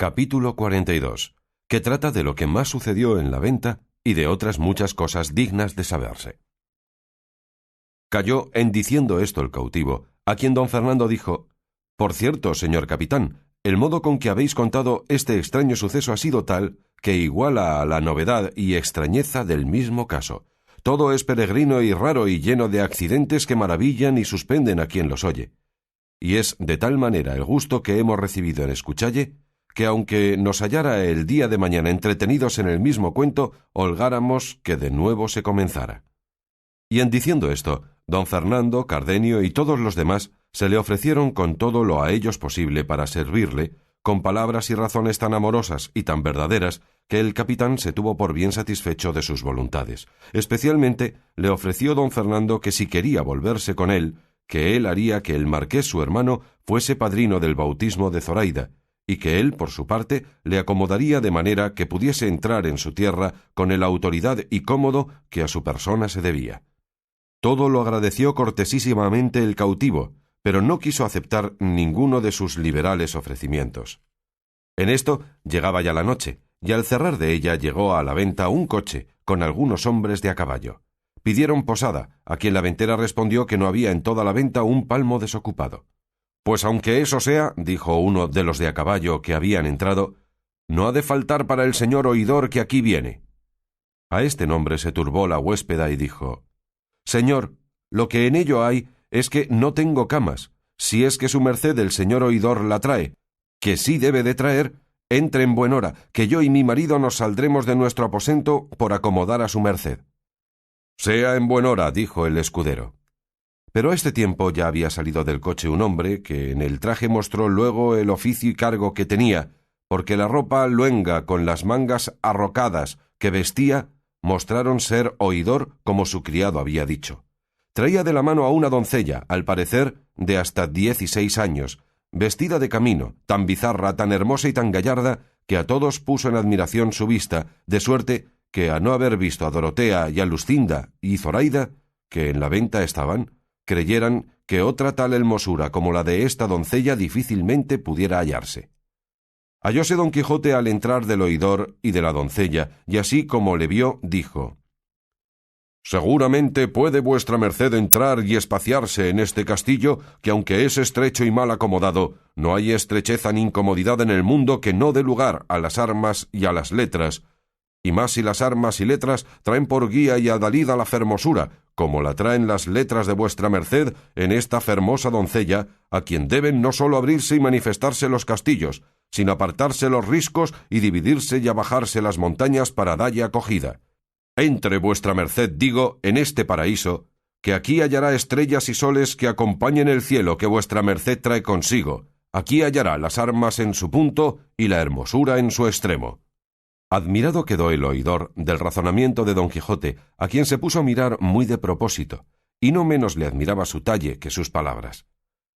Capítulo 42, que trata de lo que más sucedió en la venta y de otras muchas cosas dignas de saberse. Calló en diciendo esto el cautivo, a quien don Fernando dijo: «Por cierto, señor capitán, el modo con que habéis contado este extraño suceso ha sido tal que iguala a la novedad y extrañeza del mismo caso. Todo es peregrino y raro y lleno de accidentes que maravillan y suspenden a quien los oye. Y es de tal manera el gusto que hemos recibido en escuchalle, que aunque nos hallara el día de mañana entretenidos en el mismo cuento, holgáramos que de nuevo se comenzara». Y en diciendo esto, don Fernando, Cardenio y todos los demás se le ofrecieron con todo lo a ellos posible para servirle, con palabras y razones tan amorosas y tan verdaderas, que el capitán se tuvo por bien satisfecho de sus voluntades. Especialmente le ofreció don Fernando que si quería volverse con él, que él haría que el marqués su hermano fuese padrino del bautismo de Zoraida, y que él, por su parte, le acomodaría de manera que pudiese entrar en su tierra con la autoridad y cómodo que a su persona se debía. Todo lo agradeció cortesísimamente el cautivo, pero no quiso aceptar ninguno de sus liberales ofrecimientos. En esto llegaba ya la noche, y al cerrar de ella llegó a la venta un coche con algunos hombres de a caballo. Pidieron posada, a quien la ventera respondió que no había en toda la venta un palmo desocupado. «Pues aunque eso sea», dijo uno de los de a caballo que habían entrado, «no ha de faltar para el señor oidor que aquí viene». A este nombre se turbó la huéspeda y dijo: «Señor, lo que en ello hay es que no tengo camas. Si es que su merced el señor oidor la trae, que sí debe de traer, entre en buen hora, que yo y mi marido nos saldremos de nuestro aposento por acomodar a su merced». «Sea en buen hora», dijo el escudero. Pero a este tiempo ya había salido del coche un hombre que en el traje mostró luego el oficio y cargo que tenía, porque la ropa luenga con las mangas arrocadas que vestía mostraron ser oidor como su criado había dicho. Traía de la mano a una doncella, al parecer de hasta 16 años, vestida de camino, tan bizarra, tan hermosa y tan gallarda, que a todos puso en admiración su vista, de suerte que a no haber visto a Dorotea y a Lucinda y Zoraida, que en la venta estaban, creyeran que otra tal hermosura como la de esta doncella difícilmente pudiera hallarse. Hallóse don Quijote al entrar del oidor y de la doncella, y así como le vio, dijo: «Seguramente puede vuestra merced entrar y espaciarse en este castillo, que aunque es estrecho y mal acomodado, no hay estrecheza ni incomodidad en el mundo que no dé lugar a las armas y a las letras, y más si las armas y letras traen por guía y adalid a la fermosura, como la traen las letras de vuestra merced en esta fermosa doncella, a quien deben no sólo abrirse y manifestarse los castillos, sino apartarse los riscos y dividirse y abajarse las montañas para dalle acogida. Entre vuestra merced, digo, en este paraíso, que aquí hallará estrellas y soles que acompañen el cielo que vuestra merced trae consigo. Aquí hallará las armas en su punto y la hermosura en su extremo». Admirado quedó el oidor del razonamiento de don Quijote, a quien se puso a mirar muy de propósito, y no menos le admiraba su talle que sus palabras.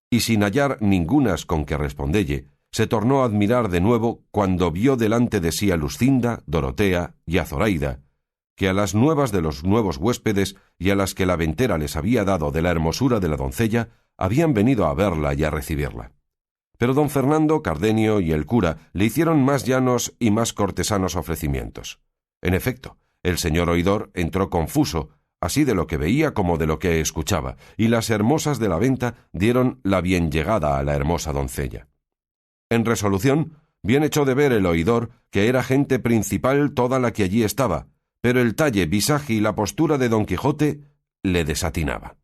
Y sin hallar ningunas con que respondelle, se tornó a admirar de nuevo cuando vio delante de sí a Lucinda, Dorotea y a Zoraida, que a las nuevas de los nuevos huéspedes y a las que la ventera les había dado de la hermosura de la doncella, habían venido a verla y a recibirla. Pero don Fernando, Cardenio y el cura le hicieron más llanos y más cortesanos ofrecimientos. En efecto, el señor oidor entró confuso, así de lo que veía como de lo que escuchaba, y las hermosas de la venta dieron la bien llegada a la hermosa doncella. En resolución, bien echó de ver el oidor que era gente principal toda la que allí estaba, pero el talle, visaje y la postura de don Quijote le desatinaba.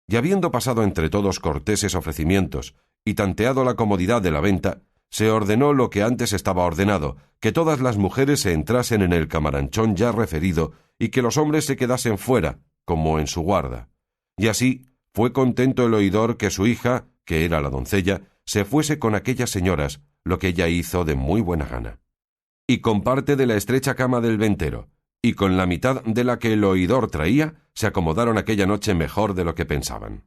Y habiendo pasado entre todos corteses ofrecimientos y tanteado la comodidad de la venta, se ordenó lo que antes estaba ordenado, que todas las mujeres se entrasen en el camaranchón ya referido y que los hombres se quedasen fuera, como en su guarda. Y así fue contento el oidor que su hija, que era la doncella, se fuese con aquellas señoras, lo que ella hizo de muy buena gana. Y con parte de la estrecha cama del ventero, y con la mitad de la que el oidor traía, se acomodaron aquella noche mejor de lo que pensaban.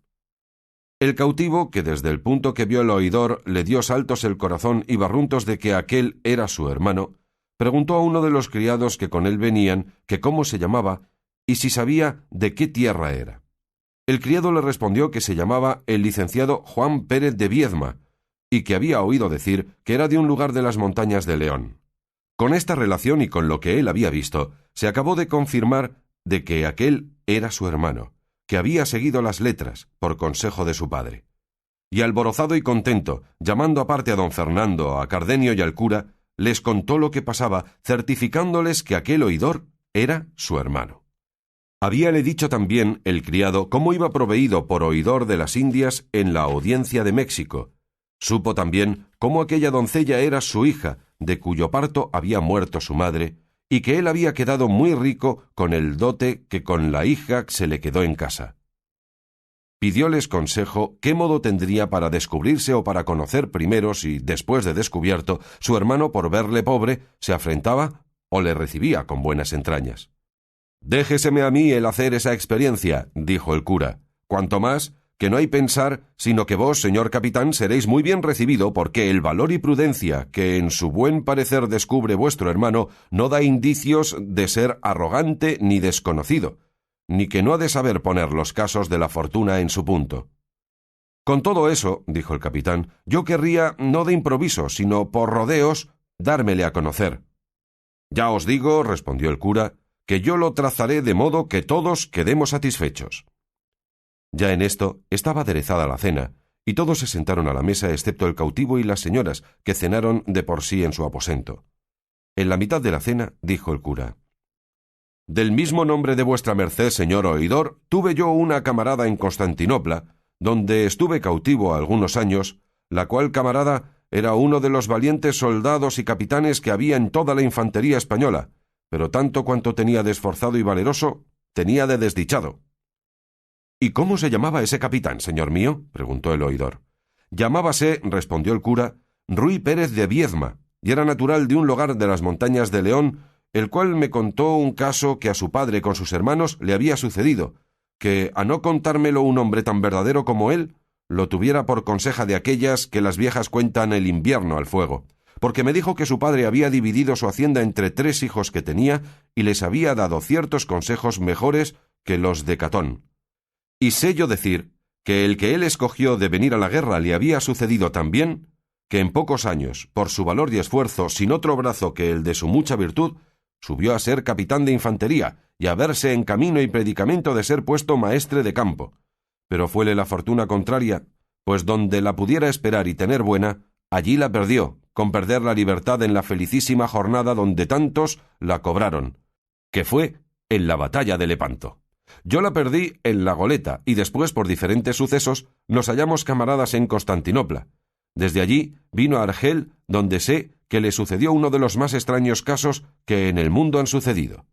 El cautivo, que desde el punto que vio el oidor le dio saltos el corazón y barruntos de que aquel era su hermano, preguntó a uno de los criados que con él venían que cómo se llamaba y si sabía de qué tierra era. El criado le respondió que se llamaba el licenciado Juan Pérez de Viedma, y que había oído decir que era de un lugar de las montañas de León. Con esta relación y con lo que él había visto, se acabó de confirmar de que aquel era su hermano, que había seguido las letras, por consejo de su padre. Y alborozado y contento, llamando aparte a don Fernando, a Cardenio y al cura, les contó lo que pasaba, certificándoles que aquel oidor era su hermano. Habíale dicho también el criado cómo iba proveído por oidor de las Indias en la audiencia de México. Supo también cómo aquella doncella era su hija, de cuyo parto había muerto su madre, y que él había quedado muy rico con el dote que con la hija se le quedó en casa. Pidióles consejo qué modo tendría para descubrirse o para conocer primero si, después de descubierto, su hermano por verle pobre se afrentaba o le recibía con buenas entrañas. «Déjeseme a mí el hacer esa experiencia», dijo el cura, «cuanto más que no hay pensar, sino que vos, señor capitán, seréis muy bien recibido, porque el valor y prudencia que en su buen parecer descubre vuestro hermano no da indicios de ser arrogante ni desconocido, ni que no ha de saber poner los casos de la fortuna en su punto. Con todo eso, dijo el capitán, yo querría, no de improviso, sino por rodeos, dármele a conocer. Ya os digo, respondió el cura, que yo lo trazaré de modo que todos quedemos satisfechos. Ya en esto estaba aderezada la cena, y todos se sentaron a la mesa excepto el cautivo y las señoras, que cenaron de por sí en su aposento. En la mitad de la cena dijo el cura: «Del mismo nombre de vuestra merced, señor oidor, tuve yo una camarada en Constantinopla, donde estuve cautivo algunos años, la cual camarada era uno de los valientes soldados y capitanes que había en toda la infantería española, pero tanto cuanto tenía de esforzado y valeroso, tenía de desdichado». «¿Y cómo se llamaba ese capitán, señor mío?», preguntó el oidor. «Llamábase», respondió el cura, «Ruy Pérez de Viedma, y era natural de un lugar de las montañas de León, el cual me contó un caso que a su padre con sus hermanos le había sucedido, que, a no contármelo un hombre tan verdadero como él, lo tuviera por conseja de aquellas que las viejas cuentan el invierno al fuego, porque me dijo que su padre había dividido su hacienda entre 3 hijos que tenía y les había dado ciertos consejos mejores que los de Catón. Y sé yo decir que el que él escogió de venir a la guerra le había sucedido tan bien, que en pocos años, por su valor y esfuerzo, sin otro brazo que el de su mucha virtud, subió a ser capitán de infantería y a verse en camino y predicamento de ser puesto maestre de campo. Pero fuele la fortuna contraria, pues donde la pudiera esperar y tener buena, allí la perdió, con perder la libertad en la felicísima jornada donde tantos la cobraron, que fue en la batalla de Lepanto. Yo la perdí en la goleta, y después, por diferentes sucesos, nos hallamos camaradas en Constantinopla. Desde allí vino a Argel, donde sé que le sucedió uno de los más extraños casos que en el mundo han sucedido».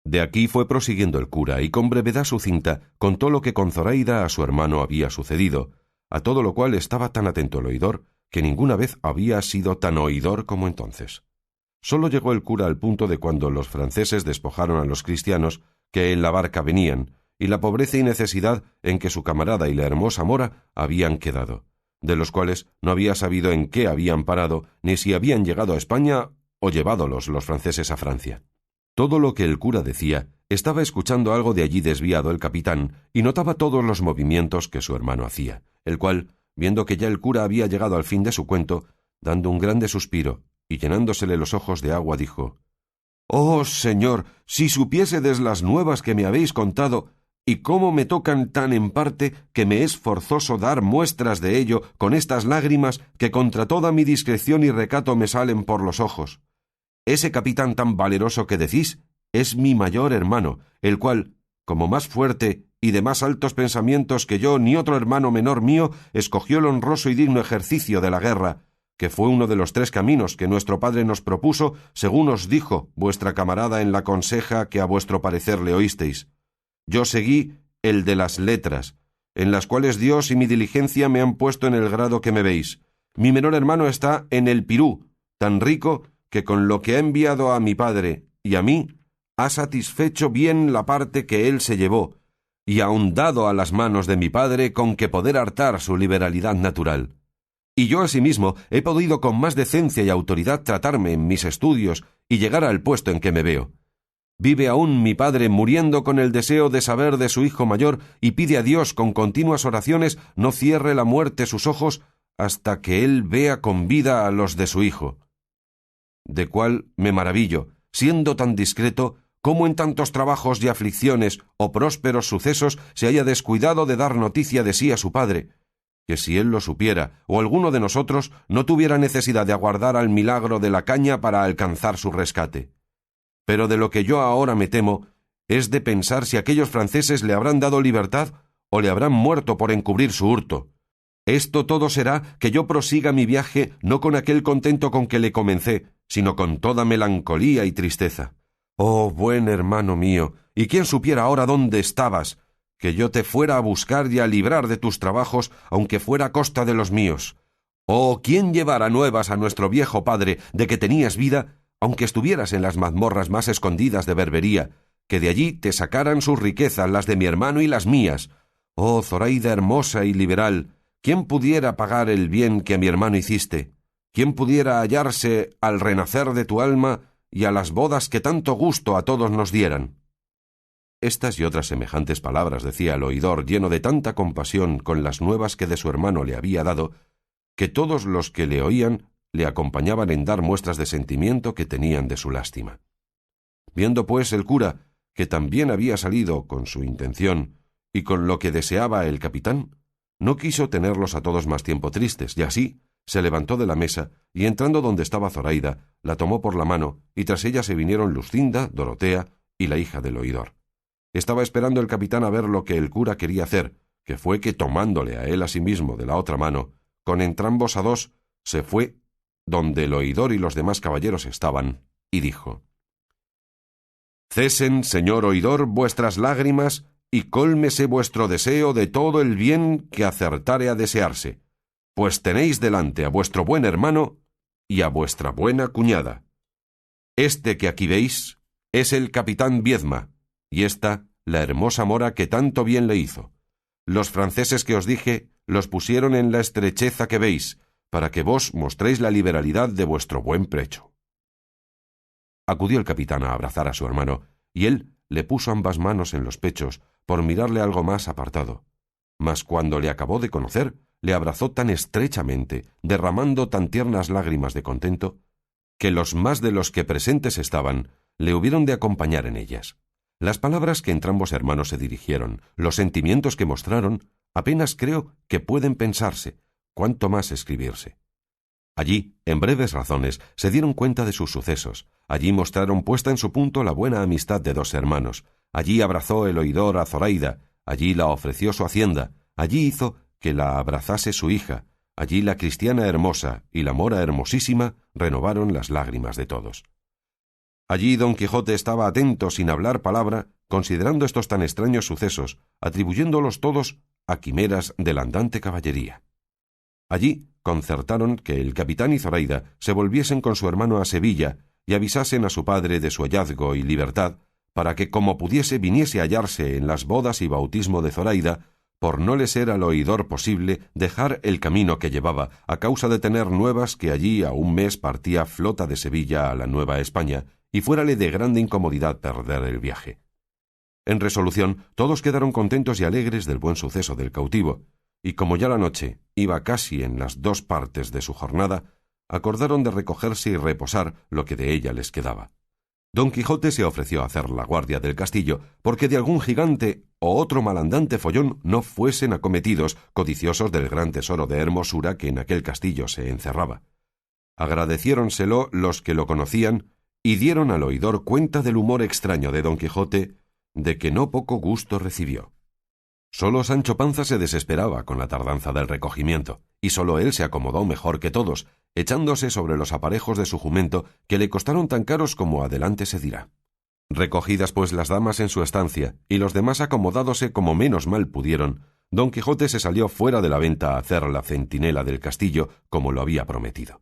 De aquí fue prosiguiendo el cura, y con brevedad sucinta contó lo que con Zoraida a su hermano había sucedido, a todo lo cual estaba tan atento el oidor, que ninguna vez había sido tan oidor como entonces. Solo llegó el cura al punto de cuando los franceses despojaron a los cristianos que en la barca venían, y la pobreza y necesidad en que su camarada y la hermosa mora habían quedado, de los cuales no había sabido en qué habían parado, ni si habían llegado a España o llevádolos los franceses a Francia. Todo lo que el cura decía, estaba escuchando algo de allí desviado el capitán, y notaba todos los movimientos que su hermano hacía, el cual, viendo que ya el cura había llegado al fin de su cuento, dando un grande suspiro y llenándosele los ojos de agua, dijo: «Oh, señor, si supiésedes las nuevas que me habéis contado, y cómo me tocan tan en parte que me es forzoso dar muestras de ello con estas lágrimas que contra toda mi discreción y recato me salen por los ojos. Ese capitán tan valeroso que decís es mi mayor hermano, el cual, como más fuerte y de más altos pensamientos que yo ni otro hermano menor mío, escogió el honroso y digno ejercicio de la guerra, que fue uno de los 3 caminos que nuestro padre nos propuso, según os dijo vuestra camarada en la conseja que a vuestro parecer le oísteis. Yo seguí el de las letras, en las cuales Dios y mi diligencia me han puesto en el grado que me veis. Mi menor hermano está en el Pirú, tan rico que con lo que ha enviado a mi padre y a mí, ha satisfecho bien la parte que él se llevó, y aun dado a las manos de mi padre con que poder hartar su liberalidad natural. Y yo asimismo he podido con más decencia y autoridad tratarme en mis estudios y llegar al puesto en que me veo. Vive aún mi padre muriendo con el deseo de saber de su hijo mayor y pide a Dios con continuas oraciones no cierre la muerte sus ojos hasta que él vea con vida a los de su hijo. De cual me maravillo, siendo tan discreto, cómo en tantos trabajos y aflicciones o prósperos sucesos se haya descuidado de dar noticia de sí a su padre, que si él lo supiera, o alguno de nosotros, no tuviera necesidad de aguardar al milagro de la caña para alcanzar su rescate. Pero de lo que yo ahora me temo es de pensar si aquellos franceses le habrán dado libertad o le habrán muerto por encubrir su hurto. Esto todo será que yo prosiga mi viaje no con aquel contento con que le comencé, sino con toda melancolía y tristeza. Oh, buen hermano mío, ¿y quién supiera ahora dónde estabas? Que yo te fuera a buscar y a librar de tus trabajos, aunque fuera a costa de los míos. Oh, ¿quién llevara nuevas a nuestro viejo padre de que tenías vida, aunque estuvieras en las mazmorras más escondidas de Berbería, que de allí te sacaran sus riquezas, las de mi hermano y las mías? Oh, Zoraida hermosa y liberal, ¿quién pudiera pagar el bien que a mi hermano hiciste? ¿Quién pudiera hallarse al renacer de tu alma y a las bodas que tanto gusto a todos nos dieran? Estas y otras semejantes palabras decía el oidor, lleno de tanta compasión con las nuevas que de su hermano le había dado, que todos los que le oían le acompañaban en dar muestras de sentimiento que tenían de su lástima. Viendo, pues, el cura que también había salido con su intención y con lo que deseaba el capitán, no quiso tenerlos a todos más tiempo tristes, y así se levantó de la mesa, y entrando donde estaba Zoraida, la tomó por la mano, y tras ella se vinieron Lucinda, Dorotea y la hija del oidor. Estaba esperando el capitán a ver lo que el cura quería hacer, que fue que, tomándole a él asimismo de la otra mano, con entrambos a dos, se fue donde el oidor y los demás caballeros estaban, y dijo: «Cesen, señor oidor, vuestras lágrimas, y cólmese vuestro deseo de todo el bien que acertare a desearse, pues tenéis delante a vuestro buen hermano y a vuestra buena cuñada. Este que aquí veis es el capitán Viedma, y esta la hermosa mora que tanto bien le hizo. Los franceses que os dije los pusieron en la estrecheza que veis, para que vos mostréis la liberalidad de vuestro buen pecho». Acudió el capitán a abrazar a su hermano, y él le puso ambas manos en los pechos por mirarle algo más apartado. Mas cuando le acabó de conocer, le abrazó tan estrechamente, derramando tan tiernas lágrimas de contento, que los más de los que presentes estaban le hubieron de acompañar en ellas. Las palabras que entrambos hermanos se dirigieron, los sentimientos que mostraron, apenas creo que pueden pensarse, cuanto más escribirse. Allí, en breves razones, se dieron cuenta de sus sucesos. Allí mostraron puesta en su punto la buena amistad de dos hermanos. Allí abrazó el oidor a Zoraida, allí la ofreció su hacienda, allí hizo que la abrazase su hija, allí la cristiana hermosa y la mora hermosísima renovaron las lágrimas de todos. Allí don Quijote estaba atento sin hablar palabra, considerando estos tan extraños sucesos, atribuyéndolos todos a quimeras de la andante caballería. Allí concertaron que el capitán y Zoraida se volviesen con su hermano a Sevilla y avisasen a su padre de su hallazgo y libertad, para que como pudiese viniese a hallarse en las bodas y bautismo de Zoraida, por no le ser al oidor posible dejar el camino que llevaba, a causa de tener nuevas que allí a un mes partía flota de Sevilla a la Nueva España, y fuérale de grande incomodidad perder el viaje. En resolución, todos quedaron contentos y alegres del buen suceso del cautivo, y como ya la noche iba casi en las 2 partes de su jornada, acordaron de recogerse y reposar lo que de ella les quedaba. Don Quijote se ofreció a hacer la guardia del castillo, porque de algún gigante o otro malandante follón no fuesen acometidos, codiciosos del gran tesoro de hermosura que en aquel castillo se encerraba. Agradeciéronselo los que lo conocían, y dieron al oidor cuenta del humor extraño de Don Quijote, de que no poco gusto recibió. Solo Sancho Panza se desesperaba con la tardanza del recogimiento, y solo él se acomodó mejor que todos, echándose sobre los aparejos de su jumento, que le costaron tan caros como adelante se dirá. Recogidas pues las damas en su estancia, y los demás acomodádose como menos mal pudieron, Don Quijote se salió fuera de la venta a hacer la centinela del castillo, como lo había prometido.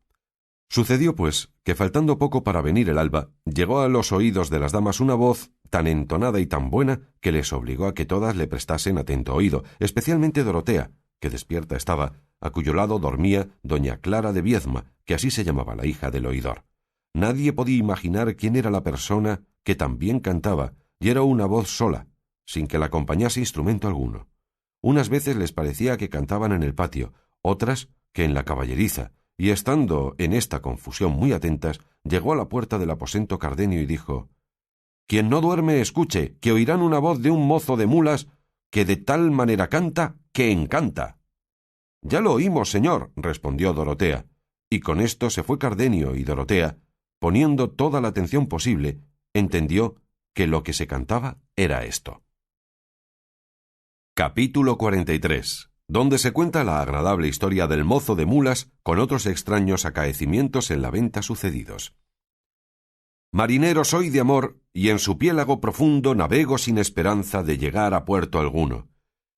Sucedió, pues, que faltando poco para venir el alba, llegó a los oídos de las damas una voz tan entonada y tan buena que les obligó a que todas le prestasen atento oído, especialmente Dorotea, que despierta estaba, a cuyo lado dormía doña Clara de Viedma, que así se llamaba la hija del oidor. Nadie podía imaginar quién era la persona que tan bien cantaba, y era una voz sola, sin que la acompañase instrumento alguno. Unas veces les parecía que cantaban en el patio, otras que en la caballeriza, y estando en esta confusión muy atentas, llegó a la puerta del aposento Cardenio y dijo: «Quien no duerme escuche, que oirán una voz de un mozo de mulas que de tal manera canta que encanta». «Ya lo oímos, señor», respondió Dorotea, y con esto se fue Cardenio, y Dorotea, poniendo toda la atención posible, entendió que lo que se cantaba era esto. Capítulo 43, donde se cuenta la agradable historia del mozo de mulas con otros extraños acaecimientos en la venta sucedidos. Marinero soy de amor, y en su piélago profundo navego sin esperanza de llegar a puerto alguno.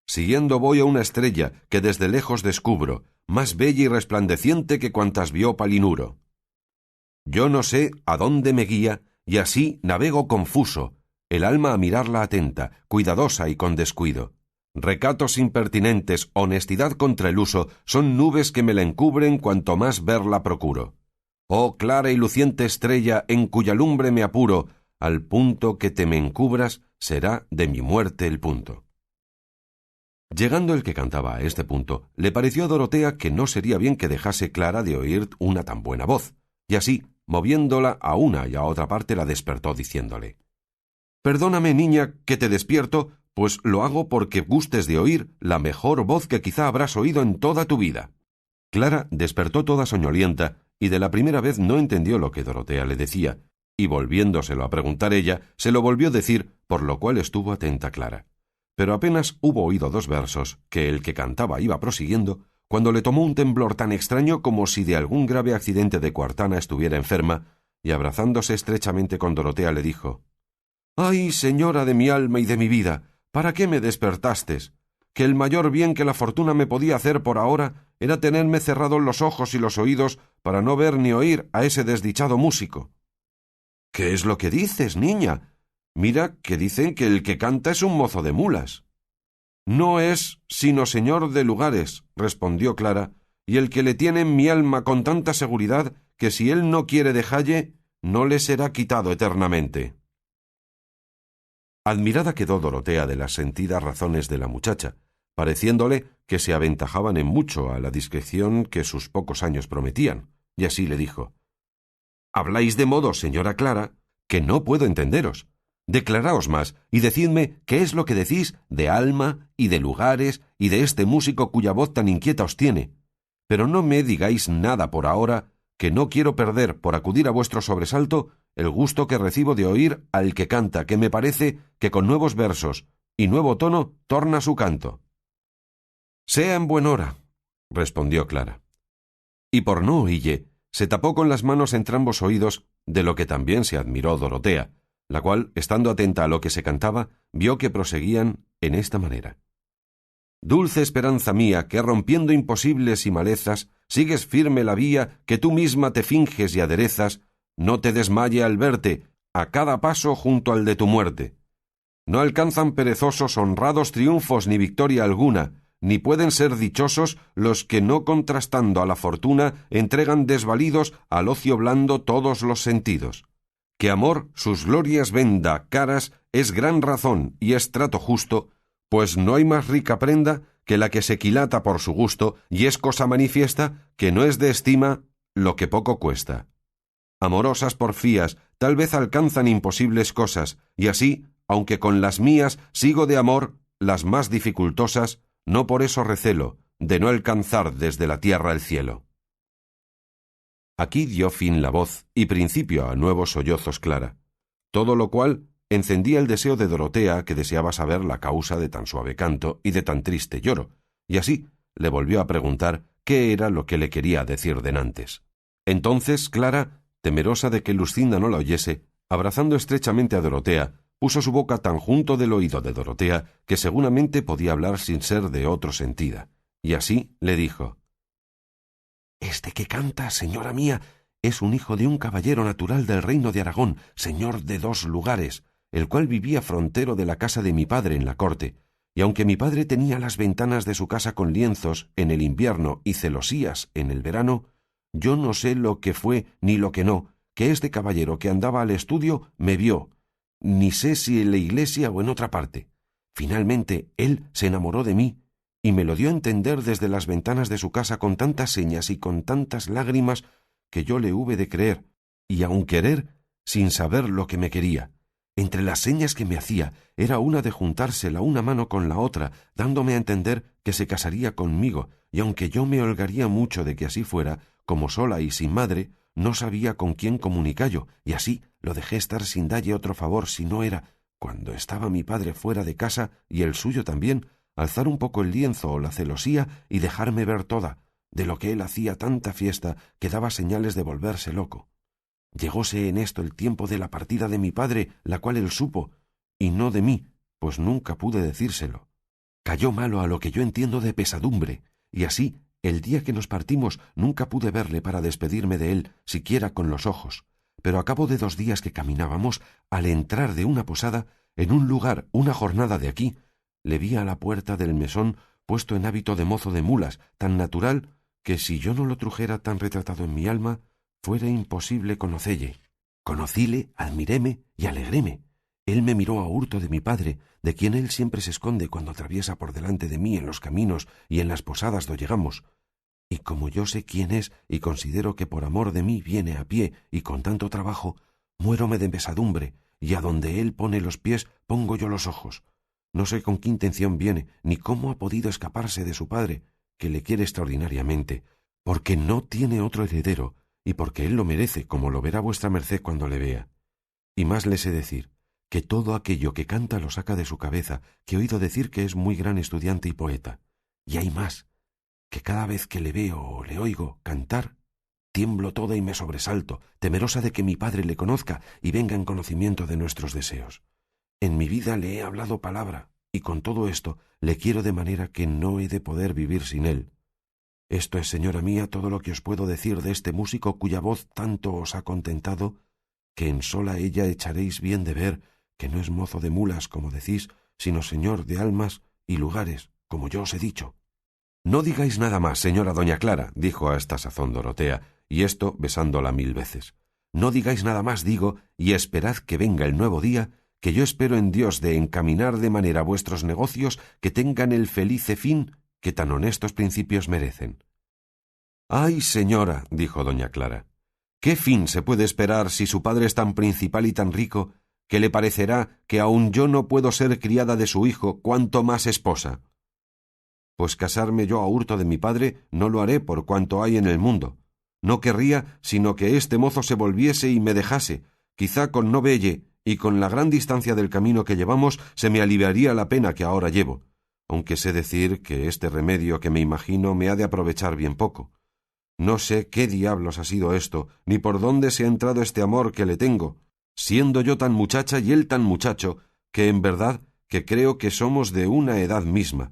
Siguiendo voy a una estrella que desde lejos descubro, más bella y resplandeciente que cuantas vio Palinuro. Yo no sé a dónde me guía, y así navego confuso, el alma a mirarla atenta, cuidadosa y con descuido. Recatos impertinentes, honestidad contra el uso, son nubes que me la encubren cuanto más verla procuro. Oh clara y luciente estrella, en cuya lumbre me apuro, al punto que te me encubras, será de mi muerte el punto. Llegando el que cantaba a este punto, le pareció a Dorotea que no sería bien que dejase Clara de oír una tan buena voz, y así, moviéndola a una y a otra parte, la despertó diciéndole: «Perdóname, niña, que te despierto, pues lo hago porque gustes de oír la mejor voz que quizá habrás oído en toda tu vida». Clara despertó toda soñolienta, y de la primera vez no entendió lo que Dorotea le decía, y volviéndoselo a preguntar ella, se lo volvió a decir, por lo cual estuvo atenta Clara. Pero apenas hubo oído 2 versos, que el que cantaba iba prosiguiendo, cuando le tomó un temblor tan extraño como si de algún grave accidente de coartana estuviera enferma, y abrazándose estrechamente con Dorotea le dijo: «Ay, señora de mi alma y de mi vida, ¿para qué me despertastes? Que el mayor bien que la fortuna me podía hacer por ahora era tenerme cerrados los ojos y los oídos para no ver ni oír a ese desdichado músico». «¿Qué es lo que dices, niña? Mira que dicen que el que canta es un mozo de mulas». «No es sino señor de lugares», respondió Clara, «y el que le tiene en mi alma con tanta seguridad que si él no quiere dejalle, no le será quitado eternamente». Admirada quedó Dorotea de las sentidas razones de la muchacha, pareciéndole que se aventajaban en mucho a la discreción que sus pocos años prometían, y así le dijo: «Habláis de modo, señora Clara, que no puedo entenderos. Declaraos más, y decidme qué es lo que decís de alma y de lugares y de este músico cuya voz tan inquieta os tiene. Pero no me digáis nada por ahora, que no quiero perder, por acudir a vuestro sobresalto, el gusto que recibo de oír al que canta, que me parece que con nuevos versos y nuevo tono torna su canto». «Sea en buen hora», respondió Clara. Y por no oílle, se tapó con las manos entrambos oídos, de lo que también se admiró Dorotea, la cual, estando atenta a lo que se cantaba, vio que proseguían en esta manera: «Dulce esperanza mía, que rompiendo imposibles y malezas, sigues firme la vía que tú misma te finges y aderezas, no te desmaye al verte, a cada paso junto al de tu muerte. No alcanzan perezosos honrados triunfos ni victoria alguna, ni pueden ser dichosos los que no contrastando a la fortuna entregan desvalidos al ocio blando todos los sentidos. Que amor sus glorias venda caras es gran razón y es trato justo, pues no hay más rica prenda que la que se quilata por su gusto, y es cosa manifiesta que no es de estima lo que poco cuesta. Amorosas porfías tal vez alcanzan imposibles cosas, y así, aunque con las mías sigo de amor las más dificultosas, no por eso recelo de no alcanzar desde la tierra el cielo». Aquí dio fin la voz y principio a nuevos sollozos Clara, todo lo cual encendía el deseo de Dorotea, que deseaba saber la causa de tan suave canto y de tan triste lloro, y así le volvió a preguntar qué era lo que le quería decir denantes. Entonces Clara, temerosa de que Luscinda no la oyese, abrazando estrechamente a Dorotea, puso su boca tan junto del oído de Dorotea que seguramente podía hablar sin ser de otro sentida, y así le dijo: «Este que canta, señora mía, es un hijo de un caballero natural del reino de Aragón, señor de 2 lugares, el cual vivía frontero de la casa de mi padre en la corte, y aunque mi padre tenía las ventanas de su casa con lienzos en el invierno y celosías en el verano, yo no sé lo que fue ni lo que no, que este caballero que andaba al estudio me vio, ni sé si en la iglesia o en otra parte. Finalmente él se enamoró de mí, y me lo dio a entender desde las ventanas de su casa con tantas señas y con tantas lágrimas que yo le hube de creer, y aun querer, sin saber lo que me quería. Entre las señas que me hacía era una de juntarse la una mano con la otra, dándome a entender que se casaría conmigo, y aunque yo me holgaría mucho de que así fuera, como sola y sin madre, no sabía con quién comunicallo, y así lo dejé estar sin dalle otro favor, si no era, cuando estaba mi padre fuera de casa y el suyo también, alzar un poco el lienzo o la celosía y dejarme ver toda, de lo que él hacía tanta fiesta que daba señales de volverse loco. Llegóse en esto el tiempo de la partida de mi padre, la cual él supo, y no de mí, pues nunca pude decírselo. Cayó malo a lo que yo entiendo de pesadumbre, y así, el día que nos partimos, nunca pude verle para despedirme de él, siquiera con los ojos. Pero a cabo de 2 días que caminábamos, al entrar de una posada, en un lugar, una jornada de aquí, le vi a la puerta del mesón puesto en hábito de mozo de mulas, tan natural que si yo no lo trujera tan retratado en mi alma, fuera imposible conocelle. Conocíle, admiréme y alegréme. Él me miró a hurto de mi padre, de quien él siempre se esconde cuando atraviesa por delante de mí en los caminos y en las posadas do llegamos. Y como yo sé quién es y considero que por amor de mí viene a pie y con tanto trabajo, muérome de pesadumbre, y a donde él pone los pies pongo yo los ojos. No sé con qué intención viene, ni cómo ha podido escaparse de su padre, que le quiere extraordinariamente, porque no tiene otro heredero, y porque él lo merece, como lo verá vuestra merced cuando le vea. Y más le sé decir, que todo aquello que canta lo saca de su cabeza, que he oído decir que es muy gran estudiante y poeta. Y hay más, que cada vez que le veo o le oigo cantar, tiemblo toda y me sobresalto, temerosa de que mi padre le conozca y venga en conocimiento de nuestros deseos. En mi vida le he hablado palabra, y con todo esto le quiero de manera que no he de poder vivir sin él. Esto es, señora mía, todo lo que os puedo decir de este músico cuya voz tanto os ha contentado, que en sola ella echaréis bien de ver que no es mozo de mulas, como decís, sino señor de almas y lugares, como yo os he dicho. No digáis nada más, señora doña Clara, dijo a esta sazón Dorotea, y esto besándola 1000 veces. No digáis nada más, digo, y esperad que venga el nuevo día, que yo espero en Dios de encaminar de manera vuestros negocios que tengan el felice fin que tan honestos principios merecen. «Ay, señora», dijo doña Clara, «¿qué fin se puede esperar si su padre es tan principal y tan rico que le parecerá que aun yo no puedo ser criada de su hijo, cuanto más esposa? Pues casarme yo a hurto de mi padre no lo haré por cuanto hay en el mundo. No querría sino que este mozo se volviese y me dejase, quizá con no velle, y con la gran distancia del camino que llevamos se me aliviaría la pena que ahora llevo, aunque sé decir que este remedio que me imagino me ha de aprovechar bien poco. No sé qué diablos ha sido esto, ni por dónde se ha entrado este amor que le tengo, siendo yo tan muchacha y él tan muchacho, que en verdad que creo que somos de una edad misma,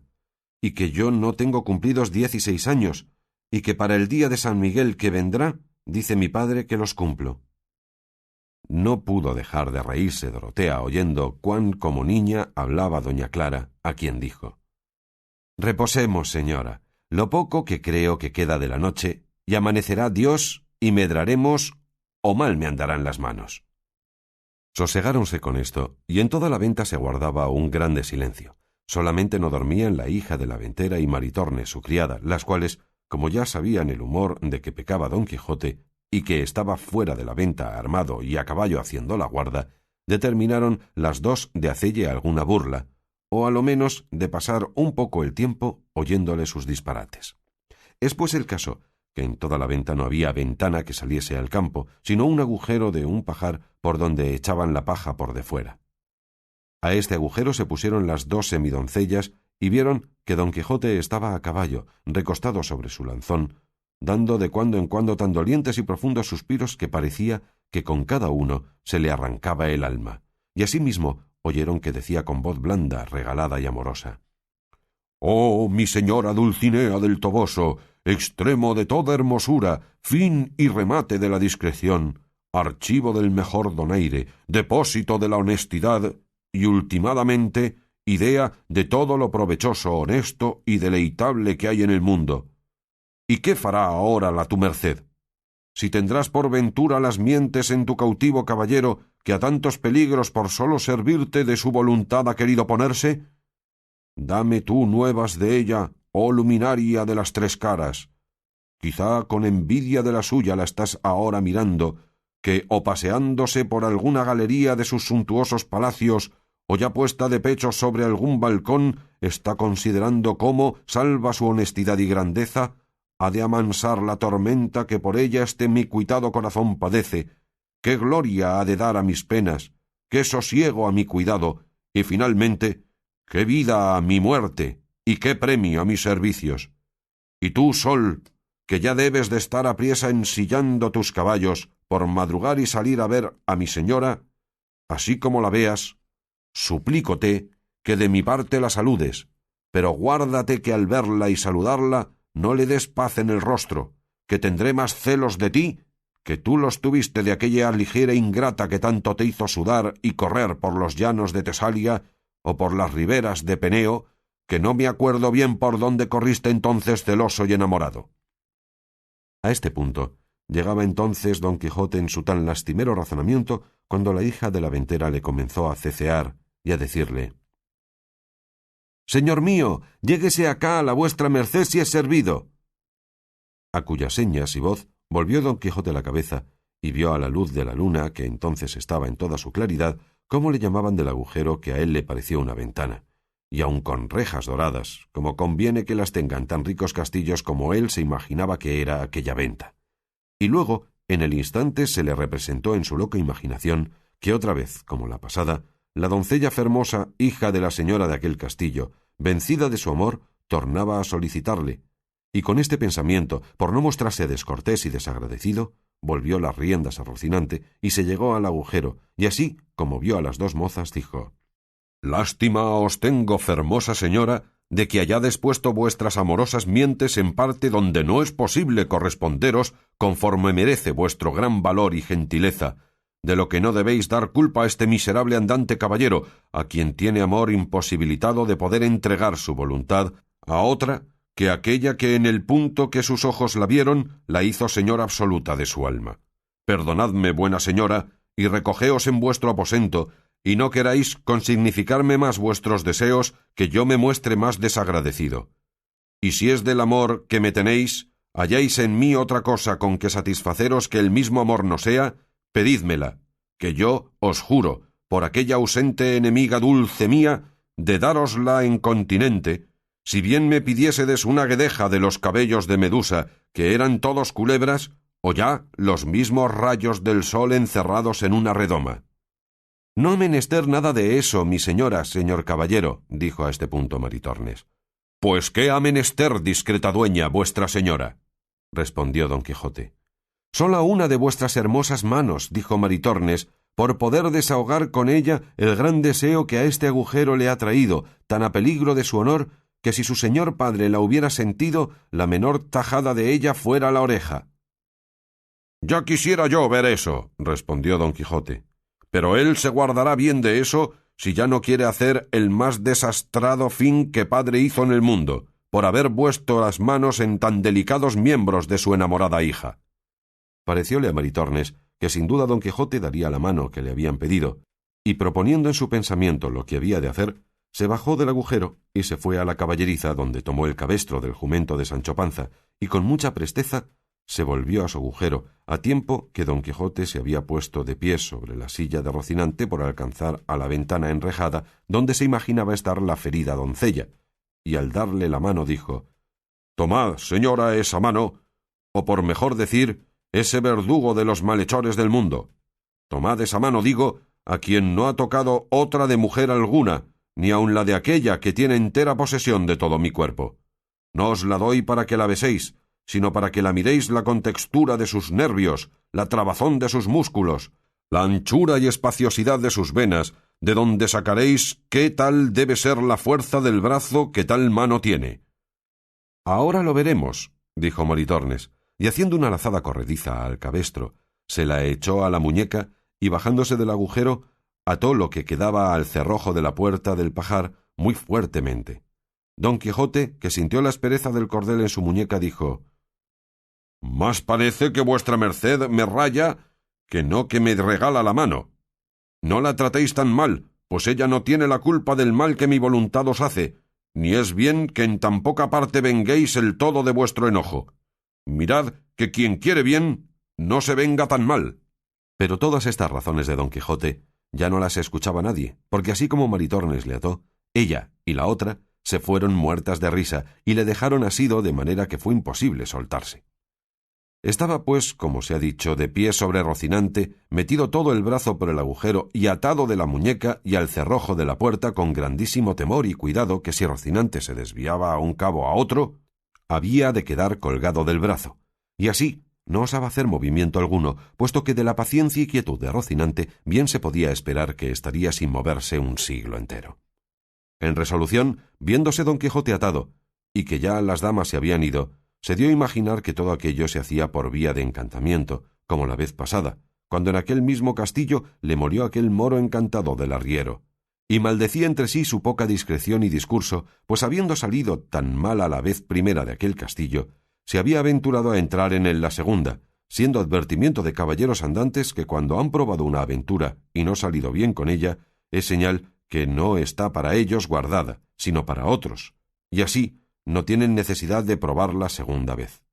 y que yo no tengo cumplidos 16 años, y que para el día de San Miguel que vendrá, dice mi padre que los cumplo». No pudo dejar de reírse Dorotea oyendo cuán como niña hablaba doña Clara, a quien dijo: «Reposemos, señora, lo poco que creo que queda de la noche, y amanecerá Dios, y medraremos, o mal me andarán las manos». Sosegáronse con esto, y en toda la venta se guardaba un grande silencio. Solamente no dormían la hija de la ventera y Maritornes, su criada, las cuales, como ya sabían el humor de que pecaba don Quijote, y que estaba fuera de la venta armado y a caballo haciendo la guarda, determinaron las dos de hacelle alguna burla, o a lo menos de pasar un poco el tiempo oyéndole sus disparates. Es pues el caso que en toda la venta no había ventana que saliese al campo, sino un agujero de un pajar por donde echaban la paja por de fuera. A este agujero se pusieron las 2 semidoncellas y vieron que don Quijote estaba a caballo, recostado sobre su lanzón, dando de cuando en cuando tan dolientes y profundos suspiros que parecía que con cada uno se le arrancaba el alma, y asimismo oyeron que decía con voz blanda, regalada y amorosa: «Oh, mi señora Dulcinea del Toboso, extremo de toda hermosura, fin y remate de la discreción, archivo del mejor donaire, depósito de la honestidad y ultimadamente idea de todo lo provechoso, honesto y deleitable que hay en el mundo. ¿Y qué fará ahora la tu merced? Si tendrás por ventura las mientes en tu cautivo caballero, que a tantos peligros por solo servirte de su voluntad ha querido ponerse, dame tú nuevas de ella, oh luminaria de las tres caras. Quizá con envidia de la suya la estás ahora mirando, que o paseándose por alguna galería de sus suntuosos palacios, o ya puesta de pecho sobre algún balcón, está considerando cómo, salva su honestidad y grandeza, ha de amansar la tormenta que por ella este mi cuitado corazón padece, qué gloria ha de dar a mis penas, qué sosiego a mi cuidado, y finalmente, qué vida a mi muerte, y qué premio a mis servicios. Y tú, sol, que ya debes de estar apriesa ensillando tus caballos por madrugar y salir a ver a mi señora, así como la veas, suplícote que de mi parte la saludes, pero guárdate que al verla y saludarla no le des paz en el rostro, que tendré más celos de ti que tú los tuviste de aquella ligera ingrata que tanto te hizo sudar y correr por los llanos de Tesalia o por las riberas de Peneo, que no me acuerdo bien por dónde corriste entonces celoso y enamorado. A este punto llegaba entonces don Quijote en su tan lastimero razonamiento, cuando la hija de la ventera le comenzó a cecear y a decirle: «Señor mío, lléguese acá a la vuestra merced si es servido». A cuyas señas y voz volvió don Quijote la cabeza y vio a la luz de la luna, que entonces estaba en toda su claridad, cómo le llamaban del agujero que a él le pareció una ventana, y aun con rejas doradas, como conviene que las tengan tan ricos castillos como él se imaginaba que era aquella venta. Y luego, en el instante, se le representó en su loca imaginación que otra vez, como la pasada, la doncella Fermosa, hija de la señora de aquel castillo, vencida de su amor, tornaba a solicitarle, y con este pensamiento, por no mostrarse descortés y desagradecido, volvió las riendas a Rocinante y se llegó al agujero, y así, como vio a las dos mozas, dijo: «Lástima os tengo, Fermosa señora, de que hayades puesto vuestras amorosas mientes en parte donde no es posible corresponderos conforme merece vuestro gran valor y gentileza, de lo que no debéis dar culpa a este miserable andante caballero, a quien tiene amor imposibilitado de poder entregar su voluntad a otra que aquella que en el punto que sus ojos la vieron, la hizo señora absoluta de su alma. Perdonadme, buena señora, y recogeos en vuestro aposento, y no queráis consignificarme más vuestros deseos, que yo me muestre más desagradecido. Y si es del amor que me tenéis, halláis en mí otra cosa con que satisfaceros que el mismo amor no sea, pedídmela, que yo os juro, por aquella ausente enemiga dulce mía, de dárosla en continente, si bien me pidiésedes una guedeja de los cabellos de Medusa, que eran todos culebras, o ya los mismos rayos del sol encerrados en una redoma». «No menester nada de eso, mi señora, señor caballero», dijo a este punto Maritornes. «Pues qué ha menester, discreta dueña, vuestra señora», respondió don Quijote. «Sola una de vuestras hermosas manos», dijo Maritornes, «por poder desahogar con ella el gran deseo que a este agujero le ha traído, tan a peligro de su honor, que si su señor padre la hubiera sentido, la menor tajada de ella fuera la oreja». «Ya quisiera yo ver eso», respondió don Quijote, «pero él se guardará bien de eso si ya no quiere hacer el más desastrado fin que padre hizo en el mundo, por haber puesto las manos en tan delicados miembros de su enamorada hija». Parecióle a Maritornes que sin duda don Quijote daría la mano que le habían pedido, y proponiendo en su pensamiento lo que había de hacer, se bajó del agujero y se fue a la caballeriza, donde tomó el cabestro del jumento de Sancho Panza, y con mucha presteza se volvió a su agujero, a tiempo que don Quijote se había puesto de pies sobre la silla de Rocinante por alcanzar a la ventana enrejada donde se imaginaba estar la ferida doncella, y al darle la mano dijo: «Tomad, señora, esa mano, o por mejor decir, ese verdugo de los malhechores del mundo. Tomad esa mano, digo, a quien no ha tocado otra de mujer alguna, ni aun la de aquella que tiene entera posesión de todo mi cuerpo. No os la doy para que la beséis, sino para que la miréis la contextura de sus nervios, la trabazón de sus músculos, la anchura y espaciosidad de sus venas, de donde sacaréis qué tal debe ser la fuerza del brazo que tal mano tiene». «Ahora lo veremos», dijo Maritornes, y haciendo una lazada corrediza al cabestro, se la echó a la muñeca y bajándose del agujero, ató lo que quedaba al cerrojo de la puerta del pajar muy fuertemente. Don Quijote, que sintió la aspereza del cordel en su muñeca, dijo: «Más parece que vuestra merced me raya que no que me regala la mano. No la tratéis tan mal, pues ella no tiene la culpa del mal que mi voluntad os hace, ni es bien que en tan poca parte venguéis el todo de vuestro enojo. Mirad que quien quiere bien, no se venga tan mal. Pero todas estas razones de Don Quijote ya no las escuchaba nadie, porque así como Maritornes le ató, ella y la otra se fueron muertas de risa y le dejaron asido de manera que fue imposible soltarse. Estaba, pues, como se ha dicho, de pie sobre Rocinante, metido todo el brazo por el agujero y atado de la muñeca y al cerrojo de la puerta con grandísimo temor y cuidado que si Rocinante se desviaba a un cabo a otro, había de quedar colgado del brazo, y así no osaba hacer movimiento alguno, puesto que de la paciencia y quietud de Rocinante bien se podía esperar que estaría sin moverse un siglo entero. En resolución, viéndose Don Quijote atado, y que ya las damas se habían ido, se dio a imaginar que todo aquello se hacía por vía de encantamiento, como la vez pasada, cuando en aquel mismo castillo le murió aquel moro encantado del arriero, y maldecía entre sí su poca discreción y discurso, pues habiendo salido tan mal a la vez primera de aquel castillo, se había aventurado a entrar en él la segunda, siendo advertimiento de caballeros andantes que cuando han probado una aventura y no salido bien con ella, es señal que no está para ellos guardada, sino para otros, y así no tienen necesidad de probarla segunda vez.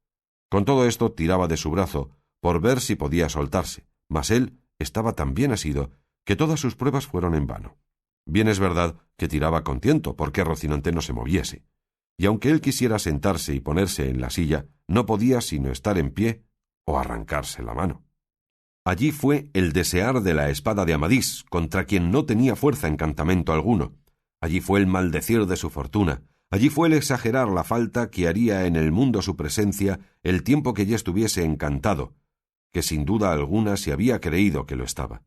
Con todo esto tiraba de su brazo, por ver si podía soltarse, mas él estaba tan bien asido que todas sus pruebas fueron en vano. Bien es verdad que tiraba con tiento, porque Rocinante no se moviese, y aunque él quisiera sentarse y ponerse en la silla, no podía sino estar en pie o arrancarse la mano. Allí fue el desear de la espada de Amadís, contra quien no tenía fuerza encantamento alguno. Allí fue el maldecir de su fortuna. Allí fue el exagerar la falta que haría en el mundo su presencia el tiempo que ya estuviese encantado, que sin duda alguna se había creído que lo estaba.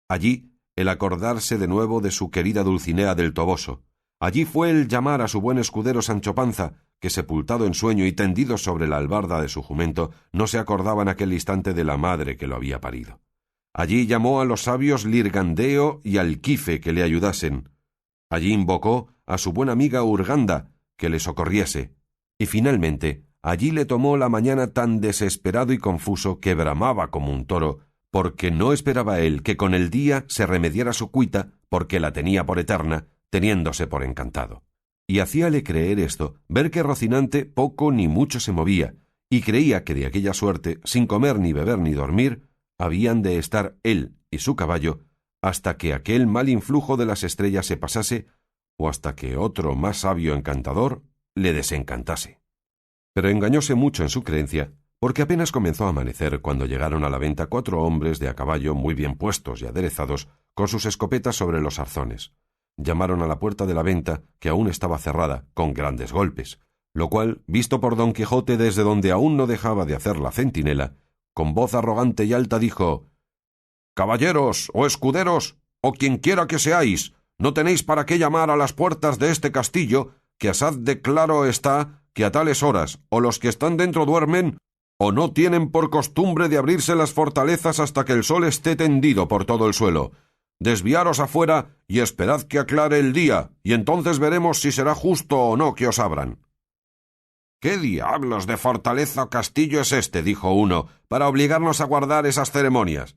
Allí el acordarse de nuevo de su querida Dulcinea del Toboso. Allí fue el llamar a su buen escudero Sancho Panza, que sepultado en sueño y tendido sobre la albarda de su jumento, no se acordaba en aquel instante de la madre que lo había parido. Allí llamó a los sabios Lirgandeo y Alquife que le ayudasen. Allí invocó a su buena amiga Urganda, que le socorriese, y finalmente allí le tomó la mañana tan desesperado y confuso que bramaba como un toro, porque no esperaba él que con el día se remediara su cuita, porque la tenía por eterna, teniéndose por encantado. Y hacíale creer esto, ver que Rocinante poco ni mucho se movía, y creía que de aquella suerte, sin comer ni beber ni dormir, habían de estar él y su caballo, hasta que aquel mal influjo de las estrellas se pasase, o hasta que otro más sabio encantador le desencantase. Pero engañóse mucho en su creencia, porque apenas comenzó a amanecer cuando llegaron a la venta 4 hombres de a caballo muy bien puestos y aderezados, con sus escopetas sobre los arzones. Llamaron a la puerta de la venta, que aún estaba cerrada, con grandes golpes, lo cual, visto por Don Quijote desde donde aún no dejaba de hacer la centinela, con voz arrogante y alta dijo: «Caballeros o escuderos, o quienquiera que seáis, no tenéis para qué llamar a las puertas de este castillo, que asaz de claro está que a tales horas o los que están dentro duermen, o no tienen por costumbre de abrirse las fortalezas hasta que el sol esté tendido por todo el suelo. Desviaros afuera y esperad que aclare el día, y entonces veremos si será justo o no que os abran». «¿Qué diablos de fortaleza o castillo es este?», dijo uno, «para obligarnos a guardar esas ceremonias?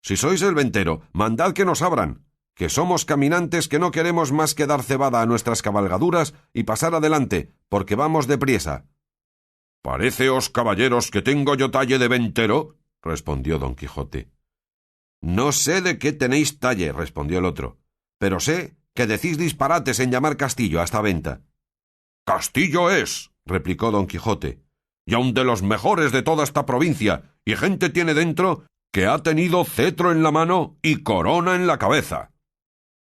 Si sois el ventero, mandad que nos abran, que somos caminantes que no queremos más que dar cebada a nuestras cabalgaduras y pasar adelante, porque vamos depriesa». «¿Paréceos, caballeros, que tengo yo talle de ventero?», respondió Don Quijote. «No sé de qué tenéis talle», respondió el otro, «pero sé que decís disparates en llamar castillo a esta venta». «Castillo es», replicó Don Quijote, «y aun de los mejores de toda esta provincia, y gente tiene dentro que ha tenido cetro en la mano y corona en la cabeza».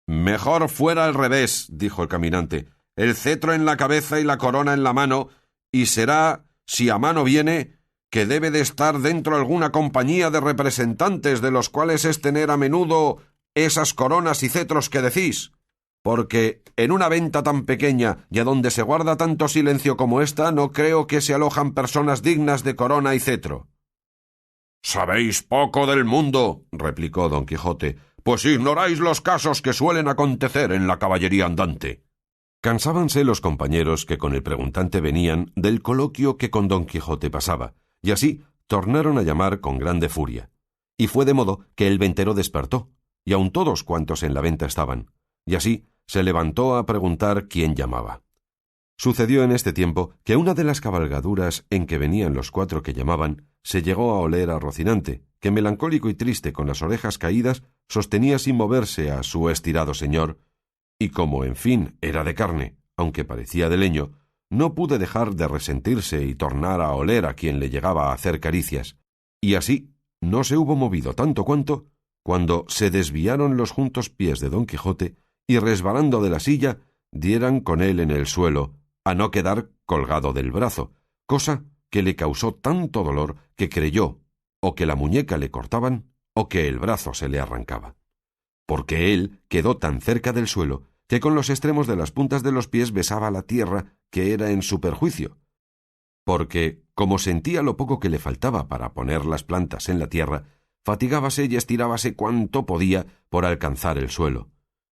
«Mejor fuera al revés», dijo el caminante, «el cetro en la cabeza y la corona en la mano, y será, si a mano viene, que debe de estar dentro alguna compañía de representantes de los cuales es tener a menudo esas coronas y cetros que decís, porque en una venta tan pequeña y a donde se guarda tanto silencio como esta, no creo que se alojan personas dignas de corona y cetro». «Sabéis poco del mundo», replicó Don Quijote, «pues ignoráis los casos que suelen acontecer en la caballería andante». Cansábanse los compañeros que con el preguntante venían del coloquio que con Don Quijote pasaba, y así tornaron a llamar con grande furia. Y fue de modo que el ventero despertó, y aun todos cuantos en la venta estaban, y así se levantó a preguntar quién llamaba. Sucedió en este tiempo que una de las cabalgaduras en que venían los 4 que llamaban se llegó a oler a Rocinante, que melancólico y triste con las orejas caídas sostenía sin moverse a su estirado señor, y como en fin era de carne, aunque parecía de leño, no pude dejar de resentirse y tornar a oler a quien le llegaba a hacer caricias, y así no se hubo movido tanto cuando se desviaron los juntos pies de Don Quijote y resbalando de la silla dieran con él en el suelo, a no quedar colgado del brazo, cosa que le causó tanto dolor que creyó o que la muñeca le cortaban o que el brazo se le arrancaba, porque él quedó tan cerca del suelo que con los extremos de las puntas de los pies besaba la tierra, que era en su perjuicio, porque, como sentía lo poco que le faltaba para poner las plantas en la tierra, fatigábase y estirábase cuanto podía por alcanzar el suelo,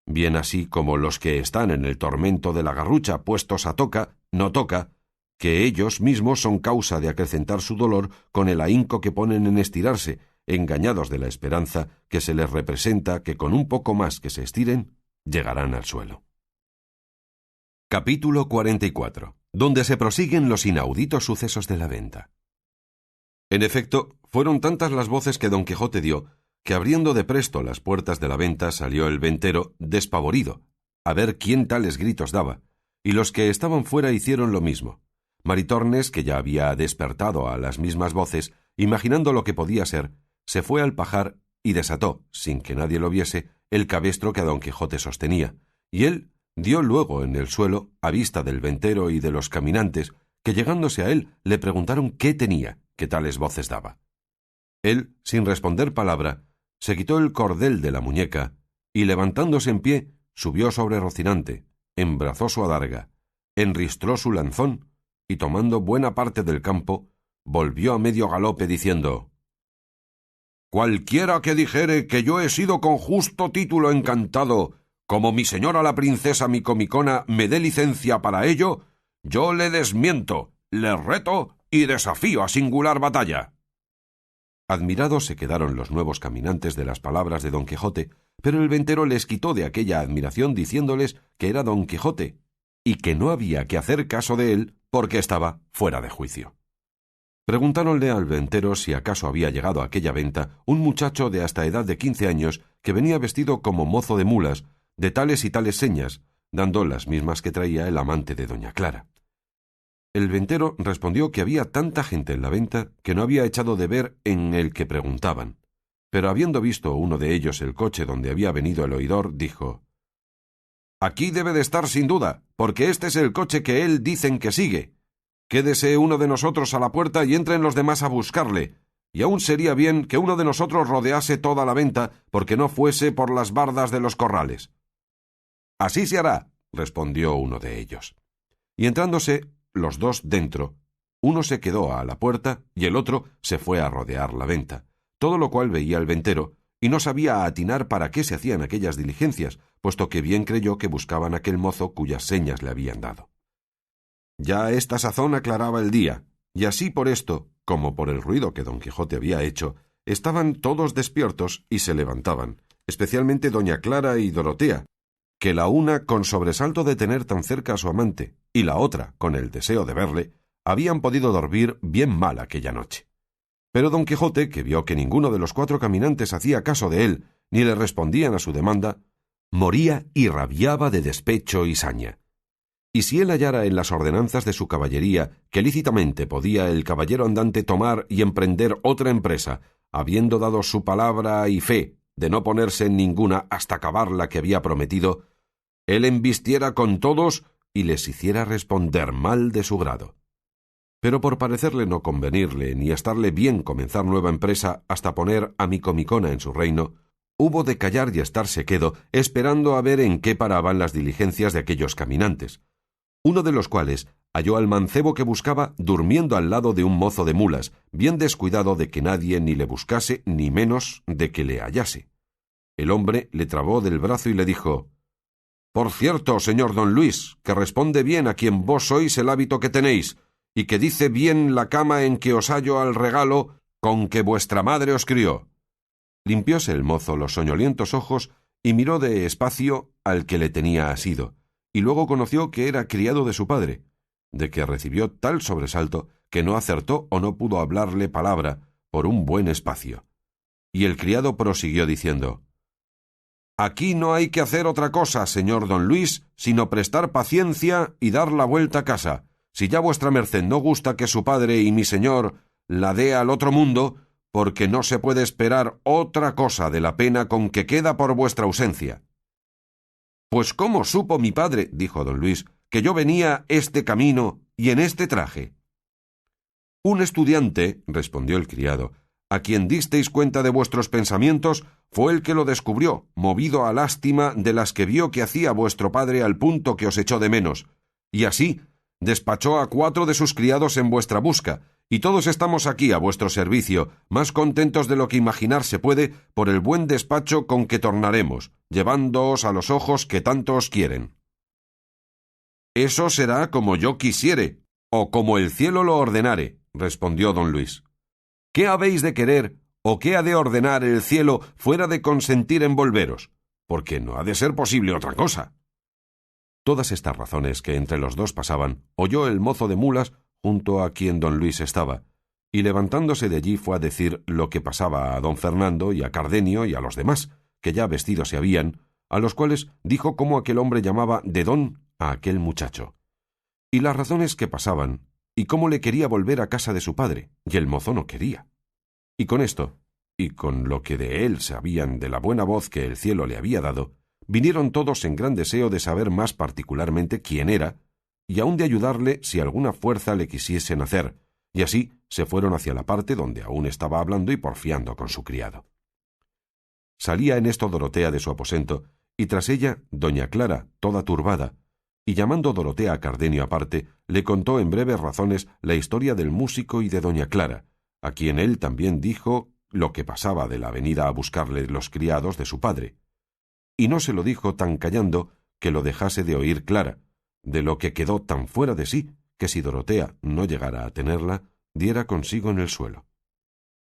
bien así como los que están en el tormento de la garrucha puestos a toca, no toca, que ellos mismos son causa de acrecentar su dolor con el ahínco que ponen en estirarse, engañados de la esperanza que se les representa que con un poco más que se estiren, llegarán al suelo. Capítulo 44, donde se prosiguen los inauditos sucesos de la venta. En efecto, fueron tantas las voces que Don Quijote dio, que abriendo de presto las puertas de la venta salió el ventero, despavorido, a ver quién tales gritos daba, y los que estaban fuera hicieron lo mismo. Maritornes, que ya había despertado a las mismas voces, imaginando lo que podía ser, se fue al pajar y desató, sin que nadie lo viese, el cabestro que a Don Quijote sostenía, y él dio luego en el suelo, a vista del ventero y de los caminantes, que llegándose a él le preguntaron qué tenía, que tales voces daba. Él, sin responder palabra, se quitó el cordel de la muñeca, y levantándose en pie, subió sobre Rocinante, embrazó su adarga, enristró su lanzón, y tomando buena parte del campo, volvió a medio galope diciendo: «Cualquiera que dijere que yo he sido con justo título encantado, como mi señora la princesa Micomicona me dé licencia para ello, yo le desmiento, le reto y desafío a singular batalla». Admirados se quedaron los nuevos caminantes de las palabras de Don Quijote, pero el ventero les quitó de aquella admiración diciéndoles que era Don Quijote, y que no había que hacer caso de él porque estaba fuera de juicio. Preguntáronle al ventero si acaso había llegado a aquella venta un muchacho de hasta edad de 15 años que venía vestido como mozo de mulas, de tales y tales señas, dando las mismas que traía el amante de doña Clara. El ventero respondió que había tanta gente en la venta que no había echado de ver en el que preguntaban, pero habiendo visto uno de ellos el coche donde había venido el oidor, dijo: «Aquí debe de estar sin duda, porque este es el coche que él dicen que sigue. Quédese uno de nosotros a la puerta y entren los demás a buscarle, y aún sería bien que uno de nosotros rodease toda la venta, porque no fuese por las bardas de los corrales». «Así se hará», respondió uno de ellos. Y entrándose los dos dentro, uno se quedó a la puerta y el otro se fue a rodear la venta, todo lo cual veía el ventero, y no sabía atinar para qué se hacían aquellas diligencias, puesto que bien creyó que buscaban aquel mozo cuyas señas le habían dado. Ya esta sazón aclaraba el día, y así por esto, como por el ruido que Don Quijote había hecho, estaban todos despiertos y se levantaban, especialmente doña Clara y Dorotea, que la una con sobresalto de tener tan cerca a su amante, y la otra con el deseo de verle, habían podido dormir bien mal aquella noche. Pero Don Quijote, que vio que ninguno de los 4 caminantes hacía caso de él, ni le respondían a su demanda, moría y rabiaba de despecho y saña. Y si él hallara en las ordenanzas de su caballería que lícitamente podía el caballero andante tomar y emprender otra empresa, habiendo dado su palabra y fe de no ponerse en ninguna hasta acabar la que había prometido, él embistiera con todos y les hiciera responder mal de su grado. Pero por parecerle no convenirle ni estarle bien comenzar nueva empresa hasta poner a Micomicona en su reino, hubo de callar y estarse quedo, esperando a ver en qué paraban las diligencias de aquellos caminantes, uno de los cuales halló al mancebo que buscaba durmiendo al lado de un mozo de mulas, bien descuidado de que nadie ni le buscase ni menos de que le hallase. El hombre le trabó del brazo y le dijo: «Por cierto, señor don Luis, que responde bien a quien vos sois el hábito que tenéis, y que dice bien la cama en que os hallo al regalo con que vuestra madre os crió». Limpióse el mozo los soñolientos ojos y miró de espacio al que le tenía asido, y luego conoció que era criado de su padre, de que recibió tal sobresalto que no acertó o no pudo hablarle palabra por un buen espacio. Y el criado prosiguió diciendo: «Aquí no hay que hacer otra cosa, señor don Luis, sino prestar paciencia y dar la vuelta a casa. Si ya vuestra merced no gusta que su padre y mi señor la dé al otro mundo, porque no se puede esperar otra cosa de la pena con que queda por vuestra ausencia». «Pues ¿cómo supo mi padre», dijo don Luis, «que yo venía este camino y en este traje?» «Un estudiante», respondió el criado, «a quien disteis cuenta de vuestros pensamientos, fue el que lo descubrió, movido a lástima de las que vio que hacía vuestro padre al punto que os echó de menos, y así despachó a 4 de sus criados en vuestra busca, y todos estamos aquí a vuestro servicio, más contentos de lo que imaginar se puede por el buen despacho con que tornaremos, llevándoos a los ojos que tanto os quieren». «Eso será como yo quisiere, o como el cielo lo ordenare», respondió don Luis. «¿Qué habéis de querer o qué ha de ordenar el cielo fuera de consentir en volveros? Porque no ha de ser posible otra cosa». Todas estas razones que entre los dos pasaban, oyó el mozo de mulas junto a quien don Luis estaba, y levantándose de allí fue a decir lo que pasaba a don Fernando y a Cardenio y a los demás, que ya vestidos se habían, a los cuales dijo cómo aquel hombre llamaba de don a aquel muchacho, y las razones que pasaban, y cómo le quería volver a casa de su padre, y el mozo no quería. Y con esto, y con lo que de él sabían de la buena voz que el cielo le había dado, vinieron todos en gran deseo de saber más particularmente quién era, y aun de ayudarle si alguna fuerza le quisiesen hacer, y así se fueron hacia la parte donde aún estaba hablando y porfiando con su criado. Salía en esto Dorotea de su aposento, y tras ella doña Clara, toda turbada, y llamando Dorotea a Cardenio aparte, le contó en breves razones la historia del músico y de doña Clara, a quien él también dijo lo que pasaba de la venida a buscarle los criados de su padre. Y no se lo dijo tan callando que lo dejase de oír Clara, de lo que quedó tan fuera de sí que si Dorotea no llegara a tenerla, diera consigo en el suelo.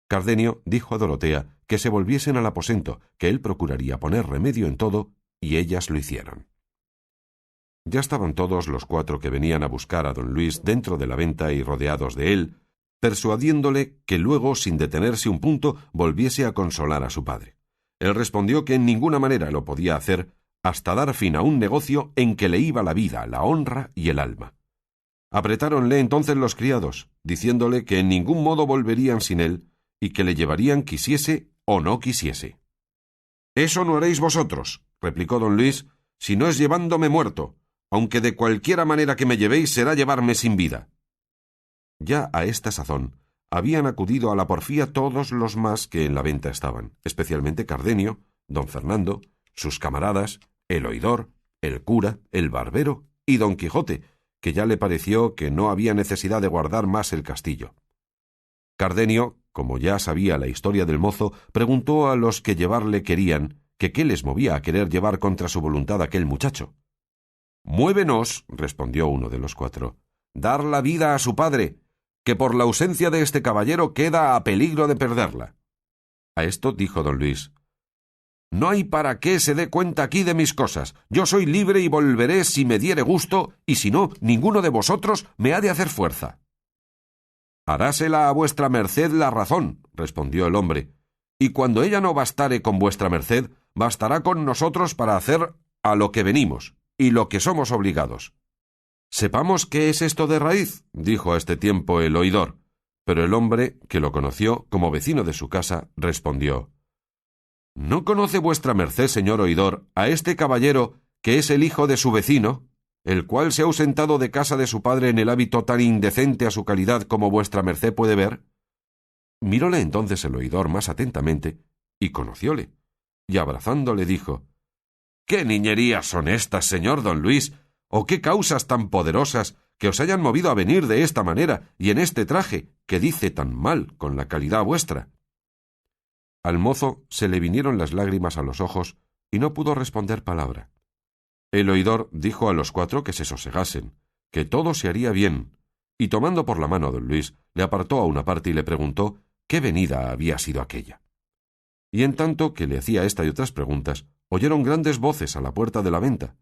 Cardenio dijo a Dorotea que se volviesen al aposento, que él procuraría poner remedio en todo, y ellas lo hicieron. Ya estaban todos los 4 que venían a buscar a don Luis dentro de la venta y rodeados de él, persuadiéndole que luego, sin detenerse un punto, volviese a consolar a su padre. Él respondió que en ninguna manera lo podía hacer hasta dar fin a un negocio en que le iba la vida, la honra y el alma. Apretáronle entonces los criados, diciéndole que en ningún modo volverían sin él, y que le llevarían quisiese o no quisiese. «Eso no haréis vosotros», replicó don Luis, «si no es llevándome muerto, aunque de cualquiera manera que me llevéis será llevarme sin vida». Ya a esta sazón habían acudido a la porfía todos los más que en la venta estaban, especialmente Cardenio, don Fernando, sus camaradas, el oidor, el cura, el barbero y don Quijote, que ya le pareció que no había necesidad de guardar más el castillo. Cardenio, como ya sabía la historia del mozo, preguntó a los que llevarle querían que qué les movía a querer llevar contra su voluntad aquel muchacho. «Muévenos», respondió uno de los 4, «dar la vida a su padre, que por la ausencia de este caballero queda a peligro de perderla». A esto dijo don Luis: «No hay para qué se dé cuenta aquí de mis cosas. Yo soy libre y volveré si me diere gusto, y si no, ninguno de vosotros me ha de hacer fuerza». «Harásela a vuestra merced la razón», respondió el hombre, «y cuando ella no bastare con vuestra merced, bastará con nosotros para hacer a lo que venimos, y lo que somos obligados». «Sepamos qué es esto de raíz», dijo a este tiempo el oidor, pero el hombre, que lo conoció como vecino de su casa, respondió: «¿No conoce vuestra merced, señor oidor, a este caballero que es el hijo de su vecino, el cual se ha ausentado de casa de su padre en el hábito tan indecente a su calidad como vuestra merced puede ver?» Miróle entonces el oidor más atentamente, y conocióle, y abrazándole dijo: «¿Qué niñerías son estas, señor don Luis, o qué causas tan poderosas que os hayan movido a venir de esta manera y en este traje, que dice tan mal con la calidad vuestra?» Al mozo se le vinieron las lágrimas a los ojos, y no pudo responder palabra. El oidor dijo a los 4 que se sosegasen, que todo se haría bien, y tomando por la mano a don Luis, le apartó a una parte y le preguntó qué venida había sido aquella. Y en tanto que le hacía esta y otras preguntas, oyeron grandes voces a la puerta de la venta,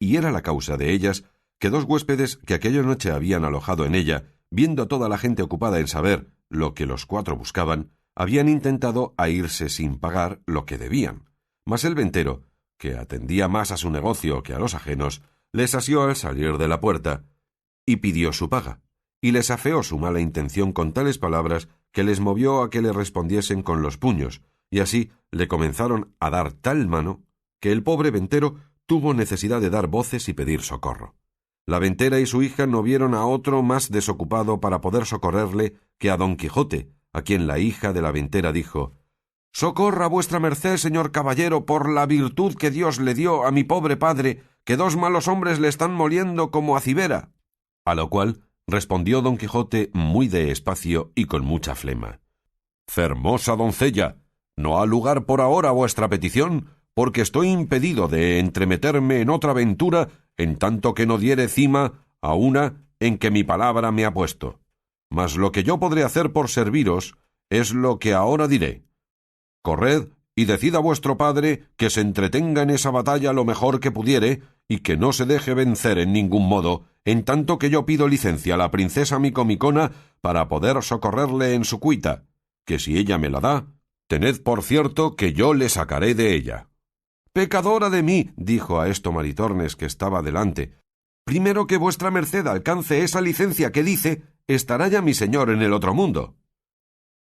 y era la causa de ellas que 2 huéspedes que aquella noche habían alojado en ella, viendo toda la gente ocupada en saber lo que los 4 buscaban, habían intentado a irse sin pagar lo que debían. Mas el ventero, que atendía más a su negocio que a los ajenos, les asió al salir de la puerta y pidió su paga, y les afeó su mala intención con tales palabras que les movió a que le respondiesen con los puños, y así le comenzaron a dar tal mano que el pobre ventero tuvo necesidad de dar voces y pedir socorro. La ventera y su hija no vieron a otro más desocupado para poder socorrerle que a don Quijote, a quien la hija de la ventera dijo: «Socorra vuestra merced, señor caballero, por la virtud que Dios le dio a mi pobre padre, que 2 malos hombres le están moliendo como a cibera». A lo cual respondió don Quijote muy de espacio y con mucha flema: «Fermosa doncella, no ha lugar por ahora vuestra petición, porque estoy impedido de entremeterme en otra aventura en tanto que no diere cima a una en que mi palabra me ha puesto. Mas lo que yo podré hacer por serviros es lo que ahora diré. Corred y decid a vuestro padre que se entretenga en esa batalla lo mejor que pudiere y que no se deje vencer en ningún modo, en tanto que yo pido licencia a la princesa Micomicona para poder socorrerle en su cuita, que si ella me la da, tened por cierto que yo le sacaré de ella». «Pecadora de mí», dijo a esto Maritornes, que estaba delante, «primero que vuestra merced alcance esa licencia que dice, estará ya mi señor en el otro mundo».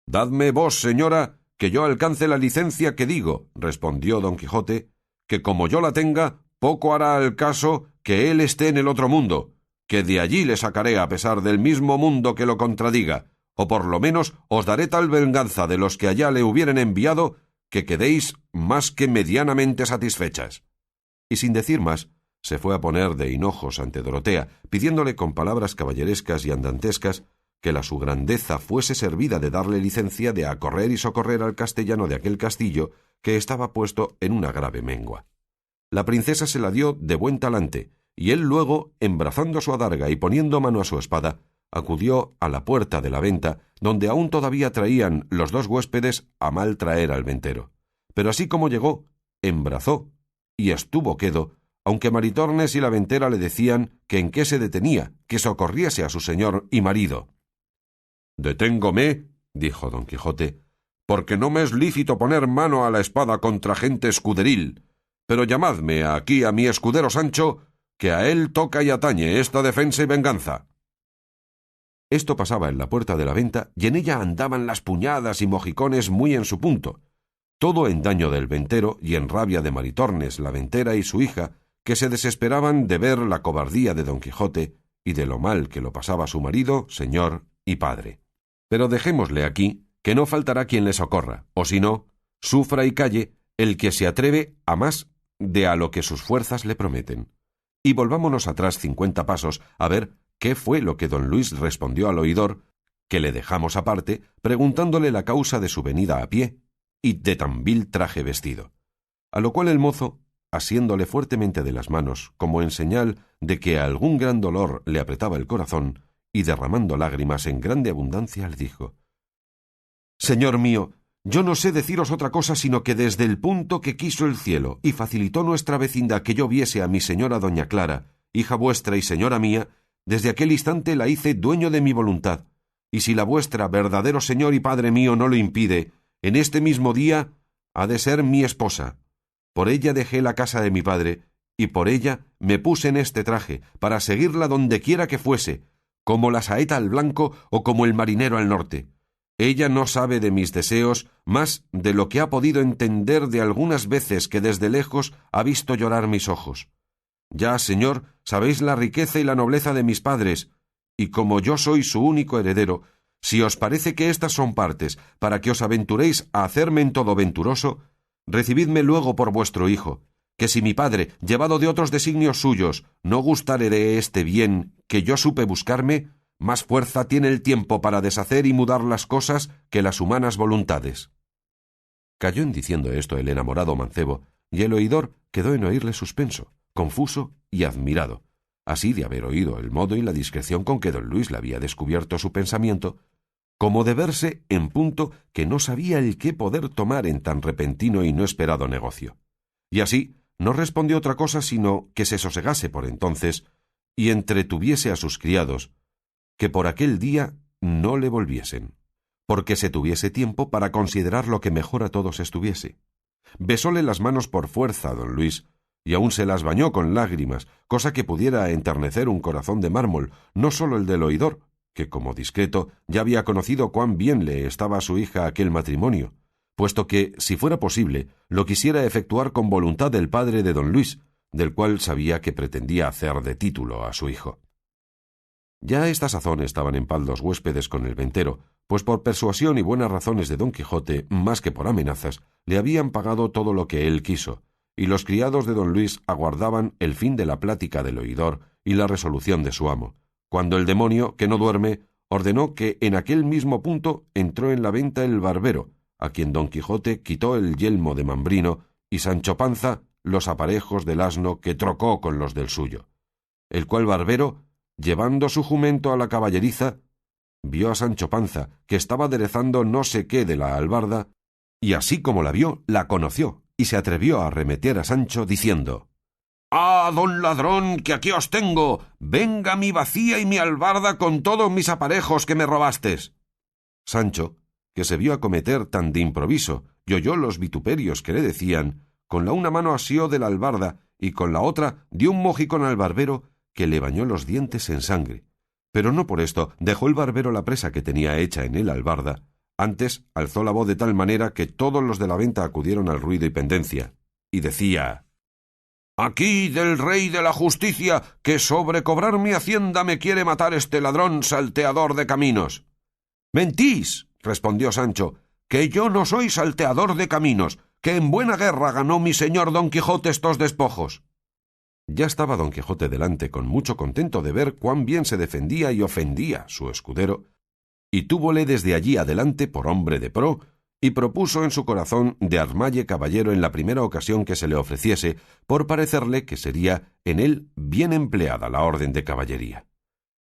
«Dadme vos, señora, que yo alcance la licencia que digo», respondió don Quijote, «que como yo la tenga, poco hará al caso que él esté en el otro mundo, que de allí le sacaré a pesar del mismo mundo que lo contradiga, o por lo menos os daré tal venganza de los que allá le hubieren enviado, que quedéis más que medianamente satisfechas». Y sin decir más, se fue a poner de hinojos ante Dorotea, pidiéndole con palabras caballerescas y andantescas que la su grandeza fuese servida de darle licencia de acorrer y socorrer al castellano de aquel castillo que estaba puesto en una grave mengua. La princesa se la dio de buen talante, y él luego, embrazando su adarga y poniendo mano a su espada, acudió a la puerta de la venta, donde aún todavía traían los 2 huéspedes a mal traer al ventero. Pero así como llegó, embrazó, y estuvo quedo, aunque Maritornes y la ventera le decían que en qué se detenía, que socorriese a su señor y marido. «Deténgome», dijo don Quijote, «porque no me es lícito poner mano a la espada contra gente escuderil, pero llamadme aquí a mi escudero Sancho, que a él toca y atañe esta defensa y venganza». Esto pasaba en la puerta de la venta, y en ella andaban las puñadas y mojicones muy en su punto, todo en daño del ventero y en rabia de Maritornes, la ventera y su hija, que se desesperaban de ver la cobardía de don Quijote y de lo mal que lo pasaba su marido, señor y padre. Pero dejémosle aquí, que no faltará quien le socorra, o si no, sufra y calle el que se atreve a más de a lo que sus fuerzas le prometen. Y volvámonos atrás 50 pasos a ver qué fue lo que don Luis respondió al oidor, que le dejamos aparte, preguntándole la causa de su venida a pie y de tan vil traje vestido. A lo cual el mozo, asiéndole fuertemente de las manos, como en señal de que algún gran dolor le apretaba el corazón, y derramando lágrimas en grande abundancia, le dijo: «Señor mío, yo no sé deciros otra cosa sino que desde el punto que quiso el cielo y facilitó nuestra vecindad que yo viese a mi señora doña Clara, hija vuestra y señora mía, desde aquel instante la hice dueño de mi voluntad, y si la vuestra, verdadero señor y padre mío, no lo impide, en este mismo día ha de ser mi esposa. Por ella dejé la casa de mi padre, y por ella me puse en este traje, para seguirla donde quiera que fuese, como la saeta al blanco o como el marinero al norte. Ella no sabe de mis deseos más de lo que ha podido entender de algunas veces que desde lejos ha visto llorar mis ojos. Ya, señor, sabéis la riqueza y la nobleza de mis padres, y como yo soy su único heredero, si os parece que estas son partes para que os aventuréis a hacerme en todo venturoso, recibidme luego por vuestro hijo, que si mi padre, llevado de otros designios suyos, no gustare de este bien que yo supe buscarme, más fuerza tiene el tiempo para deshacer y mudar las cosas que las humanas voluntades». Cayó en diciendo esto el enamorado mancebo, y el oidor quedó en oírle suspenso, confuso y admirado, así de haber oído el modo y la discreción con que don Luis le había descubierto su pensamiento, como de verse en punto que no sabía el qué poder tomar en tan repentino y no esperado negocio. Y así no respondió otra cosa sino que se sosegase por entonces, y entretuviese a sus criados, que por aquel día no le volviesen, porque se tuviese tiempo para considerar lo que mejor a todos estuviese. Besóle las manos por fuerza don Luis, y aún se las bañó con lágrimas, cosa que pudiera enternecer un corazón de mármol, no sólo el del oidor, que como discreto ya había conocido cuán bien le estaba a su hija aquel matrimonio, puesto que, si fuera posible, lo quisiera efectuar con voluntad del padre de don Luis, del cual sabía que pretendía hacer de título a su hijo. Ya a esta sazón estaban en paz los huéspedes con el ventero, pues por persuasión y buenas razones de don Quijote, más que por amenazas, le habían pagado todo lo que él quiso, y los criados de don Luis aguardaban el fin de la plática del oidor y la resolución de su amo, cuando el demonio, que no duerme, ordenó que en aquel mismo punto entró en la venta el barbero, a quien don Quijote quitó el yelmo de Mambrino y Sancho Panza los aparejos del asno que trocó con los del suyo, el cual barbero, llevando su jumento a la caballeriza, vio a Sancho Panza, que estaba aderezando no sé qué de la albarda, y así como la vio, la conoció, y se atrevió a arremeter a Sancho, diciendo: «¡Ah, don ladrón, que aquí os tengo! Venga mi bacía y mi albarda con todos mis aparejos que me robastes». Sancho, que se vio acometer tan de improviso, y oyó los vituperios que le decían, con la una mano asió de la albarda, y con la otra dio un mojicón al barbero, que le bañó los dientes en sangre. Pero no por esto dejó el barbero la presa que tenía hecha en el albarda. Antes alzó la voz de tal manera que todos los de la venta acudieron al ruido y pendencia, y decía: «Aquí del rey de la justicia, que sobre cobrar mi hacienda me quiere matar este ladrón salteador de caminos». «Mentís», respondió Sancho, «que yo no soy salteador de caminos, que en buena guerra ganó mi señor don Quijote estos despojos». Ya estaba don Quijote delante con mucho contento de ver cuán bien se defendía y ofendía su escudero, y túvole desde allí adelante por hombre de pro, y propuso en su corazón de armalle caballero en la primera ocasión que se le ofreciese, por parecerle que sería en él bien empleada la orden de caballería.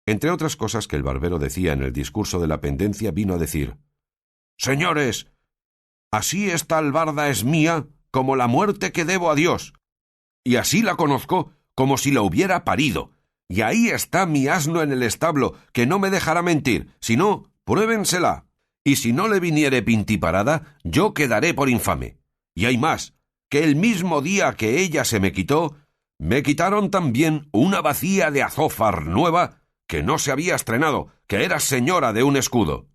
Entre otras cosas que el barbero decía en el discurso de la pendencia, vino a decir: «Señores, así esta albarda es mía como la muerte que debo a Dios, y así la conozco como si la hubiera parido, y ahí está mi asno en el establo, que no me dejará mentir, si no, pruébensela, y si no le viniere pintiparada, yo quedaré por infame. Y hay más, que el mismo día que ella se me quitó, me quitaron también una bacía de azófar nueva, que no se había estrenado, que era señora de un escudo».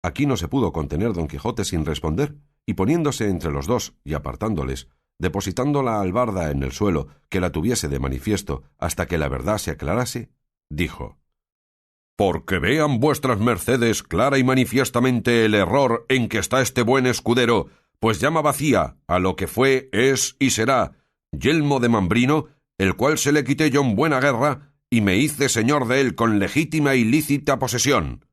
Aquí no se pudo contener don Quijote sin responder, y poniéndose entre los dos y apartándoles, depositando la albarda en el suelo, que la tuviese de manifiesto hasta que la verdad se aclarase, dijo: «Porque vean vuestras mercedes clara y manifiestamente el error en que está este buen escudero, pues llama bacía a lo que fue, es y será yelmo de Mambrino, el cual se le quité yo en buena guerra, y me hice señor de él con legítima y lícita posesión.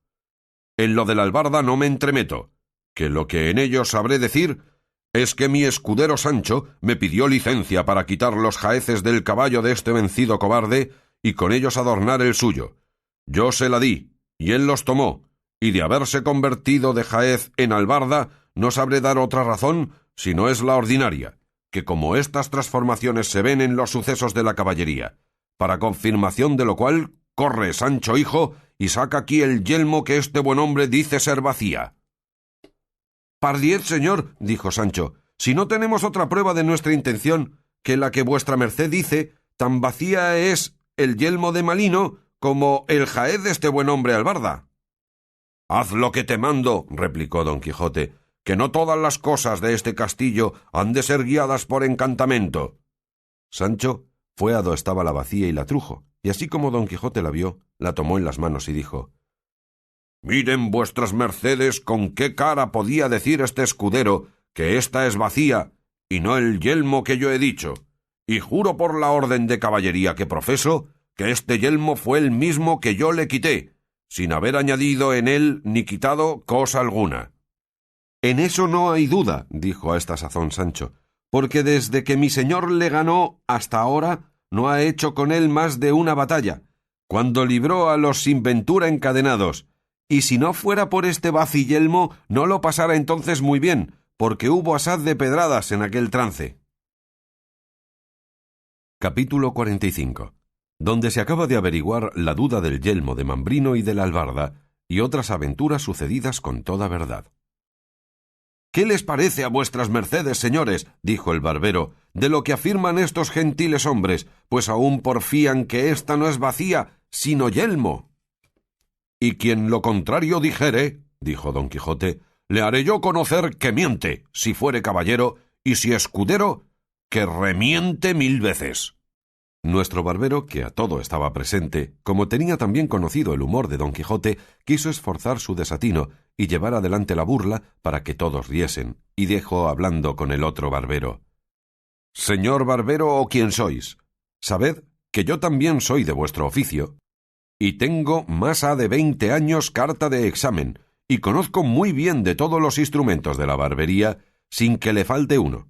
En lo de la albarda no me entremeto, que lo que en ello sabré decir es que mi escudero Sancho me pidió licencia para quitar los jaeces del caballo de este vencido cobarde y con ellos adornar el suyo. Yo se la di, y él los tomó, y de haberse convertido de jaez en albarda no sabré dar otra razón si no es la ordinaria, que como estas transformaciones se ven en los sucesos de la caballería, para confirmación de lo cual corre Sancho hijo y saca aquí el yelmo que este buen hombre dice ser bacía». «Pardiez, señor», dijo Sancho, «si no tenemos otra prueba de nuestra intención que la que vuestra merced dice, tan vacía es el yelmo de Malino como el jaez de este buen hombre albarda». «Haz lo que te mando», replicó don Quijote, «que no todas las cosas de este castillo han de ser guiadas por encantamento». Sancho fue a do estaba la bacía y la trujo, y así como don Quijote la vio, la tomó en las manos y dijo: «Miren vuestras mercedes con qué cara podía decir este escudero que ésta es vacía, y no el yelmo que yo he dicho, y juro por la orden de caballería que profeso, que este yelmo fue el mismo que yo le quité, sin haber añadido en él ni quitado cosa alguna». «En eso no hay duda», dijo a esta sazón Sancho, «porque desde que mi señor le ganó hasta ahora no ha hecho con él más de una batalla, cuando libró a los sin ventura encadenados, y si no fuera por este vaciyelmo no lo pasara entonces muy bien, porque hubo asaz de pedradas en aquel trance». Capítulo 45. donde se acaba de averiguar la duda del yelmo de Mambrino y de la albarda, y otras aventuras sucedidas con toda verdad. «¿Qué les parece a vuestras mercedes, señores?», dijo el barbero, «de lo que afirman estos gentiles hombres, pues aún porfían que ésta no es vacía, sino yelmo». «Y quien lo contrario dijere», dijo don Quijote, «le haré yo conocer que miente, si fuere caballero, y si escudero, que remiente 1000 veces». Nuestro barbero, que a todo estaba presente, como tenía también conocido el humor de don Quijote, quiso esforzar su desatino y llevar adelante la burla para que todos riesen, y dejó hablando con el otro barbero. «Señor barbero o quien sois, sabed que yo también soy de vuestro oficio, y tengo más ha de 20 años carta de examen, y conozco muy bien de todos los instrumentos de la barbería, sin que le falte uno.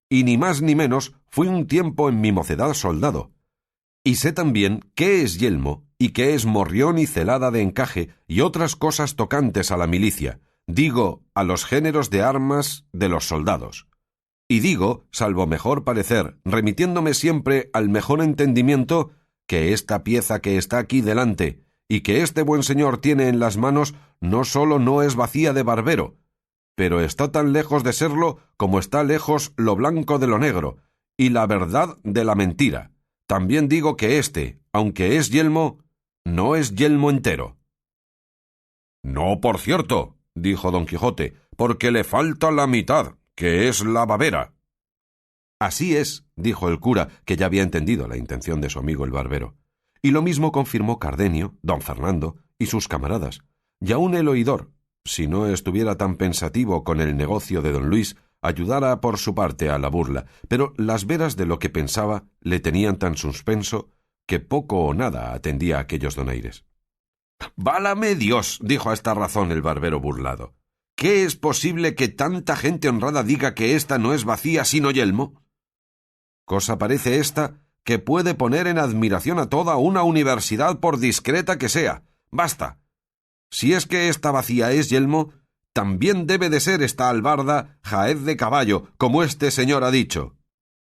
Y ni más ni menos fui un tiempo en mi mocedad soldado, y sé también qué es yelmo y qué es morrión y celada de encaje y otras cosas tocantes a la milicia, digo, a los géneros de armas de los soldados. Y digo, salvo mejor parecer, remitiéndome siempre al mejor entendimiento, que esta pieza que está aquí delante y que este buen señor tiene en las manos no sólo no es vacía de barbero, pero está tan lejos de serlo como está lejos lo blanco de lo negro, y la verdad de la mentira. También digo que aunque es yelmo, no es yelmo entero». «No, por cierto», dijo don Quijote, «porque le falta la mitad, que es la babera». «Así es», dijo el cura, que ya había entendido la intención de su amigo el barbero. Y lo mismo confirmó Cardenio, don Fernando y sus camaradas, y aun el oidor, si no estuviera tan pensativo con el negocio de don Luis, ayudara por su parte a la burla, pero las veras de lo que pensaba le tenían tan suspenso que poco o nada atendía a aquellos donaires. «Válame Dios», dijo a esta razón el barbero burlado, «¿qué es posible que tanta gente honrada diga que ésta no es vacía sino yelmo? Cosa parece esta que puede poner en admiración a toda una universidad por discreta que sea. Basta. Si es que esta vacía es yelmo, también debe de ser esta albarda jaez de caballo, como este señor ha dicho».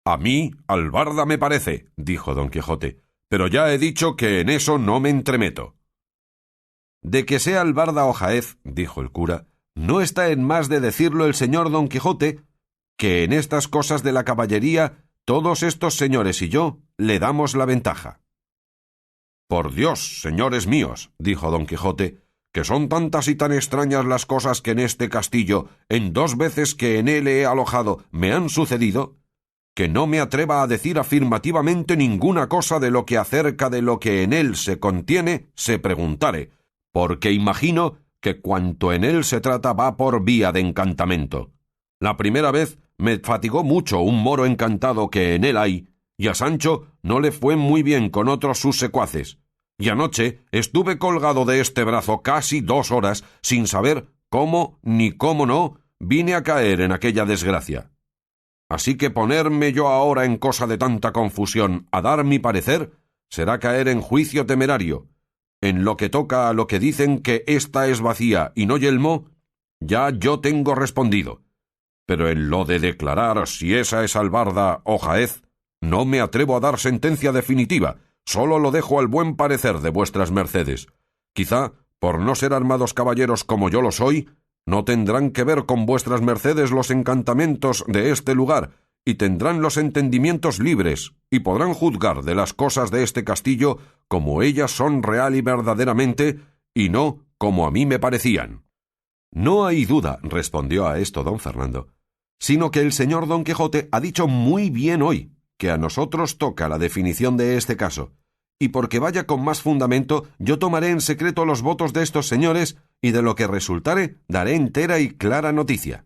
«A mí albarda me parece», dijo don Quijote, «pero ya he dicho que en eso no me entremeto». «De que sea albarda o jaez», dijo el cura, «no está en más de decirlo el señor don Quijote, que en estas cosas de la caballería todos estos señores y yo le damos la ventaja». «Por Dios, señores míos», dijo don Quijote, «que son tantas y tan extrañas las cosas que en este castillo, en 2 veces que en él he alojado, me han sucedido, que no me atreva a decir afirmativamente ninguna cosa de lo que acerca de lo que en él se contiene se preguntare, porque imagino que cuanto en él se trata va por vía de encantamento. La primera vez me fatigó mucho un moro encantado que en él hay, y a Sancho no le fue muy bien con otros sus secuaces, y anoche estuve colgado de este brazo casi 2 horas sin saber cómo ni cómo no vine a caer en aquella desgracia. Así que ponerme yo ahora en cosa de tanta confusión a dar mi parecer será caer en juicio temerario. En lo que toca a lo que dicen que ésta es vacía y no yelmo, ya yo tengo respondido. Pero en lo de declarar si esa es albarda o jaez, no me atrevo a dar sentencia definitiva, solo lo dejo al buen parecer de vuestras mercedes. Quizá, por no ser armados caballeros como yo lo soy, no tendrán que ver con vuestras mercedes los encantamentos de este lugar, y tendrán los entendimientos libres, y podrán juzgar de las cosas de este castillo como ellas son real y verdaderamente, y no como a mí me parecían». «No hay duda», respondió a esto don Fernando, «sino que el señor don Quijote ha dicho muy bien hoy, que a nosotros toca la definición de este caso, y porque vaya con más fundamento, yo tomaré en secreto los votos de estos señores, y de lo que resultare daré entera y clara noticia».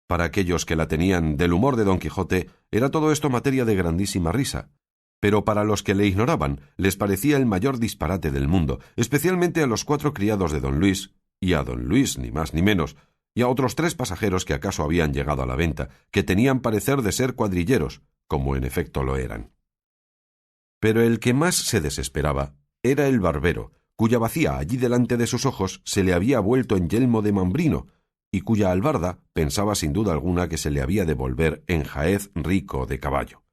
Para aquellos que la tenían del humor de don Quijote, era todo esto materia de grandísima risa, pero para los que le ignoraban, les parecía el mayor disparate del mundo, especialmente a los 4 criados de don Luis, y a don Luis ni más ni menos, y a otros 3 pasajeros que acaso habían llegado a la venta, que tenían parecer de ser cuadrilleros, como en efecto lo eran. Pero el que más se desesperaba era el barbero, cuya bacía allí delante de sus ojos se le había vuelto en yelmo de Mambrino, y cuya albarda pensaba sin duda alguna que se le había de volver en jaez rico de caballo.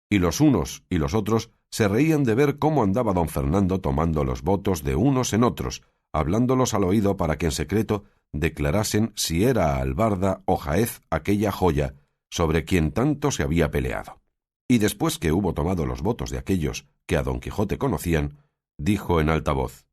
Y los unos y los otros se reían de ver cómo andaba don Fernando tomando los votos de unos en otros, hablándolos al oído para que en secreto declarasen si era Albarda o Jaez aquella joya sobre quien tanto se había peleado. Y después que hubo tomado los votos de aquellos que a don Quijote conocían, dijo en alta voz: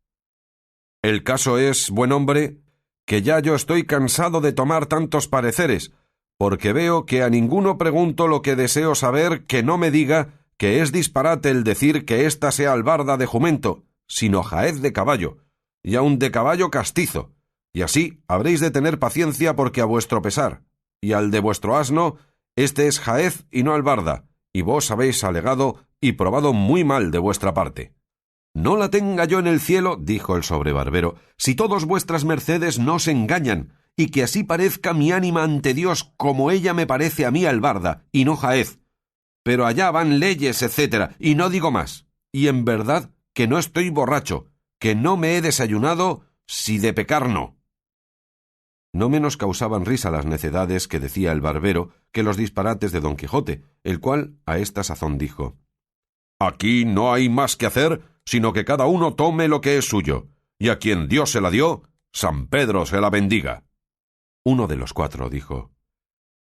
«El caso es, buen hombre, que ya yo estoy cansado de tomar tantos pareceres, porque veo que a ninguno pregunto lo que deseo saber que no me diga que es disparate el decir que ésta sea albarda de jumento, sino Jaez de caballo, y aun de caballo castizo, y así habréis de tener paciencia porque a vuestro pesar, y al de vuestro asno, este es Jaez y no albarda, y vos habéis alegado y probado muy mal de vuestra parte». «No la tenga yo en el cielo», dijo el sobrebarbero, «si todos vuestras mercedes no se engañan, y que así parezca mi ánima ante Dios como ella me parece a mí albarda, y no Jaez. Pero allá van leyes, etcétera, y no digo más. Y en verdad que no estoy borracho, que no me he desayunado, si de pecar no». No menos causaban risa las necedades que decía el barbero que los disparates de don Quijote, el cual a esta sazón dijo: «Aquí no hay más que hacer sino que cada uno tome lo que es suyo, y a quien Dios se la dio, San Pedro se la bendiga». Uno de los cuatro dijo: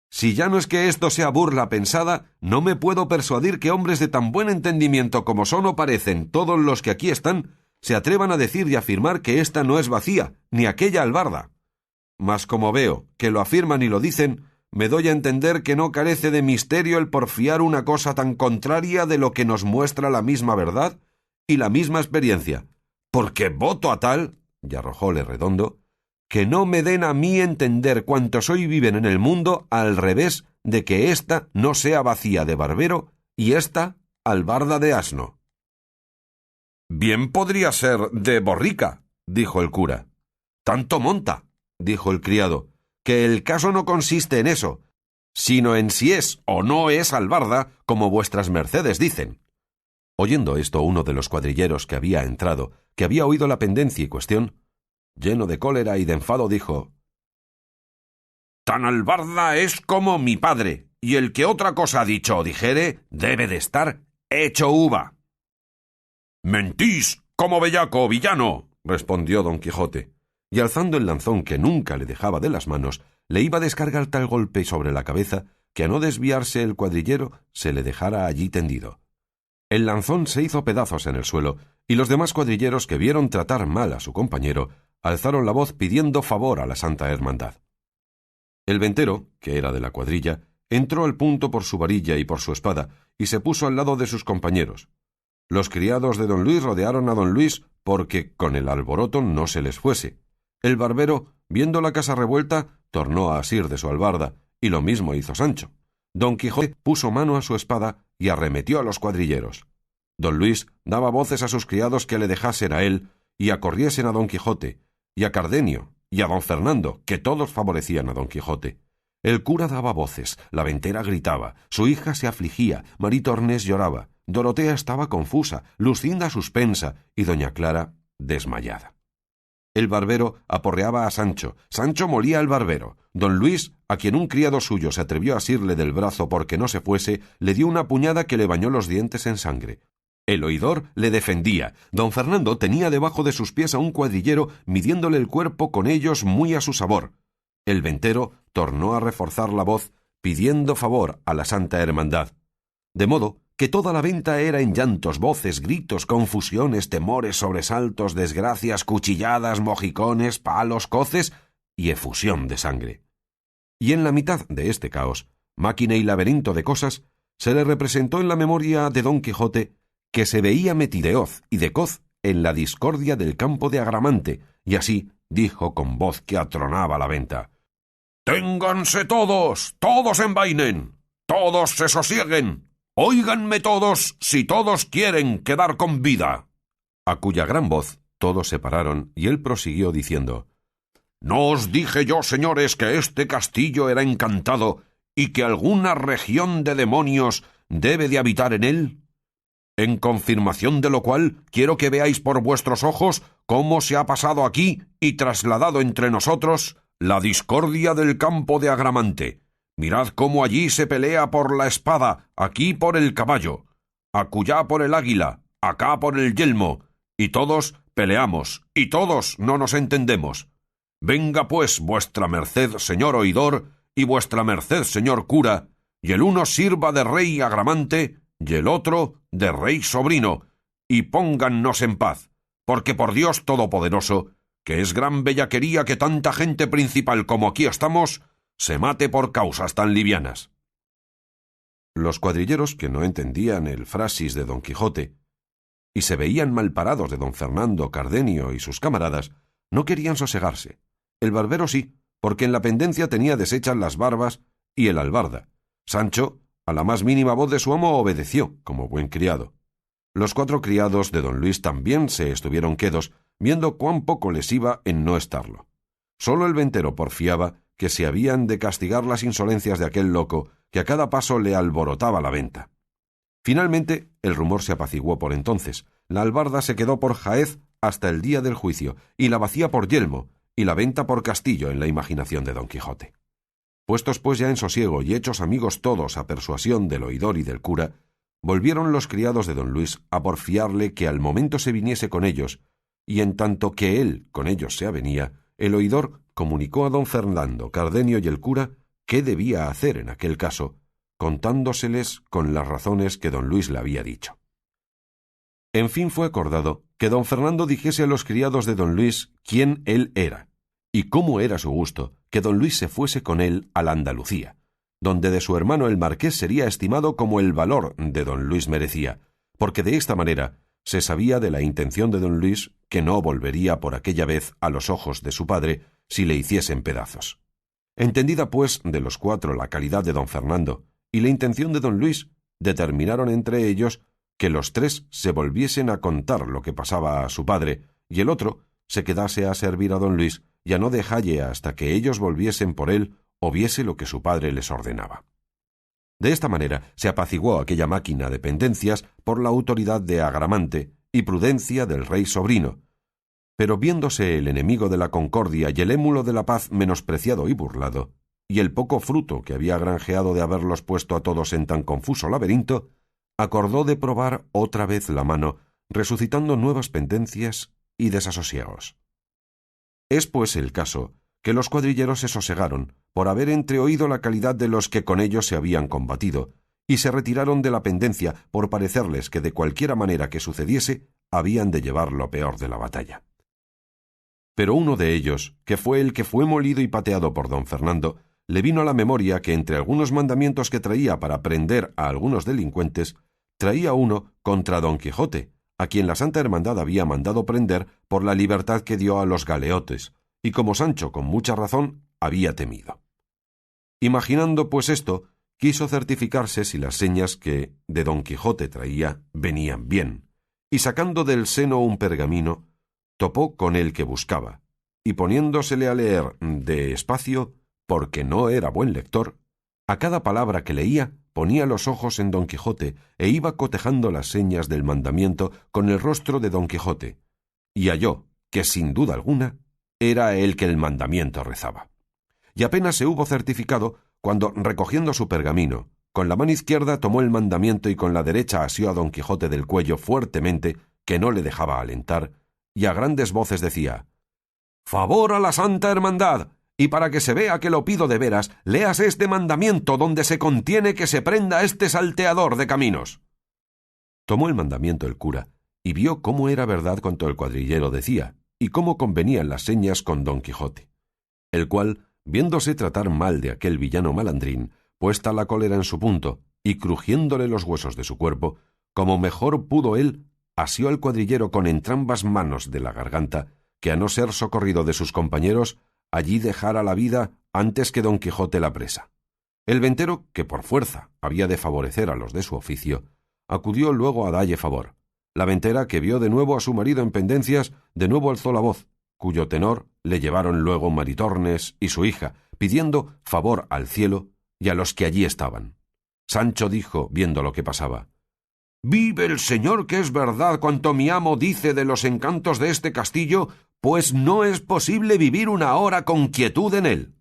«Si ya no es que esto sea burla pensada, no me puedo persuadir que hombres de tan buen entendimiento como son o parecen todos los que aquí están, se atrevan a decir y afirmar que ésta no es vacía, ni aquella albarda. Mas como veo que lo afirman y lo dicen, me doy a entender que no carece de misterio el porfiar una cosa tan contraria de lo que nos muestra la misma verdad y la misma experiencia, porque voto a tal», y arrojóle Redondo, «que no me den a mí entender cuantos hoy viven en el mundo al revés de que ésta no sea vacía de barbero y ésta albarda de asno». «Bien podría ser de borrica», dijo el cura. «Tanto monta», dijo el criado, «que el caso no consiste en eso, sino en si es o no es albarda, como vuestras mercedes dicen». Oyendo esto, uno de los cuadrilleros que había entrado, que había oído la pendencia y cuestión, lleno de cólera y de enfado, dijo: «Tan albarda es como mi padre, y el que otra cosa ha dicho o dijere debe de estar hecho uva». «Mentís como bellaco, villano», respondió don Quijote, y alzando el lanzón que nunca le dejaba de las manos, le iba a descargar tal golpe sobre la cabeza que a no desviarse el cuadrillero se le dejara allí tendido. El lanzón se hizo pedazos en el suelo, y los demás cuadrilleros que vieron tratar mal a su compañero alzaron la voz pidiendo favor a la Santa Hermandad. El ventero, que era de la cuadrilla, entró al punto por su varilla y por su espada, y se puso al lado de sus compañeros. Los criados de don Luis rodearon a don Luis porque con el alboroto no se les fuese. El barbero, viendo la casa revuelta, tornó a asir de su albarda, y lo mismo hizo Sancho. Don Quijote puso mano a su espada y arremetió a los cuadrilleros. Don Luis daba voces a sus criados que le dejasen a él y acorriesen a don Quijote, y a Cardenio, y a don Fernando, que todos favorecían a don Quijote. El cura daba voces, la ventera gritaba, su hija se afligía, Maritornes lloraba, Dorotea estaba confusa, Lucinda suspensa y doña Clara desmayada. El barbero aporreaba a Sancho, Sancho molía al barbero. Don Luis, a quien un criado suyo se atrevió a asirle del brazo porque no se fuese, le dio una puñada que le bañó los dientes en sangre. El oidor le defendía. Don Fernando tenía debajo de sus pies a un cuadrillero midiéndole el cuerpo con ellos muy a su sabor. El ventero tornó a reforzar la voz pidiendo favor a la Santa Hermandad. De modo que toda la venta era en llantos, voces, gritos, confusiones, temores, sobresaltos, desgracias, cuchilladas, mojicones, palos, coces y efusión de sangre. Y en la mitad de este caos, máquina y laberinto de cosas, se le representó en la memoria de don Quijote que se veía metideoz y de coz en la discordia del campo de Agramante, y así dijo con voz que atronaba la venta: «Ténganse todos, todos envainen, todos se sosieguen. Óiganme todos, si todos quieren quedar con vida». A cuya gran voz todos se pararon, y él prosiguió diciendo: «¿No os dije yo, señores, que este castillo era encantado y que alguna región de demonios debe de habitar en él? En confirmación de lo cual quiero que veáis por vuestros ojos cómo se ha pasado aquí y trasladado entre nosotros la discordia del campo de Agramante. Mirad cómo allí se pelea por la espada, aquí por el caballo. acullá por el águila, acá por el yelmo, y todos peleamos, y todos no nos entendemos. Venga pues vuestra merced, señor oidor, y vuestra merced, señor cura, y el uno sirva de rey agramante, y el otro de rey sobrino, y póngannos en paz, porque por Dios todopoderoso, que es gran bellaquería que tanta gente principal como aquí estamos, se mate por causas tan livianas. Los cuadrilleros, que no entendían el frasis de Don Quijote, y se veían malparados de don Fernando, Cardenio y sus camaradas, no querían sosegarse. El barbero sí, porque en la pendencia tenía deshechas las barbas y el albarda. Sancho, a la más mínima voz de su amo, obedeció, como buen criado. Los 4 criados de don Luis también se estuvieron quedos, viendo cuán poco les iba en no estarlo. Sólo el ventero porfiaba que se habían de castigar las insolencias de aquel loco, que a cada paso le alborotaba la venta. Finalmente, el rumor se apaciguó por entonces. La albarda se quedó por jaez hasta el día del juicio, y la bacía por yelmo, y la venta por castillo en la imaginación de Don Quijote. Puestos pues ya en sosiego y hechos amigos todos a persuasión del oidor y del cura, volvieron los criados de don Luis a porfiarle que al momento se viniese con ellos, y en tanto que él con ellos se avenía, el oidor comunicó a don Fernando, Cardenio y el cura qué debía hacer en aquel caso, contándoseles con las razones que don Luis le había dicho. En fin fue acordado que don Fernando dijese a los criados de don Luis quién él era, y cómo era su gusto que don Luis se fuese con él a la Andalucía, donde de su hermano el marqués sería estimado como el valor de don Luis merecía, porque de esta manera se sabía de la intención de don Luis que no volvería por aquella vez a los ojos de su padre si le hiciesen pedazos. Entendida pues de los 4 la calidad de don Fernando y la intención de don Luis, determinaron entre ellos que los 3 se volviesen a contar lo que pasaba a su padre, y el otro se quedase a servir a don Luis y a no dejalle hasta que ellos volviesen por él o viese lo que su padre les ordenaba. De esta manera se apaciguó aquella máquina de pendencias por la autoridad de Agramante y prudencia del rey sobrino, pero viéndose el enemigo de la concordia y el émulo de la paz menospreciado y burlado, y el poco fruto que había granjeado de haberlos puesto a todos en tan confuso laberinto, acordó de probar otra vez la mano, resucitando nuevas pendencias y desasosiegos. Es pues el caso que los cuadrilleros se sosegaron por haber entreoído la calidad de los que con ellos se habían combatido, y se retiraron de la pendencia por parecerles que de cualquiera manera que sucediese habían de llevar lo peor de la batalla. Pero uno de ellos, que fue el que fue molido y pateado por don Fernando, le vino a la memoria que entre algunos mandamientos que traía para prender a algunos delincuentes, traía uno contra don Quijote, a quien la Santa Hermandad había mandado prender por la libertad que dio a los galeotes, y como Sancho con mucha razón había temido. Imaginando pues esto, quiso certificarse si las señas que de don Quijote traía venían bien, y sacando del seno un pergamino, topó con el que buscaba, y poniéndosele a leer de espacio, porque no era buen lector, a cada palabra que leía ponía los ojos en don Quijote e iba cotejando las señas del mandamiento con el rostro de don Quijote, y halló que sin duda alguna era el que el mandamiento rezaba. Y apenas se hubo certificado cuando, recogiendo su pergamino, con la mano izquierda tomó el mandamiento y con la derecha asió a don Quijote del cuello fuertemente, que no le dejaba alentar, y a grandes voces decía: «¡Favor a la Santa Hermandad! Y para que se vea que lo pido de veras, leas este mandamiento donde se contiene que se prenda este salteador de caminos». Tomó el mandamiento el cura, y vio cómo era verdad cuanto el cuadrillero decía, y cómo convenían las señas con don Quijote, el cual, viéndose tratar mal de aquel villano malandrín, puesta la cólera en su punto, y crujiéndole los huesos de su cuerpo, como mejor pudo él, asió al cuadrillero con entrambas manos de la garganta, que a no ser socorrido de sus compañeros, allí dejara la vida antes que don Quijote la presa. El ventero, que por fuerza había de favorecer a los de su oficio, acudió luego a dalle favor. La ventera, que vio de nuevo a su marido en pendencias, de nuevo alzó la voz, cuyo tenor le llevaron luego Maritornes y su hija, pidiendo favor al cielo y a los que allí estaban. Sancho dijo, viendo lo que pasaba: «Vive el Señor, que es verdad cuanto mi amo dice de los encantos de este castillo, pues no es posible vivir una hora con quietud en él».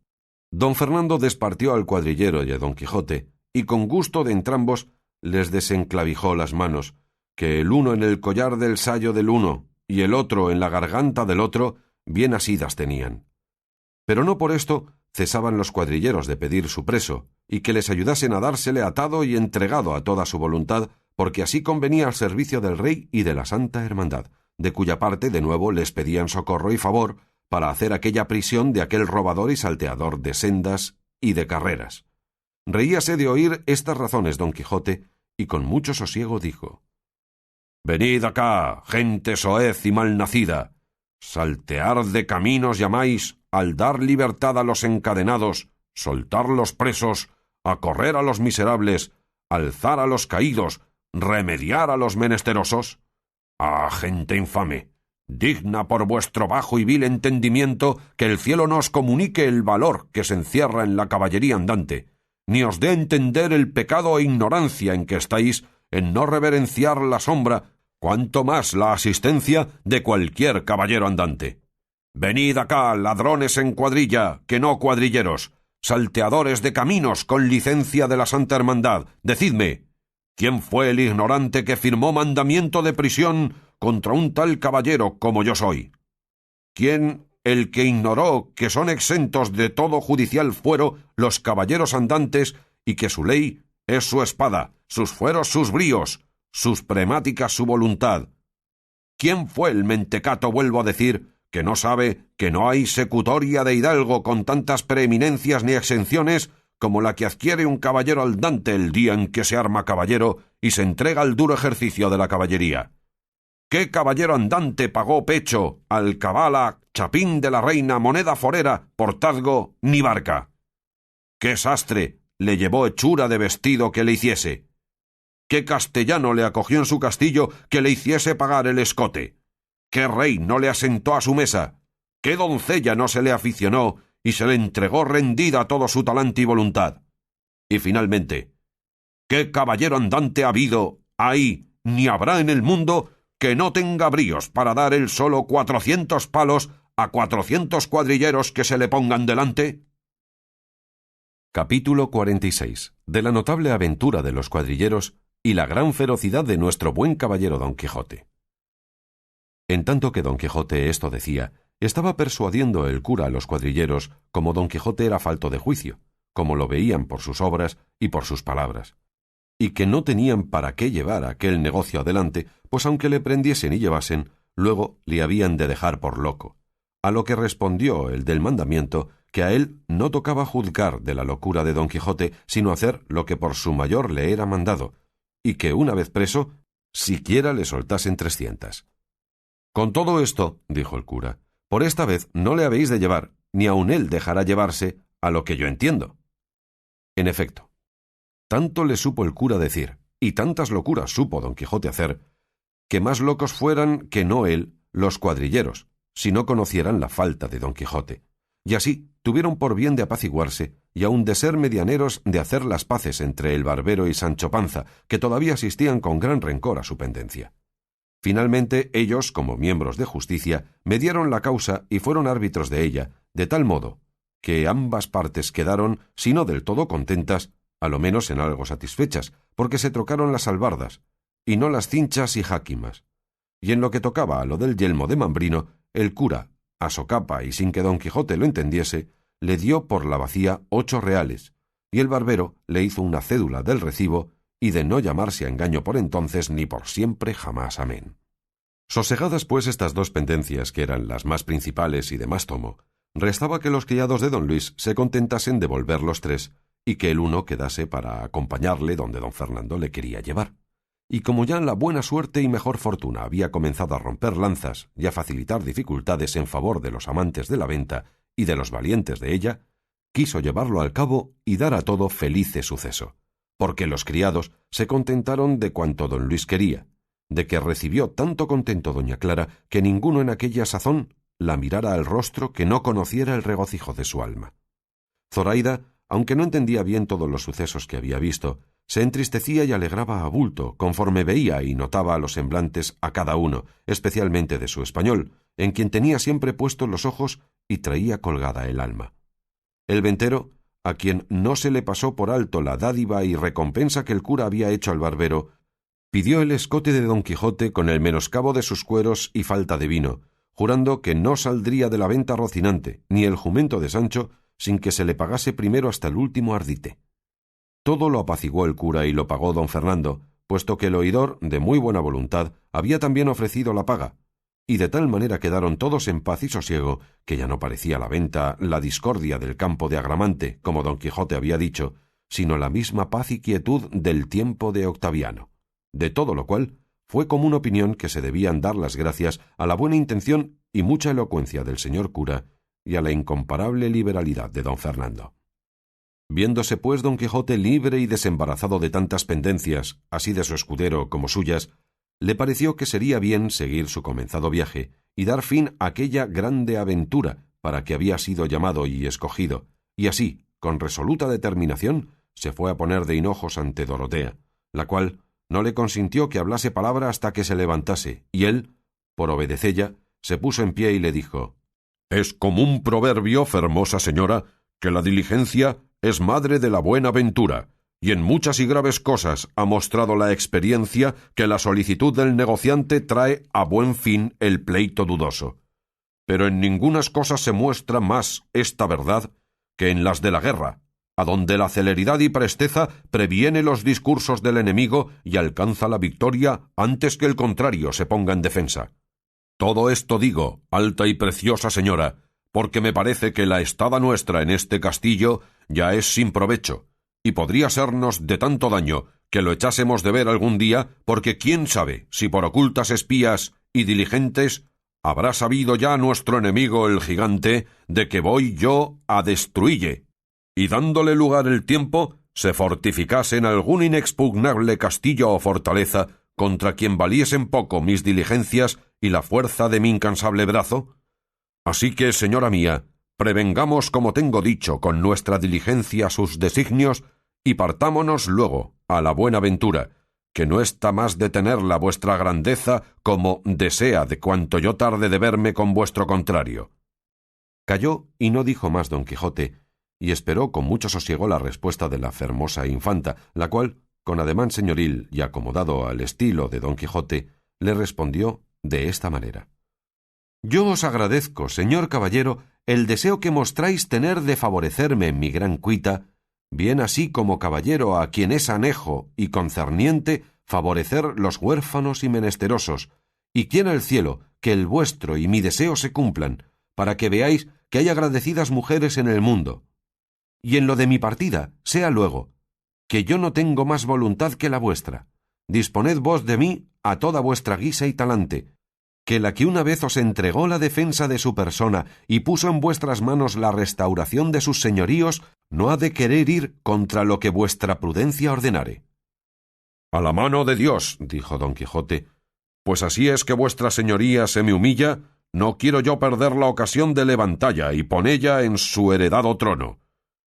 Don Fernando despartió al cuadrillero y a don Quijote, y con gusto de entrambos les desenclavijó las manos, que el uno en el collar del sayo del uno y el otro en la garganta del otro bien asidas tenían. Pero no por esto cesaban los cuadrilleros de pedir su preso, y que les ayudasen a dársele atado y entregado a toda su voluntad, porque así convenía al servicio del rey y de la Santa Hermandad, de cuya parte de nuevo les pedían socorro y favor para hacer aquella prisión de aquel robador y salteador de sendas y de carreras. Reíase de oír estas razones don Quijote, y con mucho sosiego dijo: «Venid acá, gente soez y malnacida. Saltear de caminos llamáis al dar libertad a los encadenados, soltar los presos, acorrer a los miserables, alzar a los caídos, remediar a los menesterosos. ¡Ah, gente infame! Digna por vuestro bajo y vil entendimiento que el cielo no os comunique el valor que se encierra en la caballería andante, ni os dé a entender el pecado e ignorancia en que estáis en no reverenciar la sombra, cuanto más la asistencia de cualquier caballero andante. Venid acá, ladrones en cuadrilla, que no cuadrilleros, salteadores de caminos con licencia de la Santa Hermandad, decidme, ¿quién fue el ignorante que firmó mandamiento de prisión contra un tal caballero como yo soy? ¿Quién el que ignoró que son exentos de todo judicial fuero los caballeros andantes y que su ley es su espada, sus fueros sus bríos, sus premáticas su voluntad? ¿Quién fue el mentecato, vuelvo a decir, que no sabe que no hay secutoria de hidalgo con tantas preeminencias ni exenciones como la que adquiere un caballero andante el día en que se arma caballero y se entrega al duro ejercicio de la caballería? ¿Qué caballero andante pagó pecho, alcabala, chapín de la reina, moneda forera, portazgo ni barca? ¿Qué sastre le llevó hechura de vestido que le hiciese? ¿Qué castellano le acogió en su castillo que le hiciese pagar el escote? ¿Qué rey no le asentó a su mesa? ¿Qué doncella no se le aficionó y se le entregó rendida todo su talante y voluntad? Y finalmente, ¿qué caballero andante ha habido, hay, ni habrá en el mundo que no tenga bríos para dar él solo 400 palos a 400 cuadrilleros que se le pongan delante? Capítulo 46. De la notable aventura de los cuadrilleros y la gran ferocidad de nuestro buen caballero Don Quijote. En tanto que Don Quijote esto decía, estaba persuadiendo el cura a los cuadrilleros como Don Quijote era falto de juicio, como lo veían por sus obras y por sus palabras, y que no tenían para qué llevar aquel negocio adelante, pues aunque le prendiesen y llevasen, luego le habían de dejar por loco. A lo que respondió el del mandamiento, que a él no tocaba juzgar de la locura de Don Quijote, sino hacer lo que por su mayor le era mandado, y que una vez preso, siquiera le soltasen 300. Con todo esto, dijo el cura, por esta vez no le habéis de llevar, ni aun él dejará llevarse, a lo que yo entiendo. En efecto, tanto le supo el cura decir, y tantas locuras supo Don Quijote hacer, que más locos fueran que no él los cuadrilleros, si no conocieran la falta de Don Quijote, y así tuvieron por bien de apaciguarse y aun de ser medianeros de hacer las paces entre el barbero y Sancho Panza, que todavía asistían con gran rencor a su pendencia. Finalmente ellos, como miembros de justicia, medieron la causa y fueron árbitros de ella, de tal modo que ambas partes quedaron, si no del todo contentas, a lo menos en algo satisfechas, porque se trocaron las albardas, y no las cinchas y jáquimas. Y en lo que tocaba a lo del yelmo de Mambrino, el cura, a socapa y sin que Don Quijote lo entendiese, le dio por la bacía 8 reales, y el barbero le hizo una cédula del recibo y de no llamarse a engaño por entonces ni por siempre jamás amén. Sosegadas pues estas dos pendencias, que eran las más principales y de más tomo, restaba que los criados de don Luis se contentasen de volver los 3 y que el uno quedase para acompañarle donde don Fernando le quería llevar. Y como ya la buena suerte y mejor fortuna había comenzado a romper lanzas y a facilitar dificultades en favor de los amantes de la venta y de los valientes de ella, quiso llevarlo al cabo y dar a todo felice suceso, porque los criados se contentaron de cuanto don Luis quería, de que recibió tanto contento doña Clara que ninguno en aquella sazón la mirara al rostro que no conociera el regocijo de su alma. Zoraida, aunque no entendía bien todos los sucesos que había visto, se entristecía y alegraba a bulto, conforme veía y notaba los semblantes a cada uno, especialmente de su español, en quien tenía siempre puestos los ojos y traía colgada el alma. El ventero, a quien no se le pasó por alto la dádiva y recompensa que el cura había hecho al barbero, pidió el escote de Don Quijote con el menoscabo de sus cueros y falta de vino, jurando que no saldría de la venta Rocinante, ni el jumento de Sancho, sin que se le pagase primero hasta el último ardite. Todo lo apaciguó el cura y lo pagó don Fernando, puesto que el oidor, de muy buena voluntad, había también ofrecido la paga, y de tal manera quedaron todos en paz y sosiego, que ya no parecía la venta la discordia del campo de Agramante, como don Quijote había dicho, sino la misma paz y quietud del tiempo de Octaviano. De todo lo cual, fue común opinión que se debían dar las gracias a la buena intención y mucha elocuencia del señor cura y a la incomparable liberalidad de don Fernando. Viéndose pues don Quijote libre y desembarazado de tantas pendencias, así de su escudero como suyas, le pareció que sería bien seguir su comenzado viaje y dar fin a aquella grande aventura para que había sido llamado y escogido, y así, con resoluta determinación, se fue a poner de hinojos ante Dorotea, la cual no le consintió que hablase palabra hasta que se levantase, y él, por obedecella, se puso en pie y le dijo: «Es común proverbio, fermosa señora, que la diligencia es madre de la buena ventura, y en muchas y graves cosas ha mostrado la experiencia que la solicitud del negociante trae a buen fin el pleito dudoso. Pero en ningunas cosas se muestra más esta verdad que en las de la guerra, a donde la celeridad y presteza previene los discursos del enemigo y alcanza la victoria antes que el contrario se ponga en defensa. Todo esto digo, alta y preciosa señora, porque me parece que la estada nuestra en este castillo ya es sin provecho, y podría sernos de tanto daño que lo echásemos de ver algún día, porque quién sabe si por ocultas espías y diligentes habrá sabido ya nuestro enemigo el gigante de que voy yo a destruille, y dándole lugar el tiempo, se fortificase en algún inexpugnable castillo o fortaleza contra quien valiesen poco mis diligencias y la fuerza de mi incansable brazo. Así que, señora mía, prevengamos, como tengo dicho, con nuestra diligencia sus designios, y partámonos luego a la buena ventura, que no está más de tenerla vuestra grandeza como desea de cuanto yo tarde de verme con vuestro contrario». Calló y no dijo más don Quijote, y esperó con mucho sosiego la respuesta de la fermosa infanta, la cual, con ademán señoril y acomodado al estilo de don Quijote, le respondió de esta manera: «Yo os agradezco, señor caballero, el deseo que mostráis tener de favorecerme en mi gran cuita, bien así como caballero a quien es anejo y concerniente favorecer los huérfanos y menesterosos, y quiera el cielo que el vuestro y mi deseo se cumplan, para que veáis que hay agradecidas mujeres en el mundo. Y en lo de mi partida, sea luego, que yo no tengo más voluntad que la vuestra. Disponed vos de mí a toda vuestra guisa y talante, que la que una vez os entregó la defensa de su persona y puso en vuestras manos la restauración de sus señoríos, no ha de querer ir contra lo que vuestra prudencia ordenare». «A la mano de Dios», dijo don Quijote, «pues así es que vuestra señoría se me humilla, no quiero yo perder la ocasión de levantalla y ponella en su heredado trono.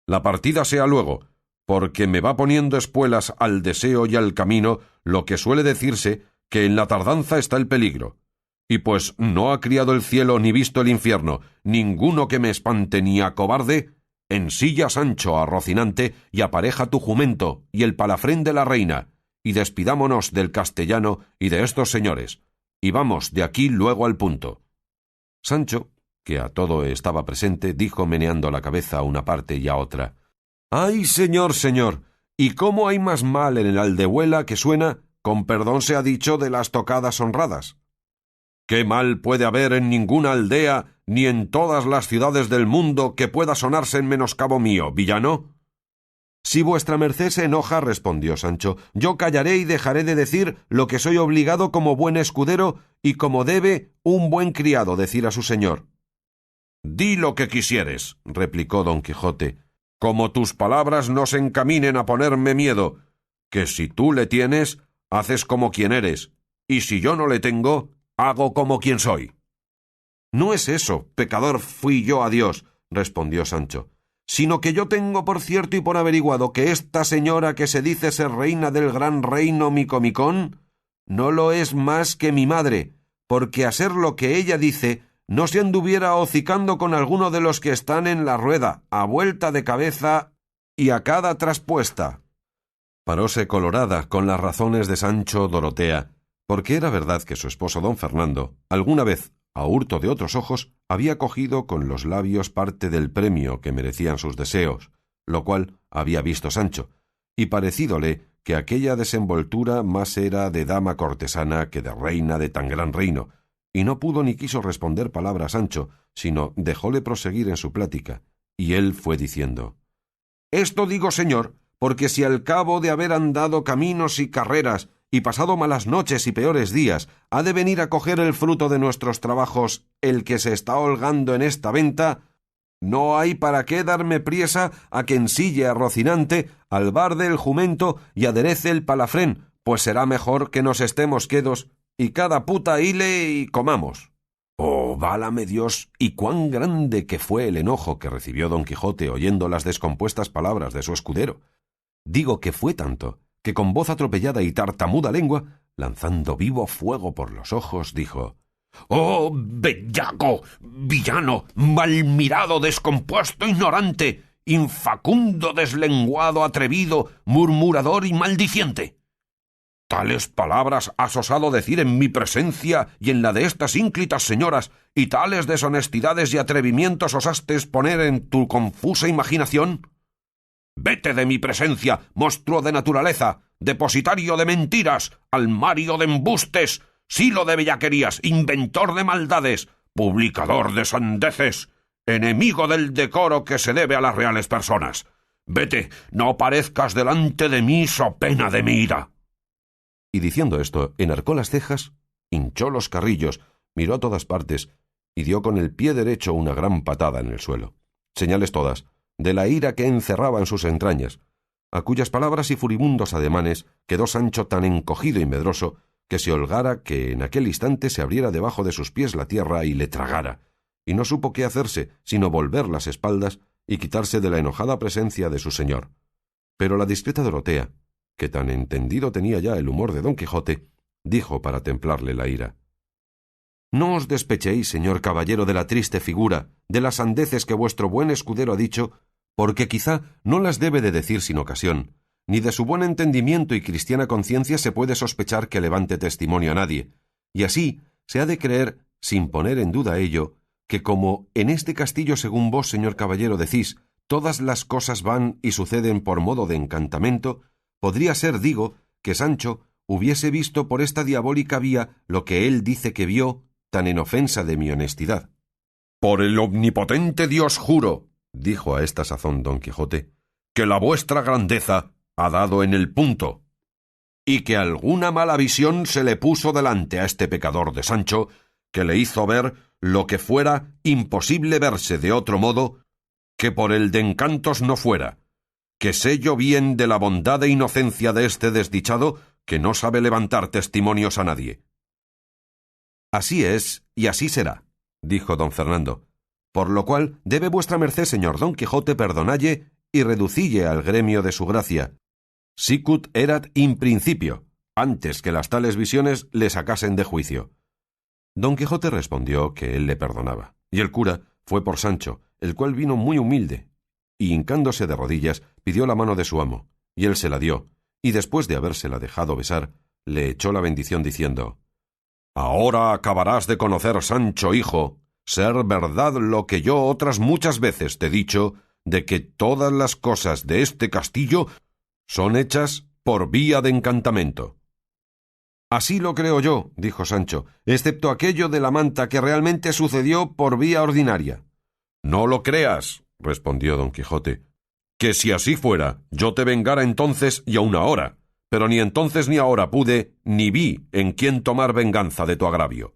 La partida sea luego, porque me va poniendo espuelas al deseo y al camino lo que suele decirse que en la tardanza está el peligro. Y pues no ha criado el cielo ni visto el infierno ninguno que me espante ni acobarde, ensilla Sancho a Rocinante y apareja tu jumento y el palafrén de la reina, y despidámonos del castellano y de estos señores, y vamos de aquí luego al punto». Sancho, que a todo estaba presente, dijo meneando la cabeza a una parte y a otra: «¡Ay, señor, señor! ¿Y cómo hay más mal en el aldehuela que suena, con perdón sea dicho, de las tocadas honradas? ¿Qué mal puede haber en ninguna aldea ni en todas las ciudades del mundo que pueda sonarse en menoscabo mío, villano?» «Si vuestra merced se enoja», respondió Sancho, «yo callaré y dejaré de decir lo que soy obligado como buen escudero y como debe un buen criado decir a su señor». «Di lo que quisieres», replicó don Quijote, «como tus palabras no se encaminen a ponerme miedo, que si tú le tienes, haces como quien eres, y si yo no le tengo, hago como quien soy». «No es eso, pecador fui yo a Dios», respondió Sancho, «sino que yo tengo por cierto y por averiguado que esta señora que se dice ser reina del gran reino Micomicón no lo es más que mi madre, porque a ser lo que ella dice, no se anduviera hocicando con alguno de los que están en la rueda, a vuelta de cabeza y a cada traspuesta. Paróse colorada con las razones de Sancho Dorotea, porque era verdad que su esposo don Fernando, alguna vez, a hurto de otros ojos, había cogido con los labios parte del premio que merecían sus deseos, lo cual había visto Sancho, y parecídole que aquella desenvoltura más era de dama cortesana que de reina de tan gran reino, y no pudo ni quiso responder palabra a Sancho, sino dejóle proseguir en su plática, y él fue diciendo: «Esto digo, señor, porque si al cabo de haber andado caminos y carreras, y pasado malas noches y peores días, ha de venir a coger el fruto de nuestros trabajos el que se está holgando en esta venta, no hay para qué darme priesa a que ensille a Rocinante, albarde el jumento y aderece el palafrén, pues será mejor que nos estemos quedos y cada puta hile y comamos». Oh, válame Dios, y cuán grande que fue el enojo que recibió don Quijote oyendo las descompuestas palabras de su escudero. Digo que fue tanto, que con voz atropellada y tartamuda lengua, lanzando vivo fuego por los ojos, dijo: «¡Oh, bellaco, villano, mal mirado, descompuesto, ignorante, infacundo, deslenguado, atrevido, murmurador y maldiciente! Tales palabras has osado decir en mi presencia y en la de estas ínclitas señoras, y tales deshonestidades y atrevimientos osaste exponer en tu confusa imaginación. Vete de mi presencia, monstruo de naturaleza, depositario de mentiras, almario de embustes, silo de bellaquerías, inventor de maldades, publicador de sandeces, enemigo del decoro que se debe a las reales personas. Vete, no parezcas delante de mí so pena de mi ira». Y diciendo esto, enarcó las cejas, hinchó los carrillos, miró a todas partes y dio con el pie derecho una gran patada en el suelo. Señales todas de la ira que encerraba en sus entrañas, a cuyas palabras y furibundos ademanes quedó Sancho tan encogido y medroso que se holgara que en aquel instante se abriera debajo de sus pies la tierra y le tragara, y no supo qué hacerse sino volver las espaldas y quitarse de la enojada presencia de su señor. Pero la discreta Dorotea, que tan entendido tenía ya el humor de don Quijote, dijo para templarle la ira: «No os despechéis, señor caballero, de la triste figura, de las sandeces que vuestro buen escudero ha dicho, porque quizá no las debe de decir sin ocasión, ni de su buen entendimiento y cristiana conciencia se puede sospechar que levante testimonio a nadie, y así se ha de creer, sin poner en duda ello, que como en este castillo, según vos, señor caballero, decís, todas las cosas van y suceden por modo de encantamento, podría ser, digo, que Sancho hubiese visto por esta diabólica vía lo que él dice que vio, tan en ofensa de mi honestidad». «Por el omnipotente Dios juro», dijo a esta sazón don Quijote, «que la vuestra grandeza ha dado en el punto, y que alguna mala visión se le puso delante a este pecador de Sancho, que le hizo ver lo que fuera imposible verse de otro modo que por el de encantos no fuera, que sé yo bien de la bondad e inocencia de este desdichado, que no sabe levantar testimonios a nadie». «Así es, y así será», dijo don Fernando, «por lo cual debe vuestra merced, señor don Quijote, perdonalle y reducille al gremio de su gracia, sicut erat in principio, antes que las tales visiones le sacasen de juicio». Don Quijote respondió que él le perdonaba, y el cura fue por Sancho, el cual vino muy humilde, y hincándose de rodillas pidió la mano de su amo, y él se la dio, y después de habérsela dejado besar, le echó la bendición diciendo: «Ahora acabarás de conocer, Sancho, hijo, ser verdad lo que yo otras muchas veces te he dicho, de que todas las cosas de este castillo son hechas por vía de encantamento». «Así lo creo yo», dijo Sancho, «excepto aquello de la manta que realmente sucedió por vía ordinaria». «No lo creas», respondió don Quijote, «que si así fuera, yo te vengara entonces y aun ahora, pero ni entonces ni ahora pude, ni vi en quién tomar venganza de tu agravio».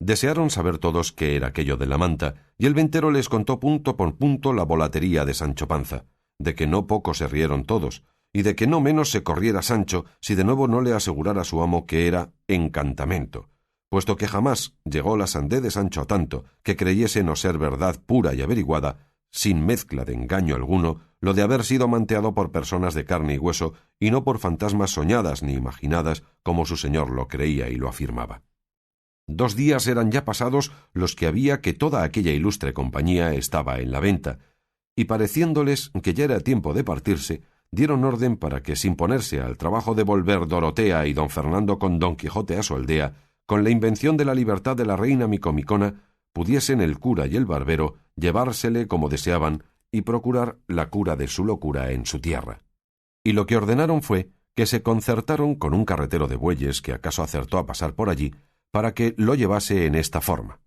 Desearon saber todos qué era aquello de la manta, y el ventero les contó punto por punto la volatería de Sancho Panza, de que no poco se rieron todos, y de que no menos se corriera Sancho si de nuevo no le asegurara su amo que era encantamento, puesto que jamás llegó la sandez de Sancho a tanto que creyese no ser verdad pura y averiguada, sin mezcla de engaño alguno, lo de haber sido manteado por personas de carne y hueso, y no por fantasmas soñadas ni imaginadas, como su señor lo creía y lo afirmaba. 2 días eran ya pasados los que había que toda aquella ilustre compañía estaba en la venta, y pareciéndoles que ya era tiempo de partirse, dieron orden para que, sin ponerse al trabajo de volver Dorotea y don Fernando con don Quijote a su aldea, con la invención de la libertad de la reina Micomicona, pudiesen el cura y el barbero llevársele como deseaban y procurar la cura de su locura en su tierra. Y lo que ordenaron fue que se concertaron con un carretero de bueyes que acaso acertó a pasar por allí, para que lo llevase en esta forma.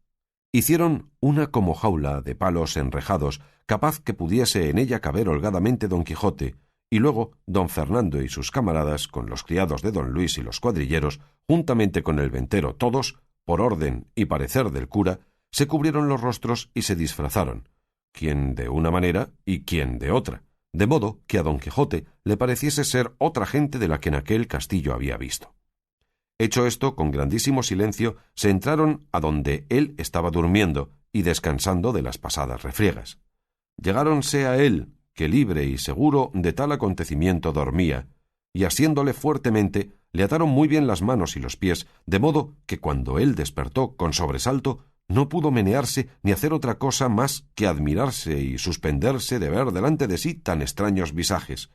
Hicieron una como jaula de palos enrejados, capaz que pudiese en ella caber holgadamente don Quijote, y luego don Fernando y sus camaradas, con los criados de don Luis y los cuadrilleros, juntamente con el ventero, todos, por orden y parecer del cura, se cubrieron los rostros y se disfrazaron, quien de una manera y quien de otra, de modo que a don Quijote le pareciese ser otra gente de la que en aquel castillo había visto. Hecho esto, con grandísimo silencio, se entraron a donde él estaba durmiendo y descansando de las pasadas refriegas. Llegáronse a él, que libre y seguro de tal acontecimiento dormía, y asiéndole fuertemente, le ataron muy bien las manos y los pies, de modo que cuando él despertó con sobresalto, no pudo menearse ni hacer otra cosa más que admirarse y suspenderse de ver delante de sí tan extraños visajes,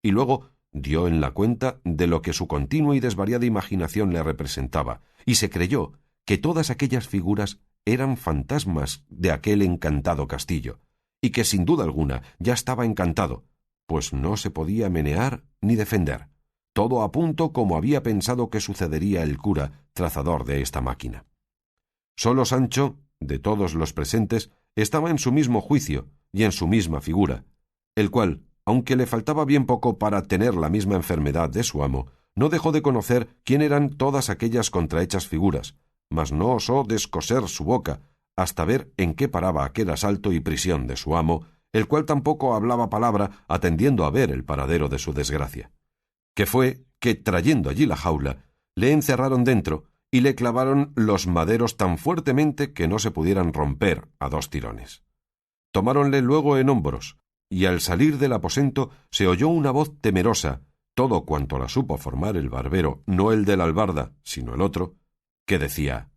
y luego dio en la cuenta de lo que su continua y desvariada imaginación le representaba, y se creyó que todas aquellas figuras eran fantasmas de aquel encantado castillo, y que sin duda alguna ya estaba encantado, pues no se podía menear ni defender, todo a punto como había pensado que sucedería el cura, trazador de esta máquina. Sólo Sancho, de todos los presentes, estaba en su mismo juicio y en su misma figura, el cual, aunque le faltaba bien poco para tener la misma enfermedad de su amo, no dejó de conocer quién eran todas aquellas contrahechas figuras, mas no osó descoser su boca hasta ver en qué paraba aquel asalto y prisión de su amo, el cual tampoco hablaba palabra atendiendo a ver el paradero de su desgracia. Que fue que, trayendo allí la jaula, le encerraron dentro y le clavaron los maderos tan fuertemente que no se pudieran romper a 2 tirones. Tomáronle luego en hombros, y al salir del aposento se oyó una voz temerosa, todo cuanto la supo formar el barbero, no el de la albarda, sino el otro, que decía: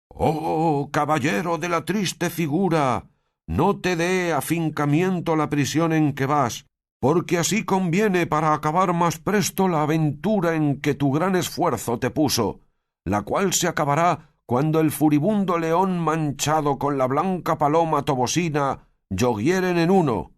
«¡Oh, caballero de la triste figura! No te dé afincamiento la prisión en que vas, porque así conviene para acabar más presto la aventura en que tu gran esfuerzo te puso, la cual se acabará cuando el furibundo león manchado con la blanca paloma tobosina yoguieren en uno.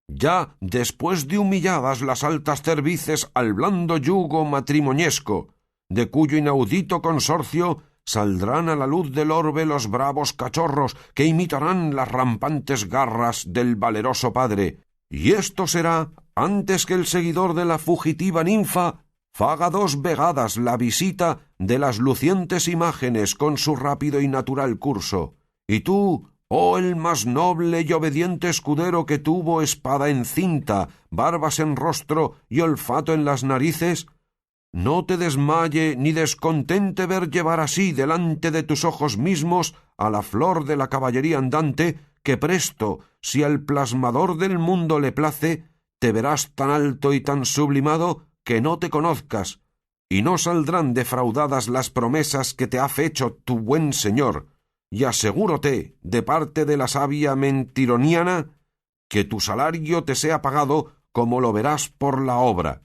Ya después de humilladas las altas cervices al blando yugo matrimoniesco, de cuyo inaudito consorcio saldrán a la luz del orbe los bravos cachorros que imitarán las rampantes garras del valeroso padre, y esto será antes que el seguidor de la fugitiva ninfa faga 2 vegadas la visita de las lucientes imágenes con su rápido y natural curso, y tú, oh el más noble y obediente escudero que tuvo espada en cinta, barbas en rostro y olfato en las narices, no te desmaye ni descontente ver llevar así delante de tus ojos mismos a la flor de la caballería andante, que presto, si al plasmador del mundo le place, te verás tan alto y tan sublimado que no te conozcas, y no saldrán defraudadas las promesas que te ha fecho tu buen señor, y asegúrote, de parte de la sabia mentironiana, que tu salario te sea pagado como lo verás por la obra,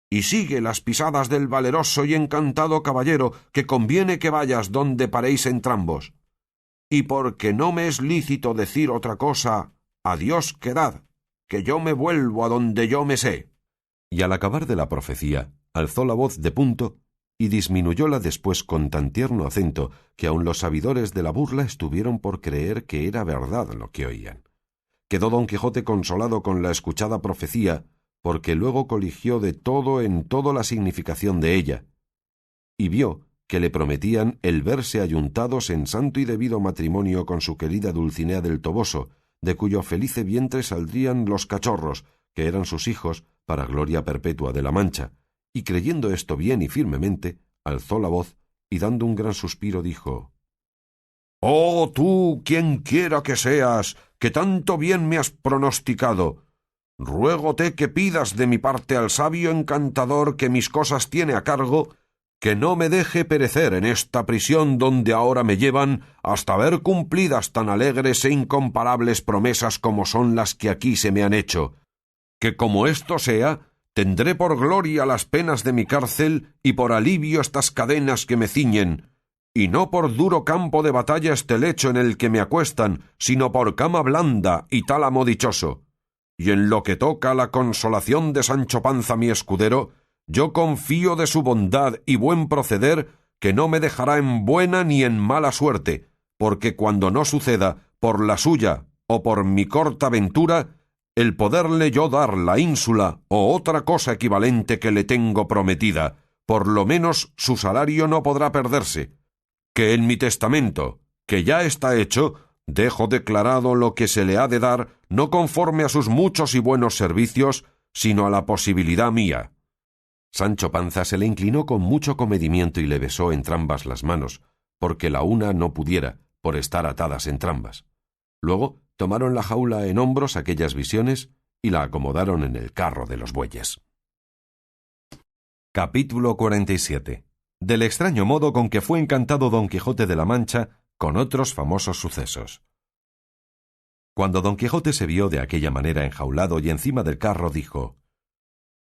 y sigue las pisadas del valeroso y encantado caballero, que conviene que vayas donde paréis entrambos. Y porque no me es lícito decir otra cosa, adiós quedad, que yo me vuelvo a donde yo me sé». Y al acabar de la profecía, alzó la voz de punto y disminuyóla después con tan tierno acento que aun los sabidores de la burla estuvieron por creer que era verdad lo que oían. Quedó don Quijote consolado con la escuchada profecía, porque luego coligió de todo en todo la significación de ella, y vio que le prometían el verse ayuntados en santo y debido matrimonio con su querida Dulcinea del Toboso, de cuyo felice vientre saldrían los cachorros, que eran sus hijos, para gloria perpetua de la Mancha, y creyendo esto bien y firmemente, alzó la voz, y dando un gran suspiro dijo: «Oh tú, quien quiera que seas, que tanto bien me has pronosticado, ruégote que pidas de mi parte al sabio encantador que mis cosas tiene a cargo, que no me deje perecer en esta prisión donde ahora me llevan hasta ver cumplidas tan alegres e incomparables promesas como son las que aquí se me han hecho, que como esto sea, tendré por gloria las penas de mi cárcel y por alivio estas cadenas que me ciñen, y no por duro campo de batalla este lecho en el que me acuestan, sino por cama blanda y tálamo dichoso. Y en lo que toca a la consolación de Sancho Panza mi escudero, yo confío de su bondad y buen proceder, que no me dejará en buena ni en mala suerte, porque cuando no suceda, por la suya o por mi corta ventura, el poderle yo dar la ínsula o otra cosa equivalente que le tengo prometida, por lo menos su salario no podrá perderse, que en mi testamento, que ya está hecho, dejo declarado lo que se le ha de dar, no conforme a sus muchos y buenos servicios, sino a la posibilidad mía. Sancho Panza se le inclinó con mucho comedimiento y le besó entrambas las manos, porque la una no pudiera, por estar atadas entrambas. Luego tomaron la jaula en hombros aquellas visiones y la acomodaron en el carro de los bueyes. Capítulo 47. Del extraño modo con que fue encantado Don Quijote de la Mancha con otros famosos sucesos. Cuando Don Quijote se vio de aquella manera enjaulado y encima del carro, dijo: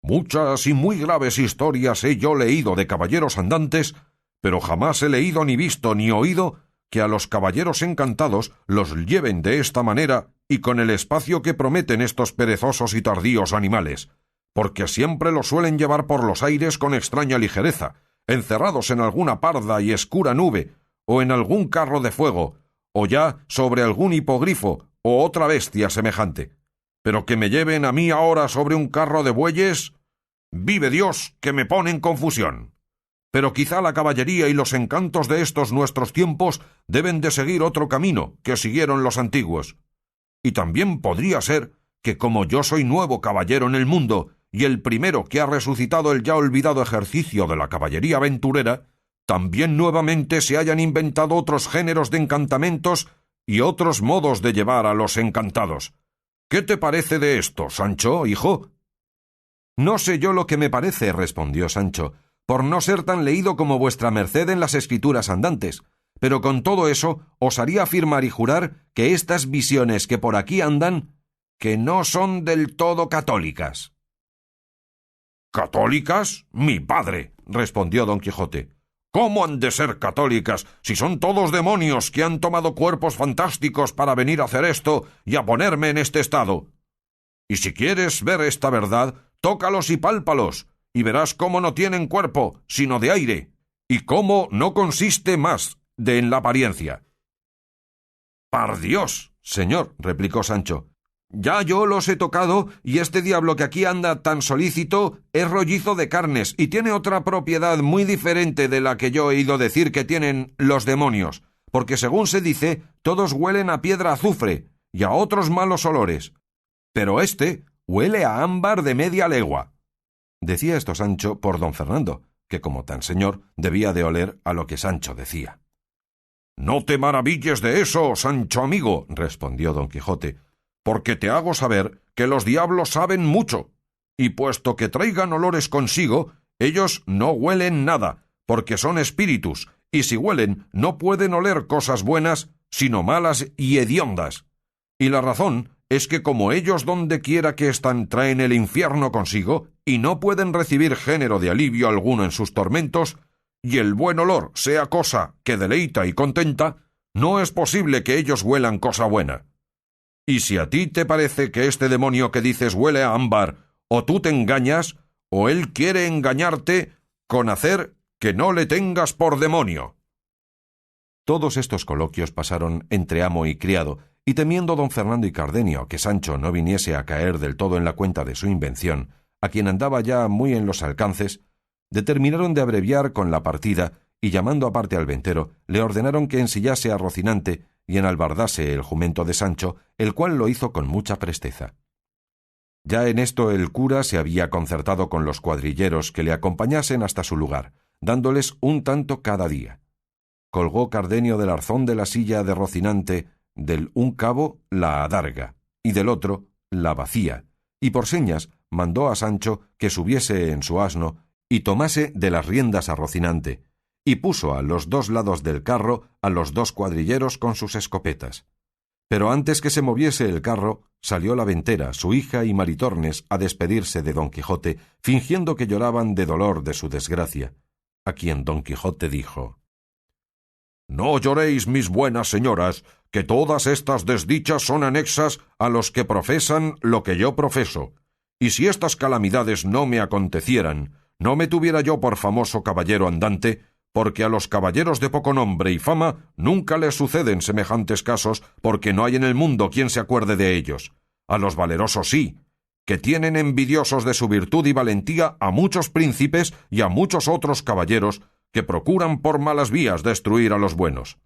«Muchas y muy graves historias he yo leído de caballeros andantes, pero jamás he leído ni visto ni oído que a los caballeros encantados los lleven de esta manera y con el espacio que prometen estos perezosos y tardíos animales, porque siempre los suelen llevar por los aires con extraña ligereza, encerrados en alguna parda y escura nube, o en algún carro de fuego, o ya sobre algún hipogrifo o otra bestia semejante. Pero que me lleven a mí ahora sobre un carro de bueyes, vive Dios que me pone en confusión. Pero quizá la caballería y los encantos de estos nuestros tiempos deben de seguir otro camino que siguieron los antiguos. Y también podría ser que como yo soy nuevo caballero en el mundo y el primero que ha resucitado el ya olvidado ejercicio de la caballería aventurera, también nuevamente se hayan inventado otros géneros de encantamentos y otros modos de llevar a los encantados. ¿Qué te parece de esto, Sancho, hijo?» «No sé yo lo que me parece», respondió Sancho, «por no ser tan leído como vuestra merced en las escrituras andantes, pero con todo eso osaría afirmar y jurar que estas visiones que por aquí andan, que no son del todo católicas». «¿Católicas? Mi padre», respondió Don Quijote. «¿Cómo han de ser católicas si son todos demonios que han tomado cuerpos fantásticos para venir a hacer esto y a ponerme en este estado? Y si quieres ver esta verdad, tócalos y pálpalos, y verás cómo no tienen cuerpo, sino de aire, y cómo no consiste más de en la apariencia». «Par Dios, señor», replicó Sancho, «ya yo los he tocado, y este diablo que aquí anda tan solícito es rollizo de carnes, y tiene otra propiedad muy diferente de la que yo he oído decir que tienen los demonios, porque según se dice, todos huelen a piedra azufre, y a otros malos olores, pero este huele a ámbar de media legua». Decía esto Sancho por don Fernando, que como tan señor debía de oler a lo que Sancho decía. «No te maravilles de eso, Sancho amigo», respondió don Quijote, «porque te hago saber que los diablos saben mucho, y puesto que traigan olores consigo, ellos no huelen nada, porque son espíritus, y si huelen no pueden oler cosas buenas, sino malas y hediondas. Y la razón es que como ellos donde quiera que están traen el infierno consigo, y no pueden recibir género de alivio alguno en sus tormentos, y el buen olor sea cosa que deleita y contenta, no es posible que ellos huelan cosa buena. Y si a ti te parece que este demonio que dices huele a ámbar, o tú te engañas, o él quiere engañarte con hacer que no le tengas por demonio». Todos estos coloquios pasaron entre amo y criado, y temiendo don Fernando y Cardenio que Sancho no viniese a caer del todo en la cuenta de su invención, a quien andaba ya muy en los alcances, determinaron de abreviar con la partida, y llamando aparte al ventero, le ordenaron que ensillase a Rocinante y enalbardase el jumento de Sancho, el cual lo hizo con mucha presteza. Ya en esto el cura se había concertado con los cuadrilleros que le acompañasen hasta su lugar, dándoles un tanto cada día. Colgó Cardenio del arzón de la silla de Rocinante del un cabo la adarga, y del otro la bacía, y por señas mandó a Sancho que subiese en su asno y tomase de las riendas a Rocinante, y puso a los 2 lados del carro a los 2 cuadrilleros con sus escopetas. Pero antes que se moviese el carro, salió la ventera, su hija y Maritornes a despedirse de Don Quijote, fingiendo que lloraban de dolor de su desgracia, a quien Don Quijote dijo: «No lloréis, mis buenas señoras, que todas estas desdichas son anexas a los que profesan lo que yo profeso, y si estas calamidades no me acontecieran, no me tuviera yo por famoso caballero andante, porque a los caballeros de poco nombre y fama nunca les suceden semejantes casos, porque no hay en el mundo quien se acuerde de ellos. A los valerosos sí, que tienen envidiosos de su virtud y valentía a muchos príncipes y a muchos otros caballeros que procuran por malas vías destruir a los buenos.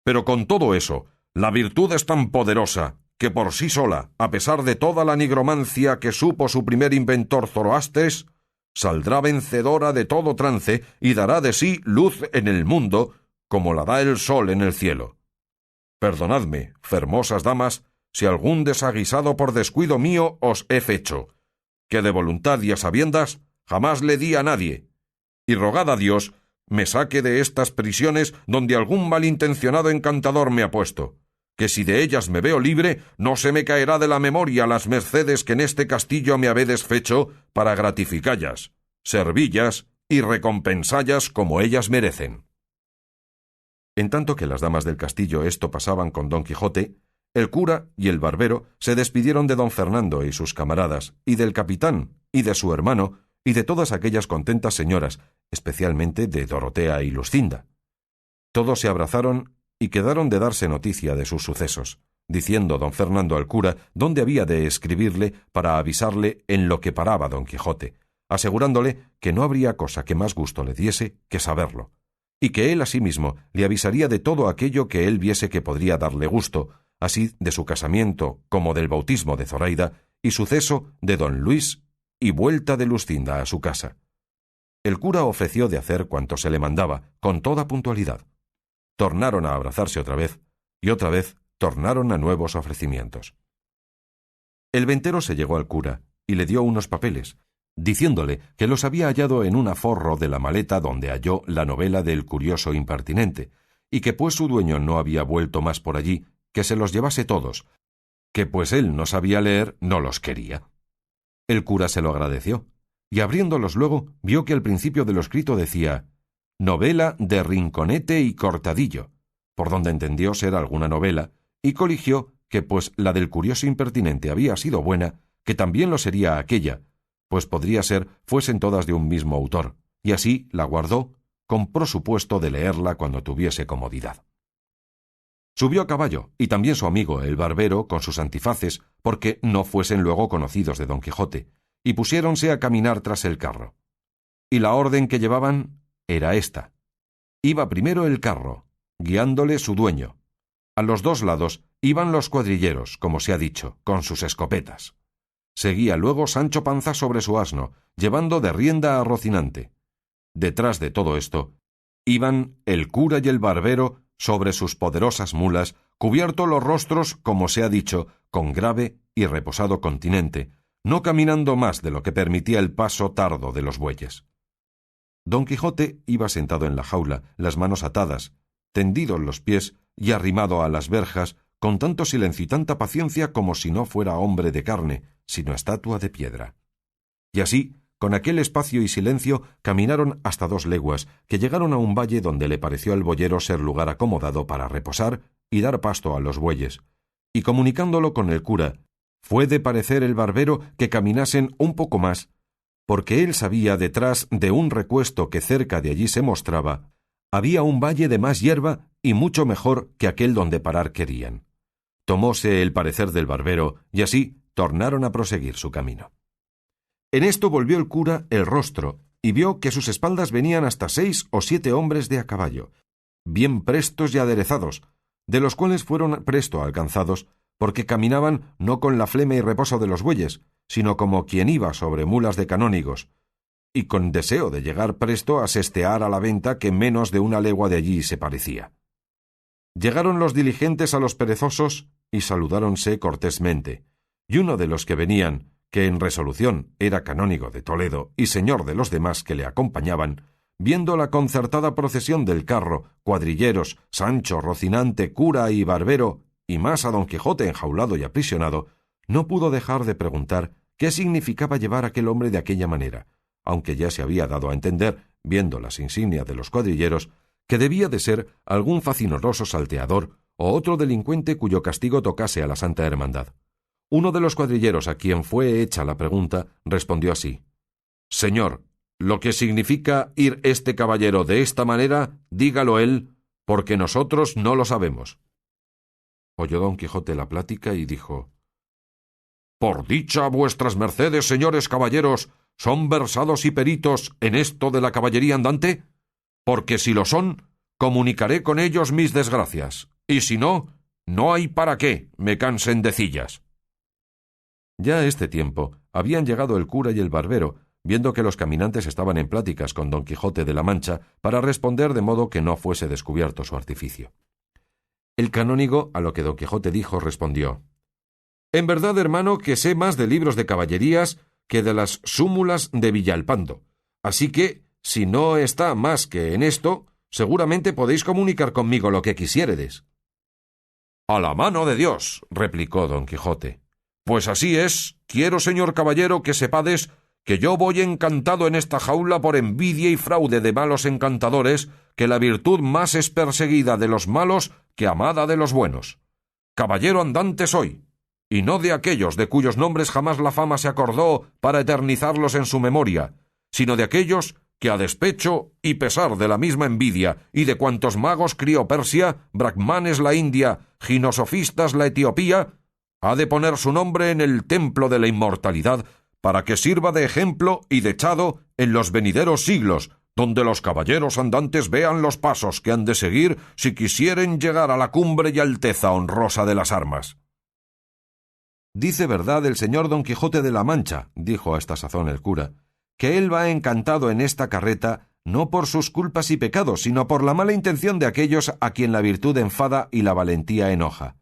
Pero con todo eso, la virtud es tan poderosa que por sí sola, a pesar de toda la nigromancia que supo su primer inventor Zoroastres, saldrá vencedora de todo trance y dará de sí luz en el mundo, como la da el sol en el cielo. Perdonadme, fermosas damas, si algún desaguisado por descuido mío os he fecho, que de voluntad y a sabiendas jamás le di a nadie, y rogad a Dios me saque de estas prisiones donde algún malintencionado encantador me ha puesto, que si de ellas me veo libre, no se me caerá de la memoria las mercedes que en este castillo me habedes fecho para gratificallas, servillas y recompensallas como ellas merecen». En tanto que las damas del castillo esto pasaban con Don Quijote, el cura y el barbero se despidieron de don Fernando y sus camaradas, y del capitán, y de su hermano, y de todas aquellas contentas señoras, especialmente de Dorotea y Luscinda. Todos se abrazaron y quedaron de darse noticia de sus sucesos, diciendo don Fernando al cura dónde había de escribirle para avisarle en lo que paraba Don Quijote, asegurándole que no habría cosa que más gusto le diese que saberlo, y que él asimismo le avisaría de todo aquello que él viese que podría darle gusto, así de su casamiento como del bautismo de Zoraida y suceso de don Luis y vuelta de Luscinda a su casa. El cura ofreció de hacer cuanto se le mandaba, con toda puntualidad. Tornaron a abrazarse otra vez, y otra vez tornaron a nuevos ofrecimientos. El ventero se llegó al cura y le dio unos papeles, diciéndole que los había hallado en un aforro de la maleta donde halló la novela del curioso impertinente, y que pues su dueño no había vuelto más por allí, que se los llevase todos, que pues él no sabía leer, no los quería. El cura se lo agradeció, y abriéndolos luego, vio que al principio de lo escrito decía: «Novela de Rinconete y Cortadillo», por donde entendió ser alguna novela, y coligió que pues la del curioso impertinente había sido buena, que también lo sería aquella, pues podría ser fuesen todas de un mismo autor, y así la guardó, con prosupuesto de leerla cuando tuviese comodidad. Subió a caballo, y también su amigo el barbero con sus antifaces, porque no fuesen luego conocidos de Don Quijote, y pusiéronse a caminar tras el carro. Y la orden que llevaban era esta: iba primero el carro, guiándole su dueño. A los 2 lados iban los cuadrilleros, como se ha dicho, con sus escopetas. Seguía luego Sancho Panza sobre su asno, llevando de rienda a Rocinante. Detrás de todo esto iban el cura y el barbero sobre sus poderosas mulas, cubiertos los rostros, como se ha dicho, con grave y reposado continente, no caminando más de lo que permitía el paso tardo de los bueyes. Don Quijote iba sentado en la jaula, las manos atadas, tendidos los pies y arrimado a las verjas, con tanto silencio y tanta paciencia como si no fuera hombre de carne, sino estatua de piedra. Y así, con aquel espacio y silencio, caminaron hasta 2 leguas, que llegaron a un valle donde le pareció al boyero ser lugar acomodado para reposar y dar pasto a los bueyes, y comunicándolo con el cura, fue de parecer el barbero que caminasen un poco más, porque él sabía detrás de un recuesto que cerca de allí se mostraba, había un valle de más hierba y mucho mejor que aquel donde parar querían. Tomóse el parecer del barbero, y así tornaron a proseguir su camino. En esto volvió el cura el rostro, y vio que a sus espaldas venían hasta 6 o 7 hombres de a caballo, bien prestos y aderezados, de los cuales fueron presto alcanzados, porque caminaban no con la flema y reposo de los bueyes, sino como quien iba sobre mulas de canónigos, y con deseo de llegar presto a sestear a la venta que menos de 1 legua de allí se parecía. Llegaron los diligentes a los perezosos y saludáronse cortésmente, y uno de los que venían, que en resolución era canónigo de Toledo y señor de los demás que le acompañaban, viendo la concertada procesión del carro, cuadrilleros, Sancho, Rocinante, cura y barbero, y más a don Quijote enjaulado y aprisionado, no pudo dejar de preguntar qué significaba llevar aquel hombre de aquella manera, aunque ya se había dado a entender, viendo las insignias de los cuadrilleros, que debía de ser algún facinoroso salteador o otro delincuente cuyo castigo tocase a la Santa Hermandad. Uno de los cuadrilleros a quien fue hecha la pregunta respondió así: «Señor, lo que significa ir este caballero de esta manera, dígalo él, porque nosotros no lo sabemos». Oyó don Quijote la plática y dijo: «Por dicha vuestras mercedes, señores caballeros, ¿son versados y peritos en esto de la caballería andante? Porque si lo son, comunicaré con ellos mis desgracias, y si no, no hay para qué me cansen decillas». Ya a este tiempo habían llegado el cura y el barbero, viendo que los caminantes estaban en pláticas con don Quijote de la Mancha para responder de modo que no fuese descubierto su artificio. El canónigo, a lo que don Quijote dijo, respondió: «En verdad, hermano, que sé más de libros de caballerías que de las súmulas de Villalpando, así que, si no está más que en esto, seguramente podéis comunicar conmigo lo que quisiéredes». «A la mano de Dios», replicó don Quijote. «Pues así es, quiero, señor caballero, que sepades que yo voy encantado en esta jaula por envidia y fraude de malos encantadores, que la virtud más es perseguida de los malos que amada de los buenos. Caballero andante soy, y no de aquellos de cuyos nombres jamás la fama se acordó para eternizarlos en su memoria, sino de aquellos que a despecho y pesar de la misma envidia y de cuantos magos crió Persia, brahmanes la India, ginosofistas la Etiopía, ha de poner su nombre en el templo de la inmortalidad para que sirva de ejemplo y dechado en los venideros siglos, donde los caballeros andantes vean los pasos que han de seguir si quisieren llegar a la cumbre y alteza honrosa de las armas». «Dice verdad el señor don Quijote de la Mancha», dijo a esta sazón el cura, «que él va encantado en esta carreta no por sus culpas y pecados, sino por la mala intención de aquellos a quien la virtud enfada y la valentía enoja.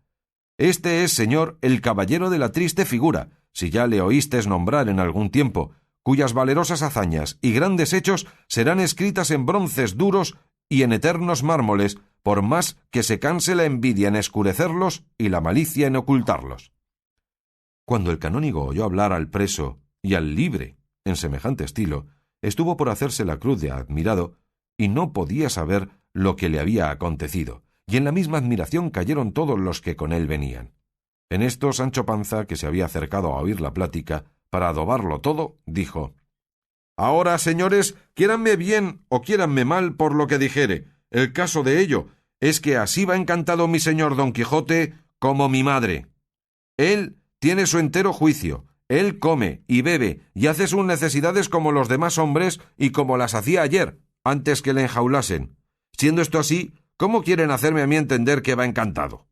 Este es, señor, el caballero de la triste figura, si ya le oístes nombrar en algún tiempo, cuyas valerosas hazañas y grandes hechos serán escritas en bronces duros y en eternos mármoles, por más que se canse la envidia en escurecerlos y la malicia en ocultarlos». Cuando el canónigo oyó hablar al preso y al libre en semejante estilo, estuvo por hacerse la cruz de admirado y no podía saber lo que le había acontecido, y en la misma admiración cayeron todos los que con él venían. En esto Sancho Panza, que se había acercado a oír la plática, para adobarlo todo, dijo: «Ahora, señores, quiéranme bien o quiéranme mal por lo que dijere, el caso de ello es que así va encantado mi señor don Quijote como mi madre. Él tiene su entero juicio, él come y bebe y hace sus necesidades como los demás hombres y como las hacía ayer, antes que le enjaulasen. Siendo esto así, ¿cómo quieren hacerme a mí entender que va encantado?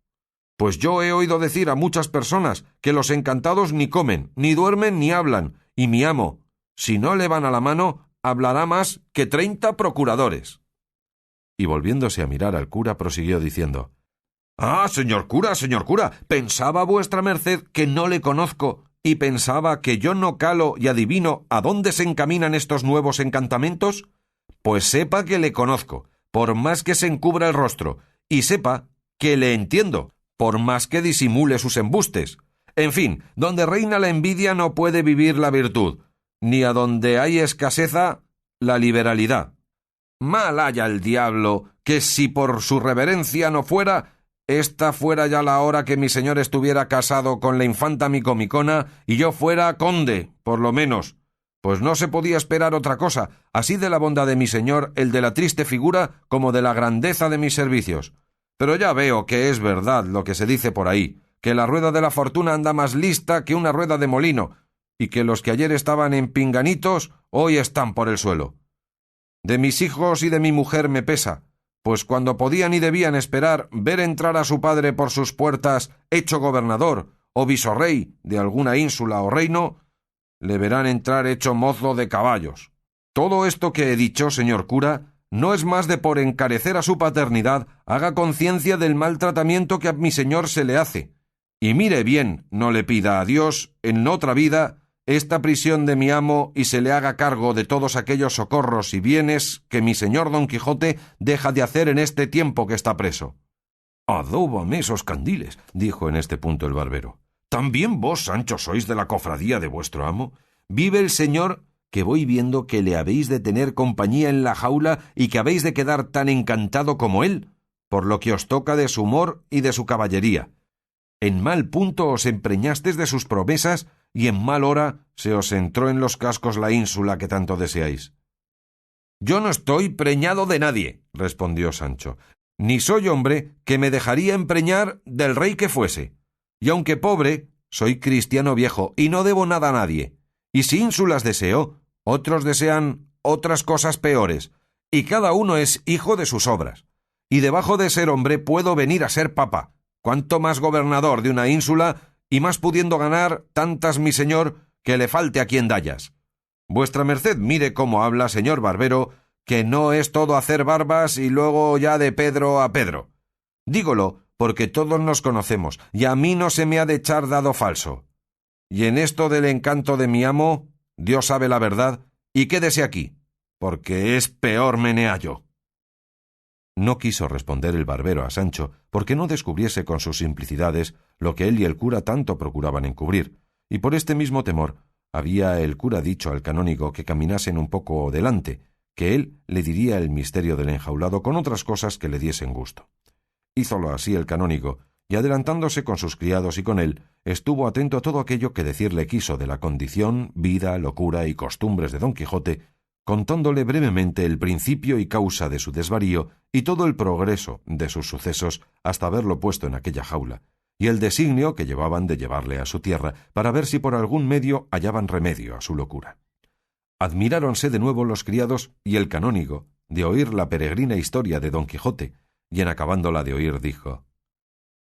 Pues yo he oído decir a muchas personas que los encantados ni comen, ni duermen, ni hablan, y mi amo, si no le van a la mano, hablará más que 30 procuradores». Y volviéndose a mirar al cura, prosiguió diciendo: «Ah, señor cura, pensaba vuestra merced que no le conozco, y pensaba que yo no calo y adivino a dónde se encaminan estos nuevos encantamentos. Pues sepa que le conozco, por más que se encubra el rostro, y sepa que le entiendo, por más que disimule sus embustes. En fin, donde reina la envidia no puede vivir la virtud, ni a donde hay escaseza la liberalidad. Mal haya el diablo, que si por su reverencia no fuera, esta fuera ya la hora que mi señor estuviera casado con la infanta Micomicona y yo fuera conde, por lo menos, pues no se podía esperar otra cosa, así de la bondad de mi señor, el de la triste figura, como de la grandeza de mis servicios. Pero ya veo que es verdad lo que se dice por ahí, que la rueda de la fortuna anda más lista que una rueda de molino, y que los que ayer estaban en pinganitos, hoy están por el suelo. De mis hijos y de mi mujer me pesa, pues cuando podían y debían esperar ver entrar a su padre por sus puertas hecho gobernador o visorrey de alguna ínsula o reino, le verán entrar hecho mozo de caballos. Todo esto que he dicho, señor cura, no es más de por encarecer a su paternidad haga conciencia del mal tratamiento que a mi señor se le hace, y mire bien, no le pida a Dios en otra vida esta prisión de mi amo y se le haga cargo de todos aquellos socorros y bienes que mi señor Don Quijote deja de hacer en este tiempo que está preso. —Adóbame esos candiles —dijo en este punto el barbero—. ¿También vos, Sancho, sois de la cofradía de vuestro amo? Vive el señor, que voy viendo que le habéis de tener compañía en la jaula y que habéis de quedar tan encantado como él, por lo que os toca de su humor y de su caballería. En mal punto os empreñastes de sus promesas y en mal hora se os entró en los cascos la ínsula que tanto deseáis. —Yo no estoy preñado de nadie —respondió Sancho—, ni soy hombre que me dejaría empreñar del rey que fuese. Y aunque pobre, soy cristiano viejo y no debo nada a nadie. Y si ínsulas deseo, otros desean otras cosas peores, y cada uno es hijo de sus obras. Y debajo de ser hombre puedo venir a ser papa, cuanto más gobernador de una ínsula, y más pudiendo ganar tantas mi señor que le falte a quien dallas. Vuestra merced mire cómo habla, señor barbero, que no es todo hacer barbas y luego ya de Pedro a Pedro. Dígolo porque todos nos conocemos, y a mí no se me ha de echar dado falso. Y en esto del encanto de mi amo, Dios sabe la verdad, y quédese aquí, porque es peor meneallo. No quiso responder el barbero a Sancho, porque no descubriese con sus simplicidades lo que él y el cura tanto procuraban encubrir, y por este mismo temor había el cura dicho al canónigo que caminasen un poco delante, que él le diría el misterio del enjaulado con otras cosas que le diesen gusto. Hízolo así el canónigo, y adelantándose con sus criados y con él, estuvo atento a todo aquello que decirle quiso de la condición, vida, locura y costumbres de Don Quijote, contándole brevemente el principio y causa de su desvarío y todo el progreso de sus sucesos hasta haberlo puesto en aquella jaula, y el designio que llevaban de llevarle a su tierra para ver si por algún medio hallaban remedio a su locura. Admiráronse de nuevo los criados y el canónigo de oír la peregrina historia de Don Quijote, y en acabándola de oír dijo: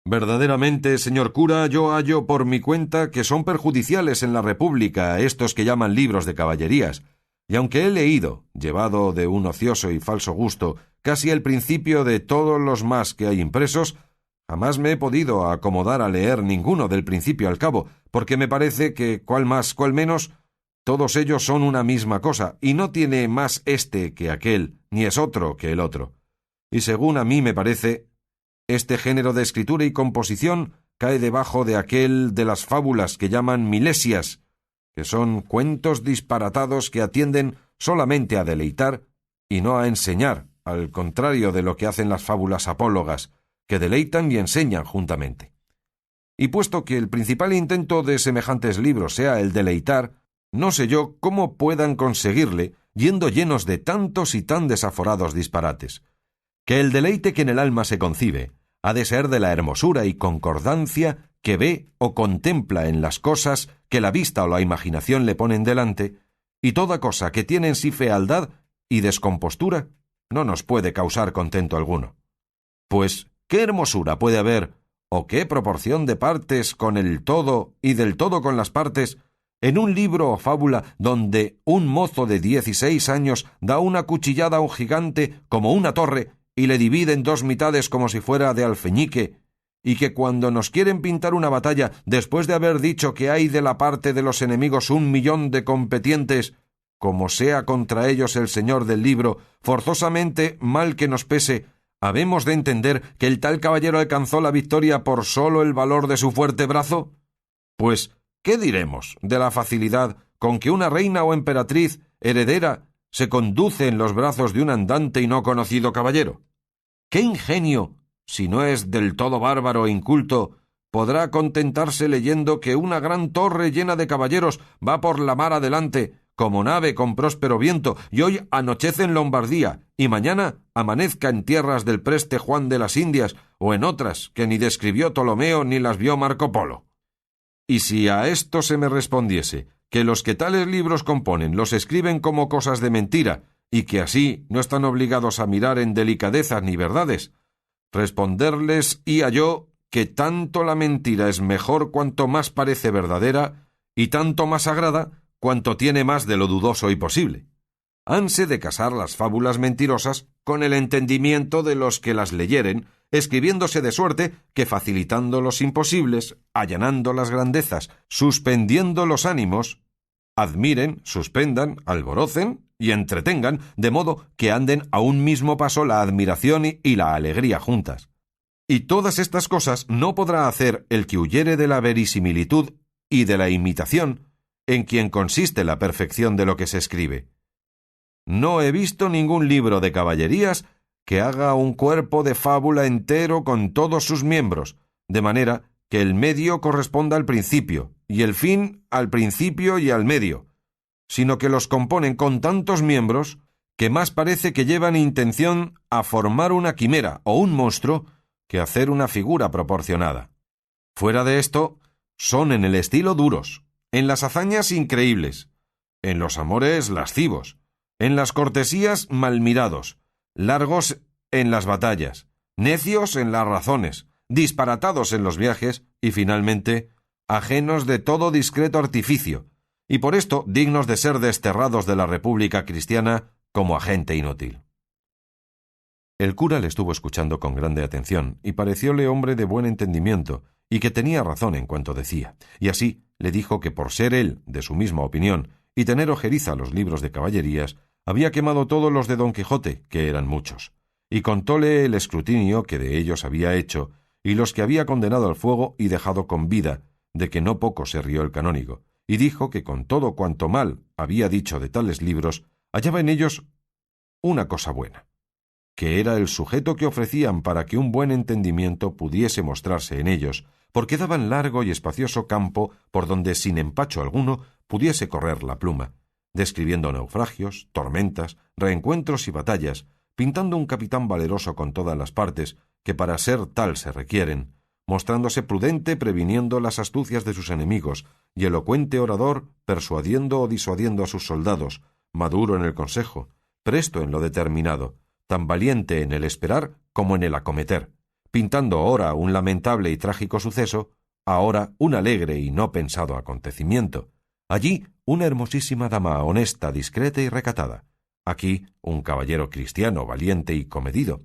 «Verdaderamente, señor cura, yo hallo por mi cuenta que son perjudiciales en la república estos que llaman libros de caballerías, y aunque he leído, llevado de un ocioso y falso gusto, casi el principio de todos los más que hay impresos, jamás me he podido acomodar a leer ninguno del principio al cabo, porque me parece que, cual más, cual menos, todos ellos son una misma cosa, y no tiene más este que aquel, ni es otro que el otro. Y según a mí me parece, este género de escritura y composición cae debajo de aquel de las fábulas que llaman milesias, que son cuentos disparatados que atienden solamente a deleitar y no a enseñar, al contrario de lo que hacen las fábulas apólogas, que deleitan y enseñan juntamente. Y puesto que el principal intento de semejantes libros sea el deleitar, no sé yo cómo puedan conseguirle yendo llenos de tantos y tan desaforados disparates. Que el deleite que en el alma se concibe ha de ser de la hermosura y concordancia que ve o contempla en las cosas que la vista o la imaginación le ponen delante, y toda cosa que tiene en sí fealdad y descompostura no nos puede causar contento alguno. Pues, ¿qué hermosura puede haber, o qué proporción de partes con el todo y del todo con las partes, en un libro o fábula donde un mozo de 16 años da una cuchillada a un gigante como una torre y le divide en dos mitades como si fuera de alfeñique, y que cuando nos quieren pintar una batalla, después de haber dicho que hay de la parte de los enemigos 1.000.000 de competientes, como sea contra ellos el señor del libro, forzosamente, mal que nos pese, habemos de entender que el tal caballero alcanzó la victoria por solo el valor de su fuerte brazo? Pues, ¿qué diremos de la facilidad con que una reina o emperatriz heredera se conduce en los brazos de un andante y no conocido caballero? ¿Qué ingenio, si no es del todo bárbaro e inculto, podrá contentarse leyendo que una gran torre llena de caballeros va por la mar adelante, como nave con próspero viento, y hoy anochece en Lombardía, y mañana amanezca en tierras del preste Juan de las Indias, o en otras que ni describió Ptolomeo ni las vio Marco Polo? Y si a esto se me respondiese que los que tales libros componen los escriben como cosas de mentira, y que así no están obligados a mirar en delicadezas ni verdades, responderles hía yo que tanto la mentira es mejor cuanto más parece verdadera, y tanto más agrada cuanto tiene más de lo dudoso y posible. Hanse de casar las fábulas mentirosas con el entendimiento de los que las leyeren, escribiéndose de suerte que facilitando los imposibles, allanando las grandezas, suspendiendo los ánimos, admiren, suspendan, alborocen y entretengan, de modo que anden a un mismo paso la admiración y la alegría juntas. Y todas estas cosas no podrá hacer el que huyere de la verisimilitud y de la imitación, en quien consiste la perfección de lo que se escribe. No he visto ningún libro de caballerías que haga un cuerpo de fábula entero con todos sus miembros, de manera que el medio corresponda al principio, y el fin al principio y al medio, sino que los componen con tantos miembros que más parece que llevan intención a formar una quimera o un monstruo que hacer una figura proporcionada. Fuera de esto, son en el estilo duros, en las hazañas increíbles, en los amores lascivos, en las cortesías malmirados, largos en las batallas, necios en las razones, disparatados en los viajes y, finalmente, ajenos de todo discreto artificio, y por esto dignos de ser desterrados de la República cristiana como agente inútil. El cura le estuvo escuchando con grande atención, y parecióle hombre de buen entendimiento, y que tenía razón en cuanto decía, y así le dijo que por ser él de su misma opinión y tener ojeriza a los libros de caballerías, había quemado todos los de Don Quijote, que eran muchos, y contóle el escrutinio que de ellos había hecho, y los que había condenado al fuego y dejado con vida, de que no poco se rió el canónigo, y dijo que con todo cuanto mal había dicho de tales libros, hallaba en ellos una cosa buena, que era el sujeto que ofrecían para que un buen entendimiento pudiese mostrarse en ellos, porque daban largo y espacioso campo por donde sin empacho alguno pudiese correr la pluma, describiendo naufragios, tormentas, reencuentros y batallas, pintando un capitán valeroso con todas las partes que para ser tal se requieren, mostrándose prudente previniendo las astucias de sus enemigos, y elocuente orador persuadiendo o disuadiendo a sus soldados, maduro en el consejo, presto en lo determinado, tan valiente en el esperar como en el acometer, pintando ora un lamentable y trágico suceso, ahora un alegre y no pensado acontecimiento, allí una hermosísima dama honesta, discreta y recatada, aquí un caballero cristiano valiente y comedido,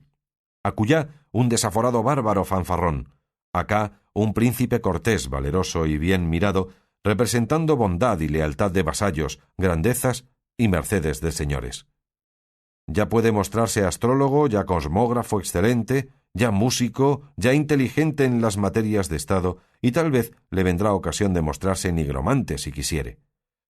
acullá un desaforado bárbaro fanfarrón, acá un príncipe cortés valeroso y bien mirado, representando bondad y lealtad de vasallos, grandezas y mercedes de señores. Ya puede mostrarse astrólogo, ya cosmógrafo excelente, ya músico, ya inteligente en las materias de Estado, y tal vez le vendrá ocasión de mostrarse nigromante si quisiere.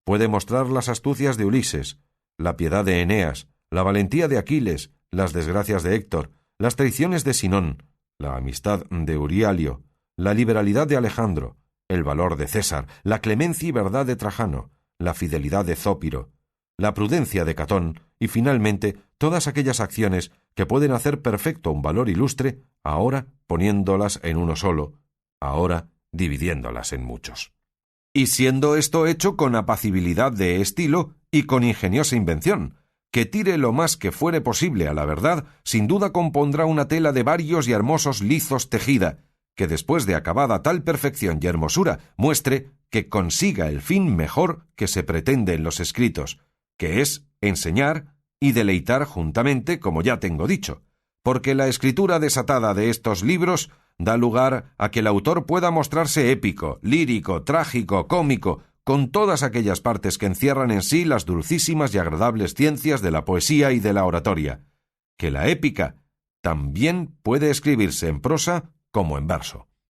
Puede mostrar las astucias de Ulises, la piedad de Eneas, la valentía de Aquiles, las desgracias de Héctor, las traiciones de Sinón, la amistad de Eurialio, la liberalidad de Alejandro, el valor de César, la clemencia y verdad de Trajano, la fidelidad de Zópiro, la prudencia de Catón y, finalmente, todas aquellas acciones que pueden hacer perfecto un valor ilustre, ahora poniéndolas en uno solo, ahora dividiéndolas en muchos. Y siendo esto hecho con apacibilidad de estilo y con ingeniosa invención, que tire lo más que fuere posible a la verdad, sin duda compondrá una tela de varios y hermosos lizos tejida, que después de acabada tal perfección y hermosura muestre que consiga el fin mejor que se pretende en los escritos, que es enseñar y deleitar juntamente, como ya tengo dicho, porque la escritura desatada de estos libros da lugar a que el autor pueda mostrarse épico, lírico, trágico, cómico, con todas aquellas partes que encierran en sí las dulcísimas y agradables ciencias de la poesía y de la oratoria, que la épica también puede escribirse en prosa como en verso.